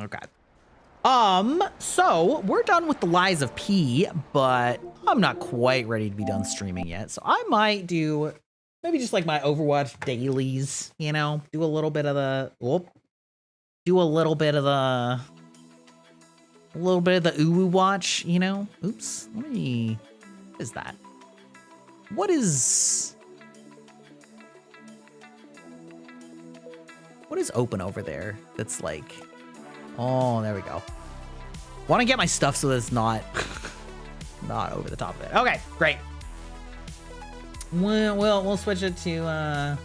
Okay. So we're done with the Lies of P, but I'm not quite ready to be done streaming yet. So I might do maybe just like my Overwatch dailies, you know, do a little bit of the Uwu watch, you know. Oops. What is that? What is open over there? That's like, oh, there we go. Want to get my stuff so that it's not over the top of it. Okay, great. We'll switch it to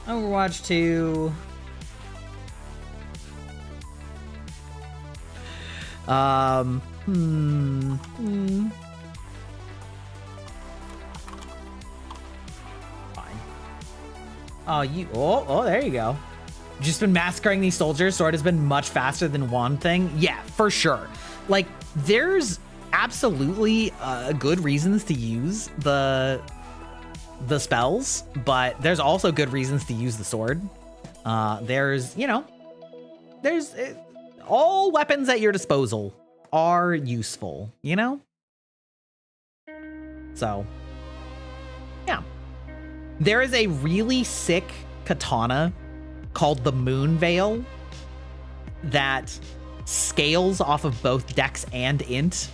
Overwatch 2. Fine. Oh, there you go. Just been massacring these soldiers. Sword has been much faster than Wand thing. Yeah, for sure. Like, there's absolutely good reasons to use the spells, but there's also good reasons to use the sword. There's all weapons at your disposal are useful, you know? So, yeah. There is a really sick katana called the Moon Veil that scales off of both dex and int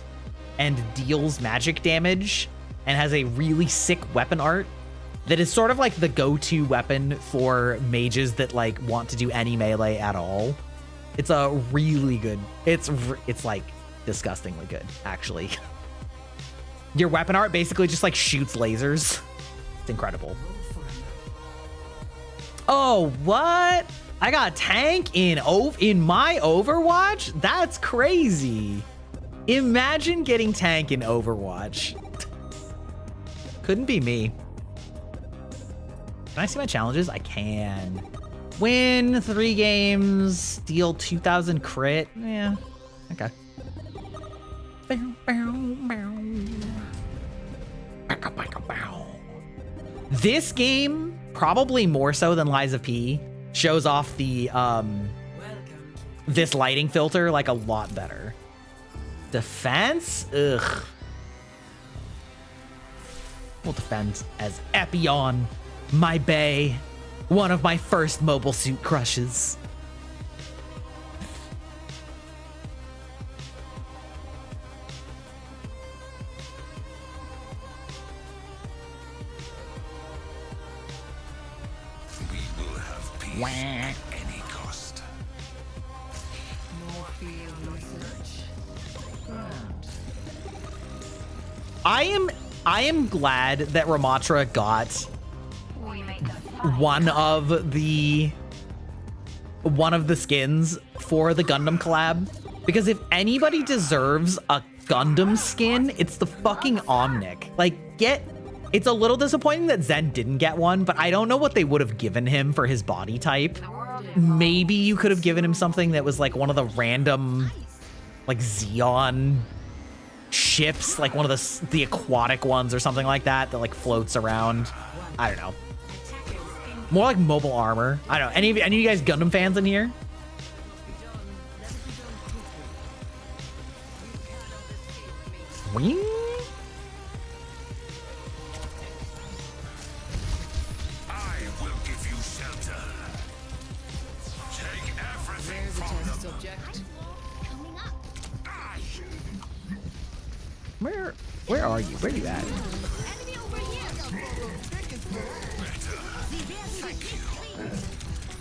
and deals magic damage and has a really sick weapon art that is sort of like the go-to weapon for mages that like want to do any melee at all. It's a really good, it's like disgustingly good, actually. Your weapon art basically just like shoots lasers. It's incredible. Oh, what? I got tank in my Overwatch? That's crazy. Imagine getting tank in Overwatch. Couldn't be me. Can I see my challenges? I can. Win 3 games, deal 2,000 crit. Yeah, okay. This game, probably more so than Lies of P, shows off the this lighting filter like a lot better. Defense? Ugh. We'll defend as Epion, my bae, one of my first mobile suit crushes. We will have peace at any cost. I am glad that Ramatra got one of the skins for the Gundam collab, because if anybody deserves a Gundam skin, it's the fucking Omnic. Like, it's a little disappointing that Zen didn't get one, but I don't know what they would have given him for his body type. Maybe you could have given him something that was like one of the random like Xeon ships, like one of the aquatic ones or something like that like floats around. I don't know. More like mobile armor. I don't know. Any of you guys Gundam fans in here? Wing? I will give you shelter. Take everything from them. Subject. Where are you? Where are you at?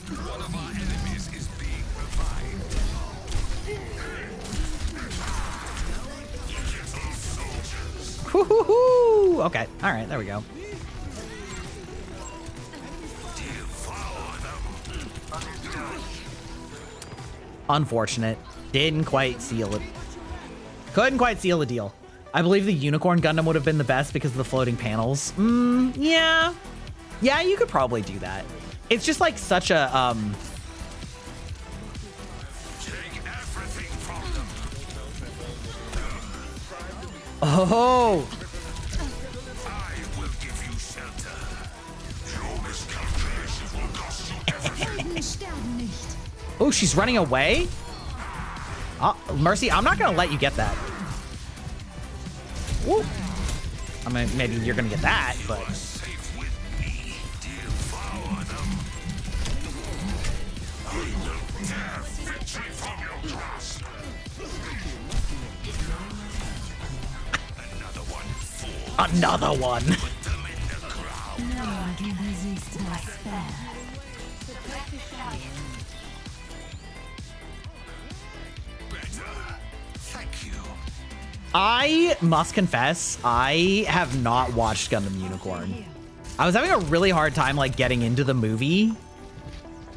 One of our enemies is being revived. Woo-hoo-hoo! Okay. All right. There we go. Unfortunate. Didn't quite seal it. Couldn't quite seal the deal. I believe the Unicorn Gundam would have been the best because of the floating panels. Yeah. Yeah, you could probably do that. It's just like such a, Take everything from them. Oh! I will give you shelter. Your miscalculations will cost you everything. Oh, she's running away? Mercy, I'm not gonna let you get that. Woo. I mean, maybe you're gonna get that, but... Safe with me. Devour them. I will tear victory from your grasp. Another one, fool. Another one. Put them in the ground. No one can resist my spell. Better. Thank you. I must confess, I have not watched Gundam Unicorn. I was having a really hard time like getting into the movie.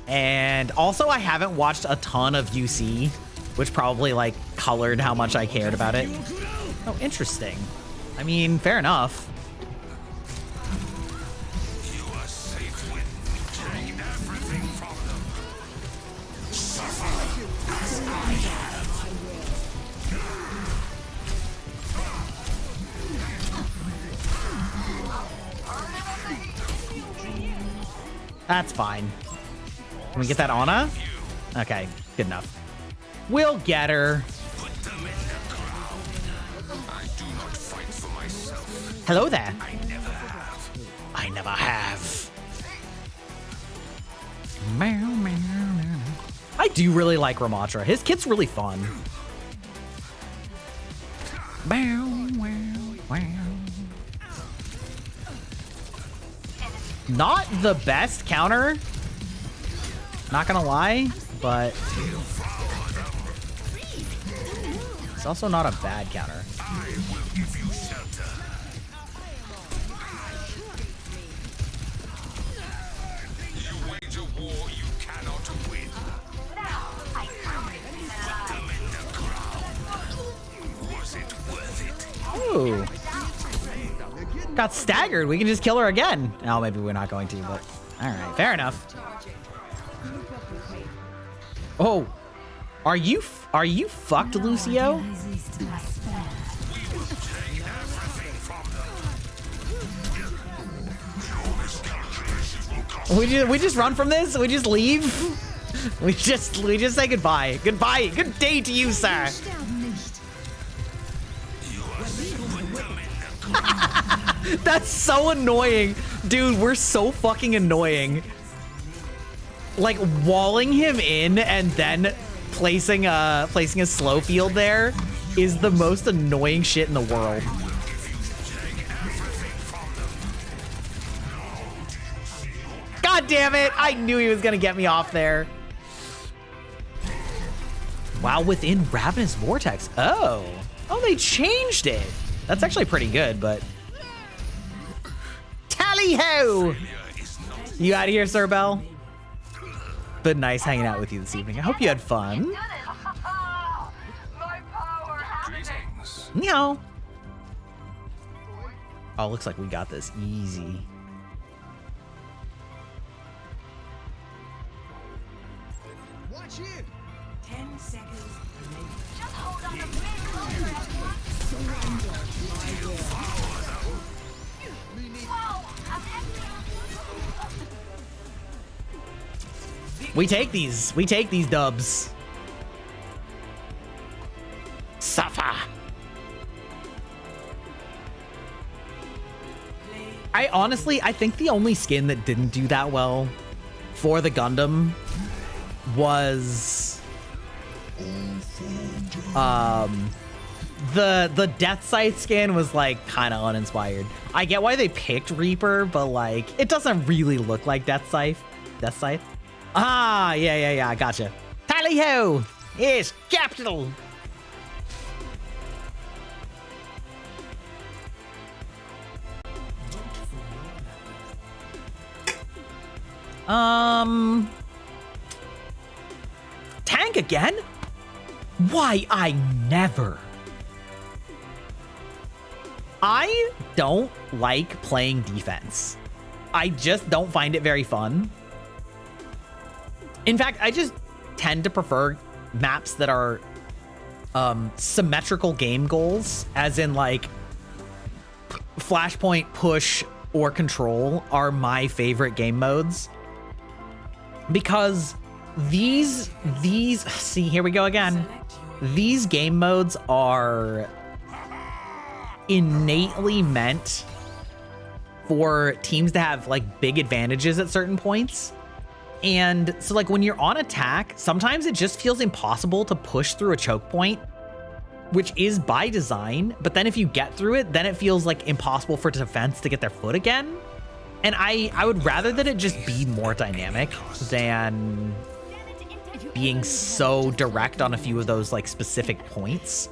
And also I haven't watched a ton of UC, which probably like colored how much I cared about it. Oh, interesting. I mean, fair enough. You are safe when you take everything from them. Suffer as I have. That's fine. Can we get that Anna? Okay, good enough. We'll get her. Put them in the ground. I do not fight for myself. Hello there. I never have. I never have. Meow, meow, meow. I do really like Ramatra. His kit's really fun. Meow, meow, meow. Not the best counter, not gonna lie, but it's also not a bad counter. I will give you shelter. You wage a war you cannot win. Put them in the ground. Was it worth it? Ooh. Got staggered. We can just kill her again. Oh, maybe we're not going to, but all right, fair enough. Oh, are you fucked, Lucio? Resist my spell. We will take everything from them. Your miscalculations will cost We just run from this? We just leave? We just say goodbye. Goodbye. Good day to you, sir. you are put them in the ground. That's so annoying. Dude, we're so fucking annoying. Like walling him in and then placing a slow field there is the most annoying shit in the world. God damn it. I knew he was gonna get me off there. Wow, within Ravenous Vortex. Oh, they changed it. That's actually pretty good, but tally ho! You out of here, Sir Bell? But nice hanging out with you this evening. I hope you had fun. Greetings. Meow. Oh, looks like we got this easy. Watch it. 10 seconds remaining. We take these dubs. Suffer. I think the only skin that didn't do that well for the Gundam was the Death Scythe skin was like kind of uninspired. I get why they picked Reaper, but like it doesn't really look like Death Scythe. Ah, yeah, gotcha. Tally ho! Yes, capital. Tank again? Why, I never. I don't like playing defense. I just don't find it very fun. In fact, I just tend to prefer maps that are symmetrical game goals, as in like Flashpoint, Push, or Control are my favorite game modes. Because these see, here we go again. These game modes are innately meant for teams to have like big advantages at certain points. And so like when you're on attack, sometimes it just feels impossible to push through a choke point, which is by design. But then if you get through it, then it feels like impossible for defense to get their foot again. And I would rather that it just be more dynamic than being so direct on a few of those like specific points.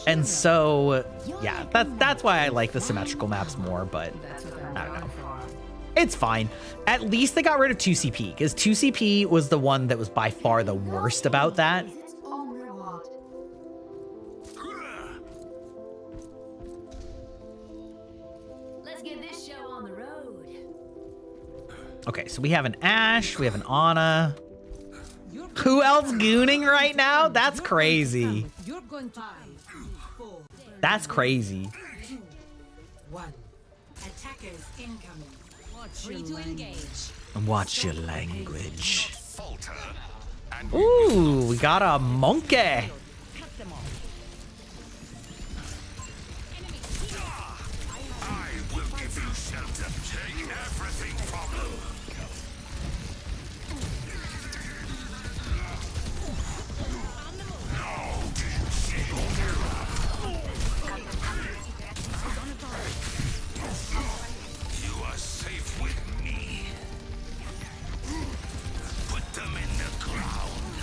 And so, yeah, that's why I like the symmetrical maps more, but I don't know. It's fine. At least they got rid of 2CP, because 2CP was the one that was by far the worst about that. Let's get this show on the road. Okay, so we have an Ashe, we have an Ana. Who else gooning right now? That's crazy. You're going to 5, 4, That's crazy. 2, 1. Attackers incoming. Free to engage. Watch your language. Falter. Ooh, we got a monkey. I will give you shelter. Take everything from them. Now do you see your mirror? You are safe with me. Put them in the ground.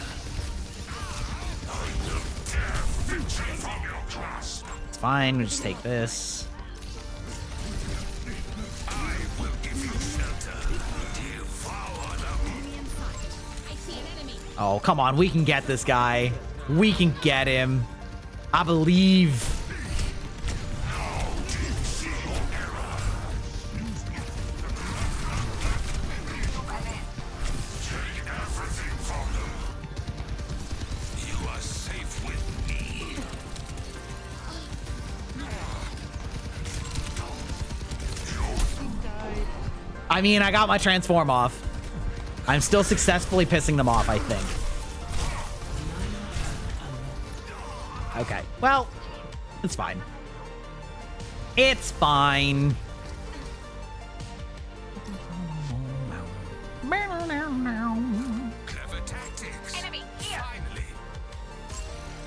I will tear victory from your grasp. It's fine, we just take this. I will give you shelter. Devour them. Oh, come on, we can get this guy. We can get him. I believe. Take everything from them. You are safe with me. I mean, I got my transform off. I'm still successfully pissing them off, I think. Okay, well, it's fine. It's fine. Clever tactics. Enemy here. Finally.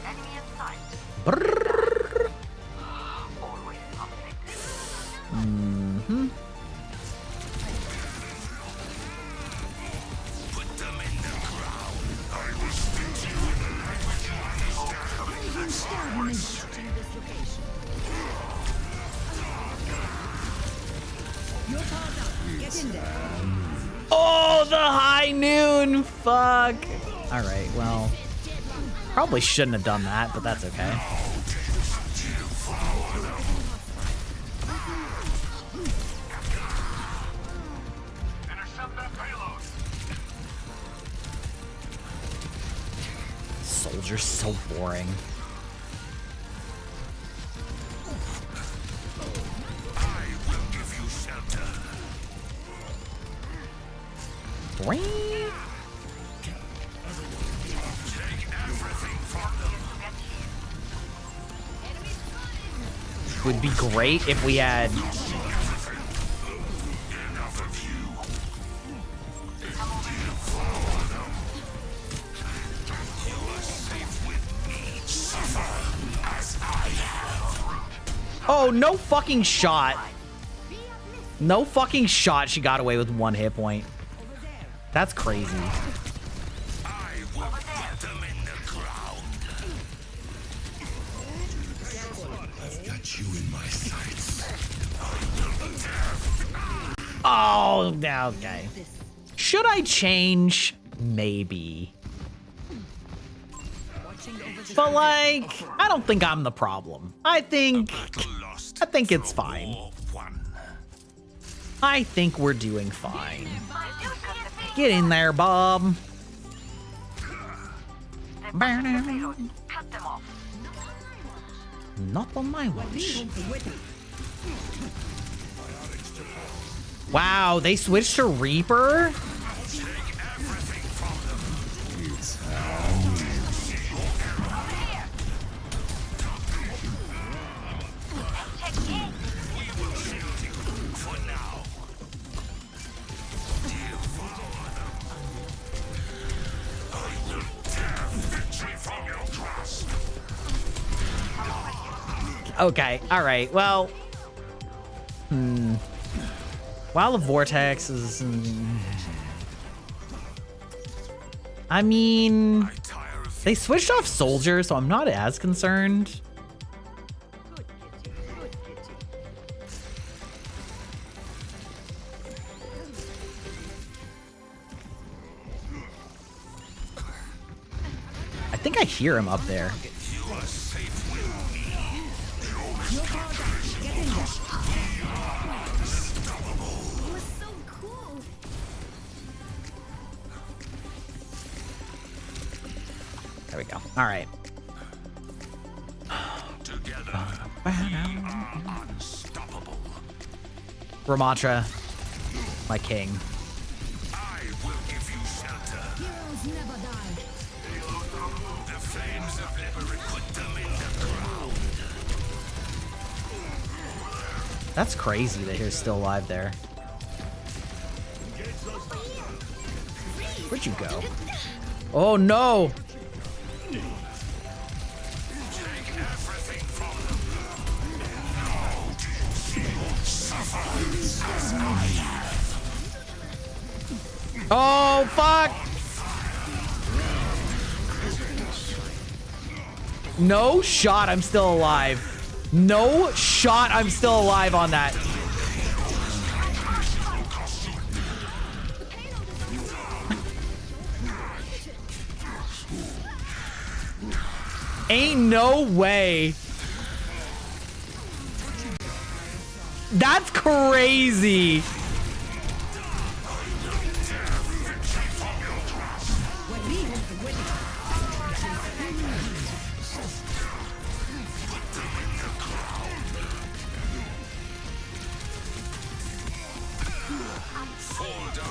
Enemy in sight. Brrr. Always something. Mhm. Put them in the ground. I will speak to you in the language you understand. Oh, the high noon. Fuck. All right, well, probably shouldn't have done that, but that's okay. Intercept that payload. Soldier's so boring. I will give you shelter. Boing. Take everything from them. Would be great if we had. Enough of you. Devour them. You are safe with me. Suffer as I have. Oh, no fucking shot. No fucking shot. She got away with 1 hit point. That's crazy. I will put them in the ground. I've got you in my sights. Oh, okay. Should I change? Maybe. But like, I don't think I'm the problem. I think it's fine. War won. I think we're doing fine. Get in there, Bob. Not on my watch. Wow, they switched to Reaper? Okay, alright, well... While the Vortex is... I mean... They switched off Soldier, so I'm not as concerned. think I hear him up there. There we go. All right. Together, we are unstoppable. Ramatra, my king. I will give you shelter. Heroes never die. The flames of liberty put them in the ground. That's crazy that he's still alive there. Where'd you go? Oh no! Take everything from them. Suffer as I have. Oh fuck! No shot I'm still alive. No shot I'm still alive on that. Ain't no way. That's crazy.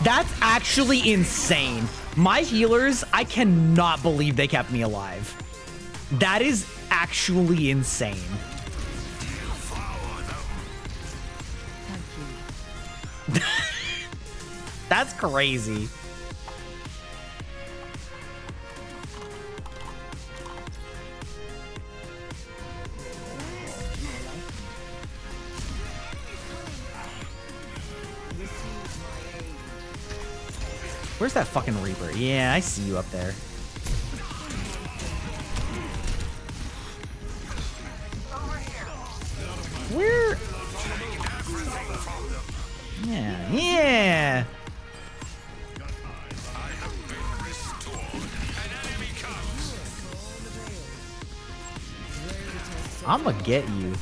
That's actually insane. My healers, I cannot believe they kept me alive. That is actually insane. That's crazy. Where's that fucking Reaper? Yeah, I see you up there. Where? Yeah, yeah. I'm gonna get you.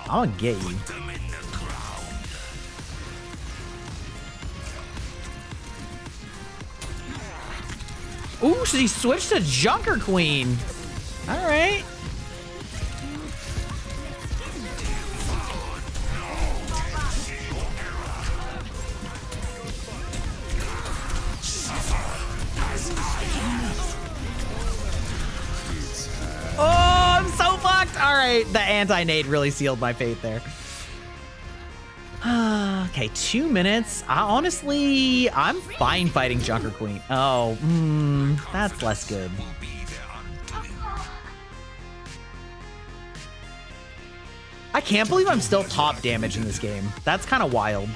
I'm gonna get you. Ooh, she switched to Junker Queen. All right. Oh, I'm so fucked. All right, the anti-nade really sealed my fate there. Okay, 2 minutes. Honestly, I'm fine fighting Junker Queen. Oh, that's less good. I can't believe I'm still top damage in this game. That's kind of wild.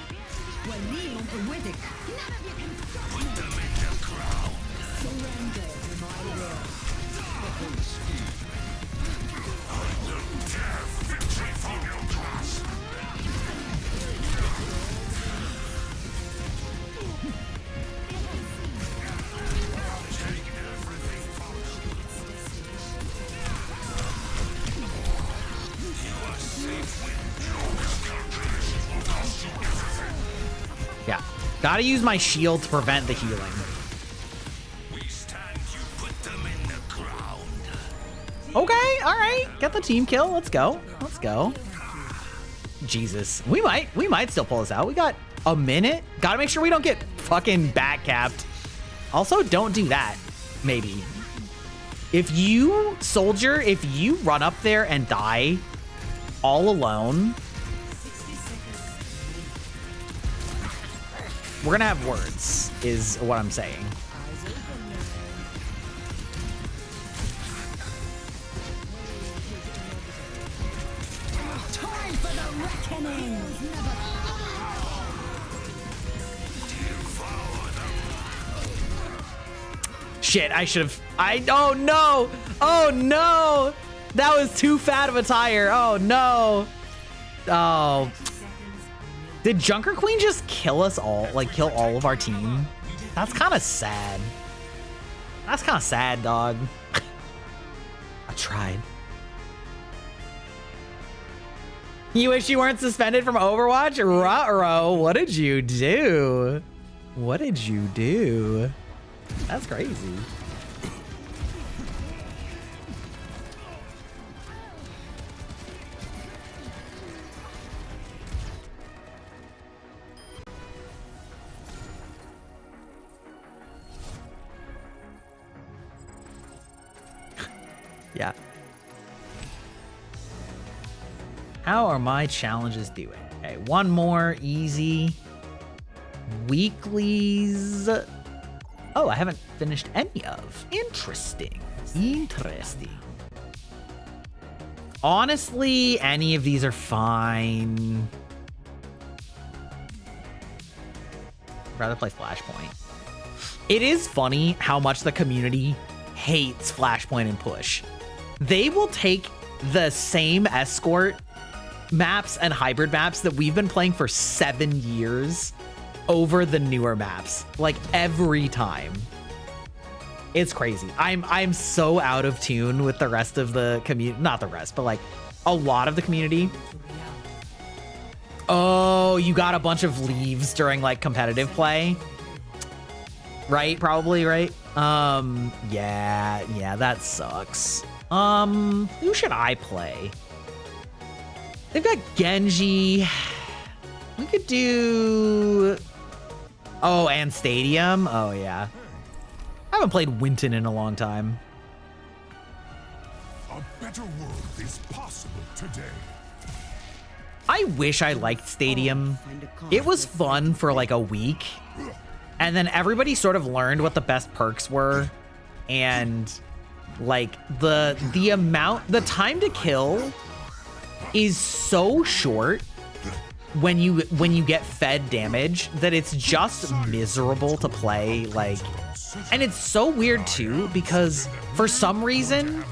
Yeah, gotta use my shield to prevent the healing. Okay, all right, get the team kill. Let's go. Let's go. Jesus, we might still pull this out. We got a minute. Gotta make sure we don't get fucking back capped. Also, don't do that. Maybe. If you soldier, if you run up there and die all alone, we're gonna have words, is what I'm saying. Time for the reckoning. Shit, I should have. Oh no! Oh no! That was too fat of a tire. Oh no! Oh. Did Junker Queen just kill us all? Like, kill all of our team? That's kind of sad. That's kind of sad, dog. I tried. You wish you weren't suspended from Overwatch? Ruh-roh, what did you do? What did you do? That's crazy. Yeah. How are my challenges doing? Okay, one more easy. Weeklies. Oh, I haven't finished any of. Interesting. Interesting. Honestly, any of these are fine. I'd rather play Flashpoint. It is funny how much the community hates Flashpoint and Push. They will take the same escort maps and hybrid maps that we've been playing for 7 years over the newer maps, like every time. It's crazy. I'm so out of tune with the rest of the community, not the rest, but like a lot of the community. Oh, you got a bunch of leaves during like competitive play, right? Probably, right? Yeah, that sucks. Who should I play? They've got Genji. We could do... Oh, and Stadium. Oh, yeah. I haven't played Winton in a long time. A better world is possible today. I wish I liked Stadium. It was fun for like a week. And then everybody sort of learned what the best perks were. And like the time to kill is so short when you get fed damage that it's just miserable to play. Like, and it's so weird too, because for some reason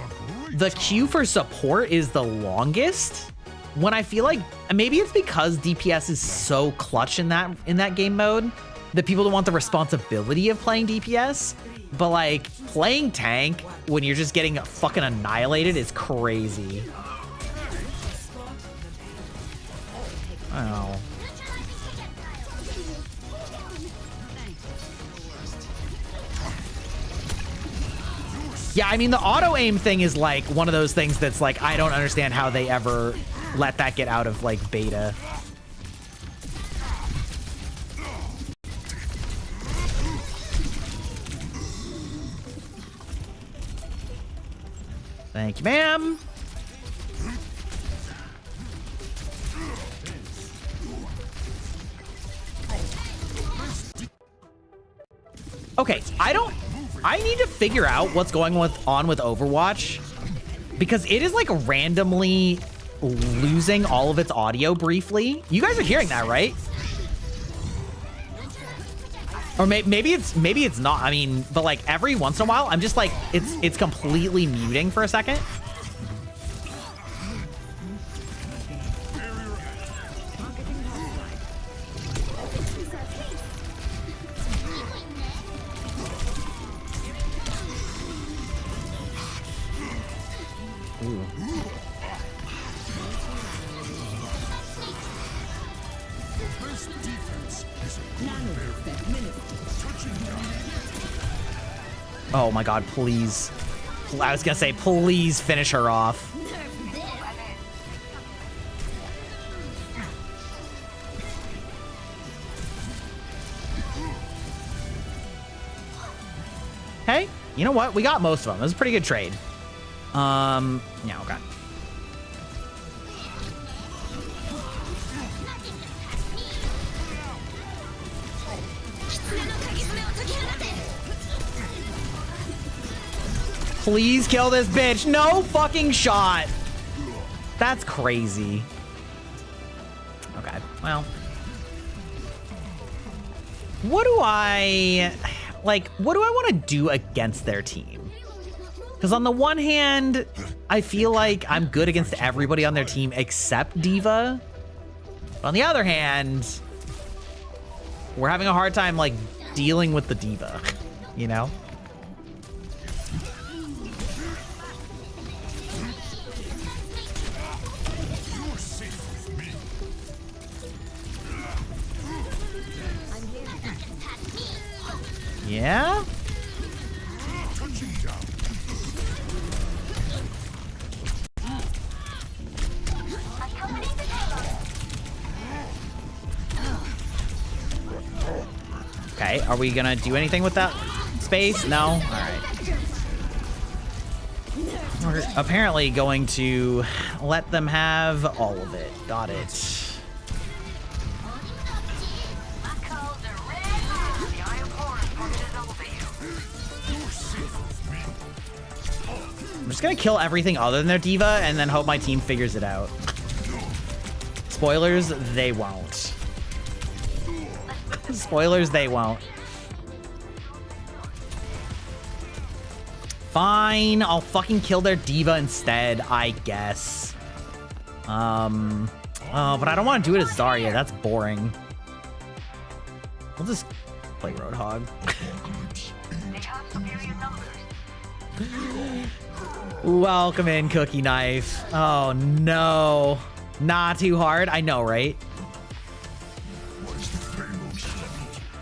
the queue for support is the longest, when I feel like maybe it's because DPS is so clutch in that game mode that people don't want the responsibility of playing DPS. But like playing tank when you're just getting fucking annihilated is crazy. Oh. Yeah, I mean, the auto aim thing is like one of those things that's like, I don't understand how they ever let that get out of like beta. Thank you, ma'am. Okay, I need to figure out what's going on with Overwatch, because it is like randomly losing all of its audio briefly. You guys are hearing that, right? Or maybe it's not. I mean, but like every once in a while, I'm just like, it's completely muting for a second. Oh my god, please. I was gonna say, please finish her off. Hey, you know what? We got most of them. It was a pretty good trade. Yeah, okay. Please kill this bitch. No fucking shot. That's crazy. Okay, well. What do I want to do against their team? Because on the one hand, I feel like I'm good against everybody on their team except D.Va. But on the other hand, we're having a hard time like dealing with the D.Va, you know? Yeah? Okay, are we gonna do anything with that space? No? Alright. We're apparently going to let them have all of it. Got it. I'm just gonna kill everything other than their diva and then hope my team figures it out. Spoilers, they won't. Spoilers, they won't. Fine, I'll fucking kill their diva instead, I guess. Oh, but I don't want to do it as Zarya. That's boring. We'll just play Roadhog. Welcome in, Cookie Knife. Oh, no. Not too hard. I know, right?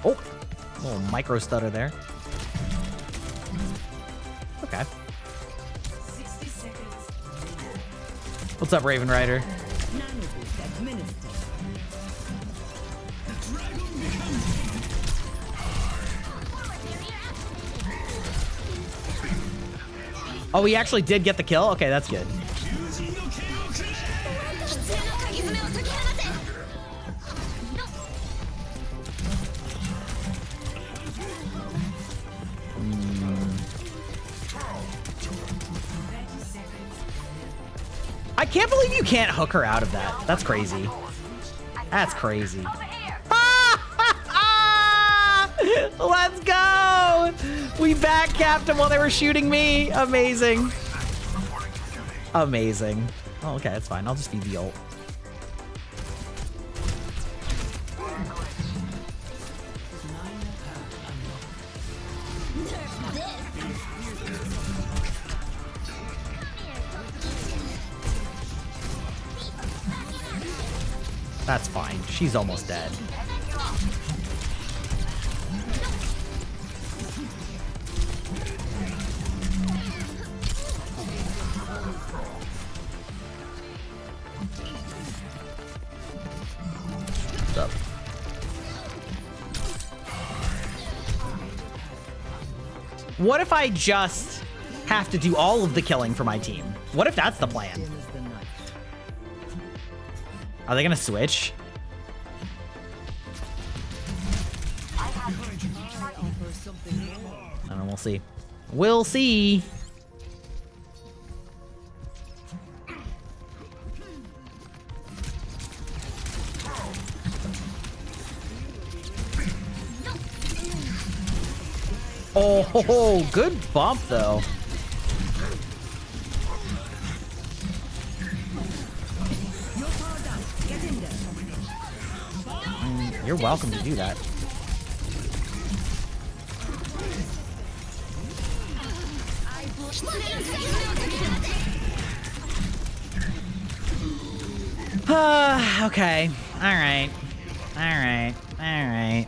Oh, little micro stutter there. Okay. What's up, Raven Rider? Oh, he actually did get the kill? Okay, that's good. I can't believe you can't hook her out of that. That's crazy. That's crazy. Let's go! We backcapped them while they were shooting me. Amazing. Amazing. Oh, okay, that's fine. I'll just be the ult. That's fine. She's almost dead. What's up? What if I just have to do all of the killing for my team? What if that's the plan? Are they gonna switch? I don't know, we'll see. We'll see. Oh, good bump though. You're welcome to do that. Okay. All right. All right. All right.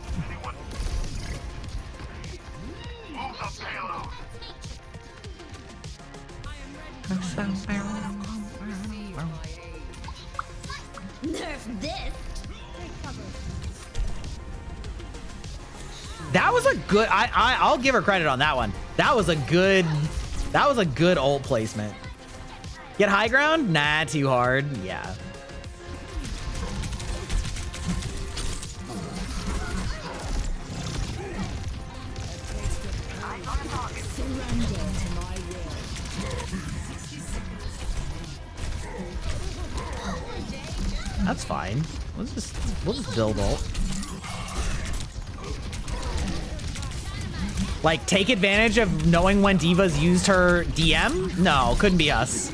Nerf this. That was a good. I'll give her credit on that one. That was a good ult placement. Get high ground? Nah, too hard. Yeah. That's fine. We'll just build ult. Like, take advantage of knowing when Diva's used her DM? No, couldn't be us.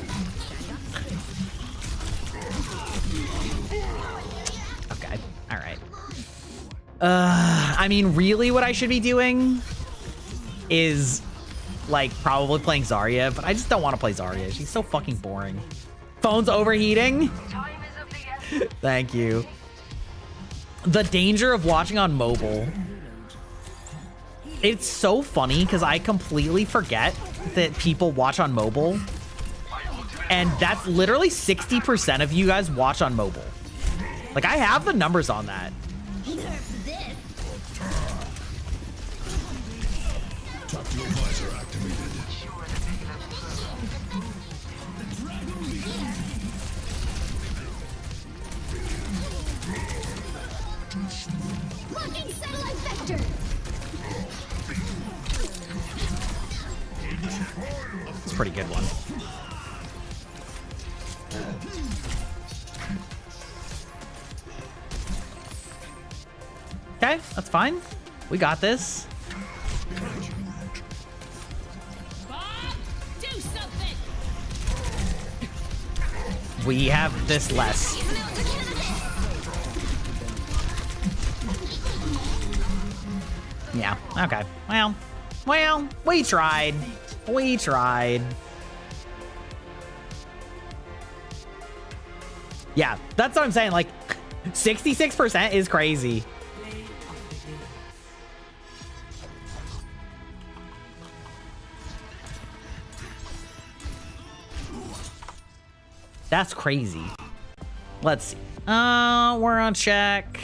Okay, all right. I mean, really what I should be doing is, like, probably playing Zarya, but I just don't want to play Zarya. She's so fucking boring. Phone's overheating? Thank you. The danger of watching on mobile. It's so funny because I completely forget that people watch on mobile. And that's literally 60% of you guys watch on mobile. Like, I have the numbers on that. Nerf this. Tactical visor activated. Locking satellite vector. It's a pretty good one. Okay, that's fine. We got this. Bob, do something. We have this less. Yeah, okay. Well, we tried. We tried. Yeah, that's what I'm saying. Like, 66% is crazy. That's crazy. Let's see. We're on check.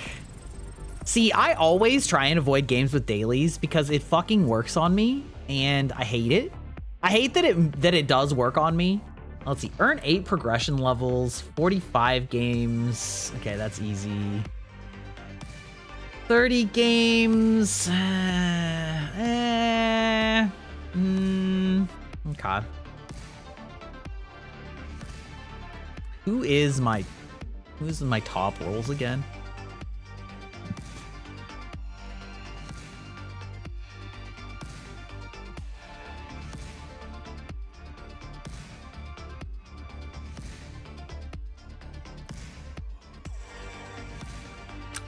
See, I always try and avoid games with dailies because it fucking works on me, and I hate it. I hate that it does work on me. Let's see. Earn 8 progression levels, 45 games. Okay, that's easy. 30 games. Okay. Who's in my top roles again?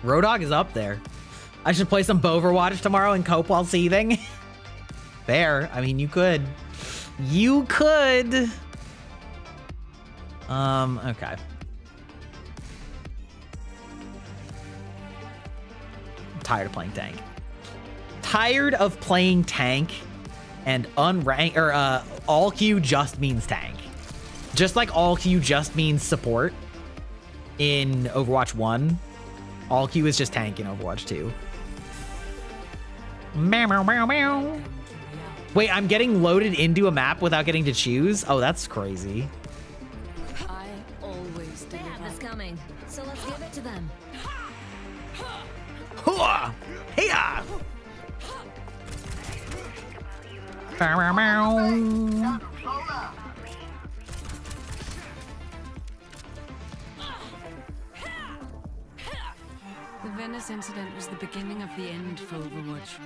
Rodog is up there. I should play some Overwatch tomorrow and cope while seething. Fair. I mean, you could. You could. Okay. I'm tired of playing tank. Tired of playing tank and unranked, or all Q just means tank. Just like all Q just means support in Overwatch 1. All Q is just tank in Overwatch 2. Meow, meow, meow, meow. Wait, I'm getting loaded into a map without getting to choose? Oh, that's crazy. I always They have this coming, so let's give it to them. Hooah! Hey-ya! Meow, meow, meow. The Venice incident was the beginning of the end for Overwatch.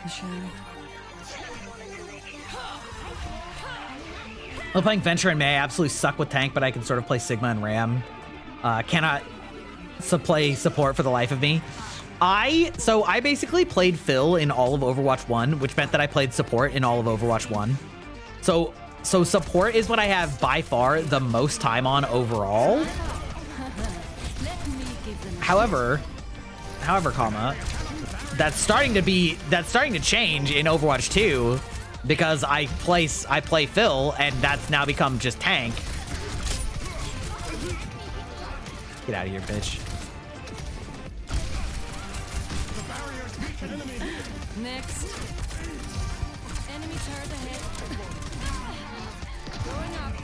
A shame. I'm playing Venture and May. I absolutely suck with tank, but I can sort of play Sigma and Ram. Cannot play support for the life of me. So I basically played Phil in all of Overwatch 1, which meant that I played support in all of Overwatch 1. So support is what I have by far the most time on overall. However, comma, that's starting to change in Overwatch 2 because I play Phil and that's now become just tank. Get out of here, bitch. Next. Enemy turret ahead. Going up.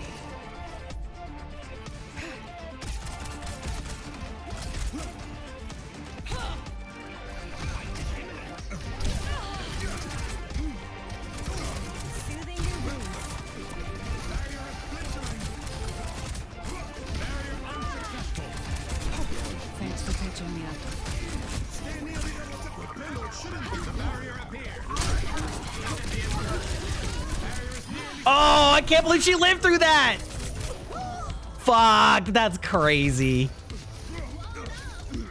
Thanks for catching me up. Oh, I can't believe she lived through that. Fuck, that's crazy.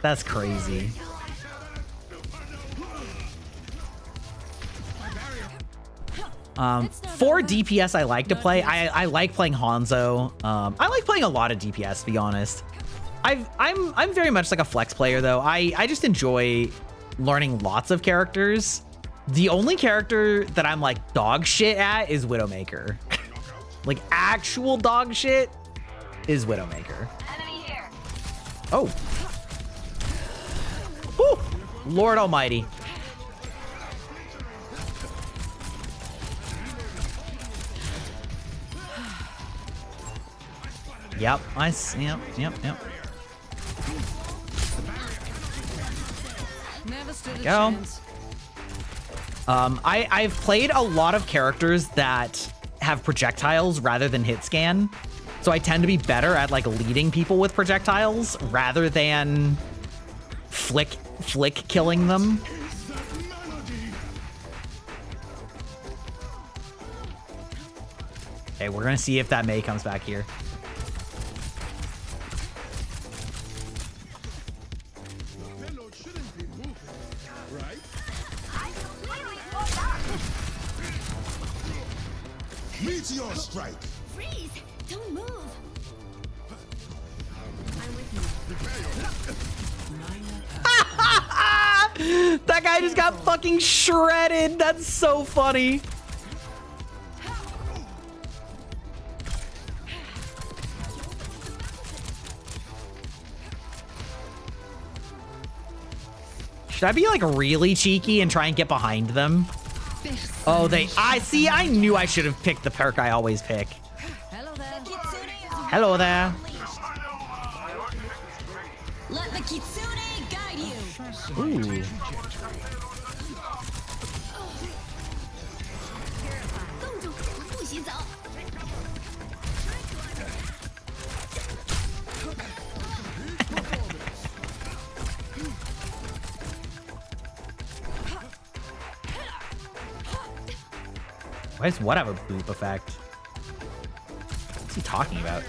That's crazy. For DPS, I like to play. I like playing Hanzo. I like playing a lot of DPS, to be honest. I'm very much like a flex player, though. I just enjoy learning lots of characters The only character that I'm like dog shit at is Widowmaker. Like actual dog shit is Widowmaker. Enemy here. Oh. Woo. Lord Almighty. Yep, yep. Never stood a Go. chance. I've played a lot of characters that have projectiles rather than hit scan. So I tend to be better at like leading people with projectiles rather than flick killing them. Okay, we're gonna see if that Mei comes back here. Payload shouldn't be moving, right? Meteor strike. Freeze! Don't move. That guy just got fucking shredded. That's so funny. Should I be like really cheeky and try and get behind them? Oh, I knew I should have picked the perk I always pick. Hello there. Hello there. Let the kitsune guide you. Ooh. Why does what have a boop effect? What's he talking about?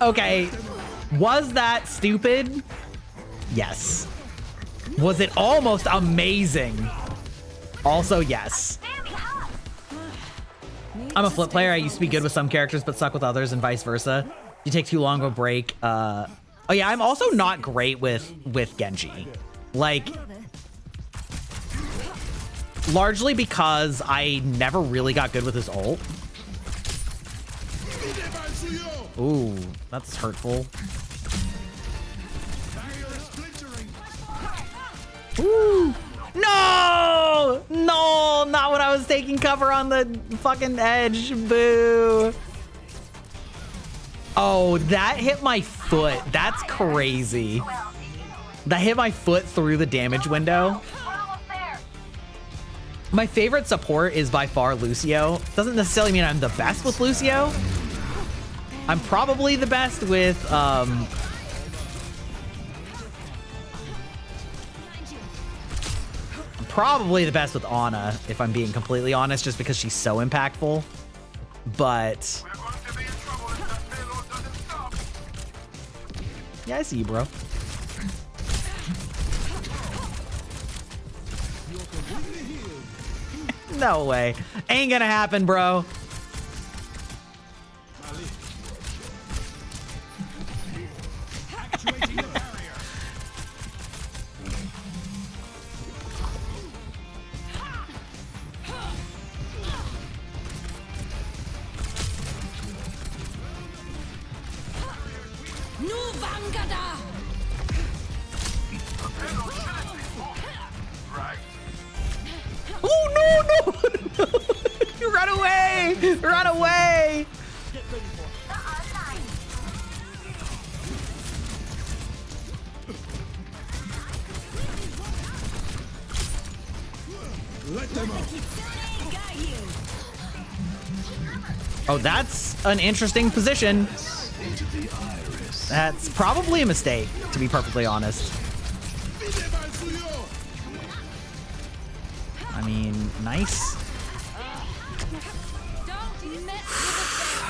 Okay, was that stupid? Yes. Was it almost amazing? Also, yes. I'm a flip player. I used to be good with some characters, but suck with others and vice versa. You take too long of a break. Oh yeah, I'm also not great with Genji. Like, largely because I never really got good with his ult. Ooh, that's hurtful. Ooh. No! No, not when I was taking cover on the fucking edge. Boo. Oh, that hit my foot. That's crazy. That hit my foot through the damage window. My favorite support is by far Lucio. Doesn't necessarily mean I'm the best with Lucio. I'm probably the best with, Ana, if I'm being completely honest, just because she's so impactful. But yeah, I see you, bro. No way. Ain't gonna happen, bro. Oh, no, no. You run away. Run away. Let them out. Oh, that's an interesting position. That's probably a mistake, to be perfectly honest. I mean, nice.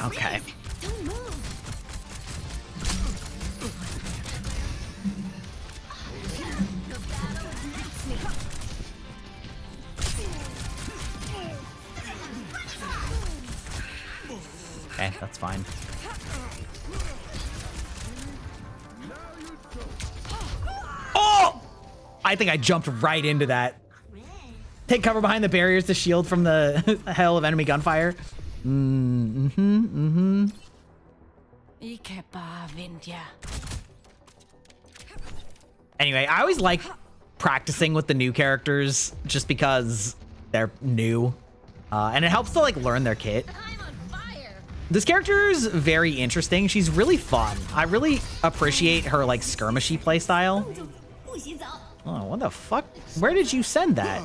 Okay. Okay, that's fine. I think I jumped right into that. Take cover behind the barriers to shield from the hell of enemy gunfire. Anyway, I always like practicing with the new characters just because they're new. And it helps to like learn their kit. This character's very interesting. She's really fun. I really appreciate her like skirmishy playstyle. Oh, what the fuck? Where did you send that?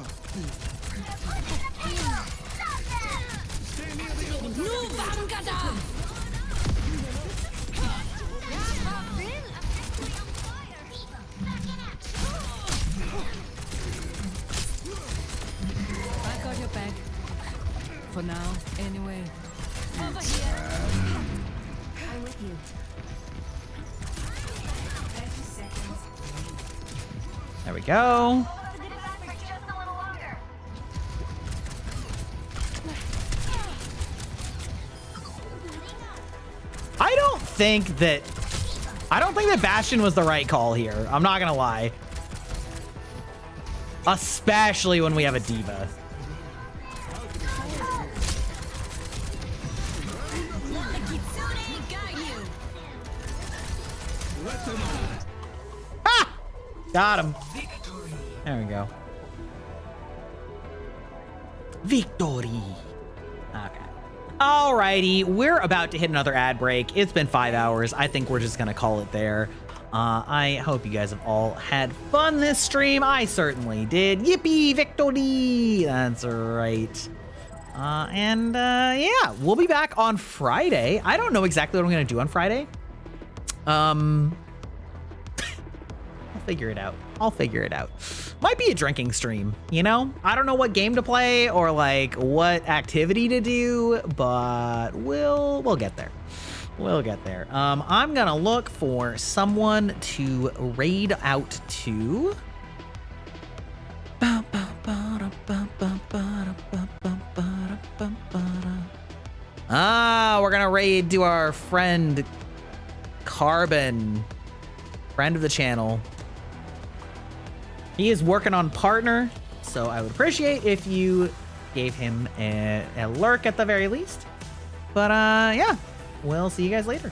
I got your back. For now, anyway. Over here. I'm with you. 30 seconds. There we go. I don't think that Bastion was the right call here. I'm not gonna lie. Especially when we have a diva. Ah! Got him. There we go. Victory. Okay. Alrighty, we're about to hit another ad break. It's been 5 hours. I think we're just gonna call it there. I hope you guys have all had fun this stream. I certainly did. Yippee, victory! That's right. Yeah, we'll be back on Friday. I don't know exactly what I'm gonna do on Friday. I'll figure it out. Might be a drinking stream, you know? I don't know what game to play or like what activity to do, but we'll get there. I'm gonna look for someone to raid out to. We're gonna raid to our friend Carbon, friend of the channel. He is working on partner, so I would appreciate if you gave him a lurk at the very least. But yeah, we'll see you guys later.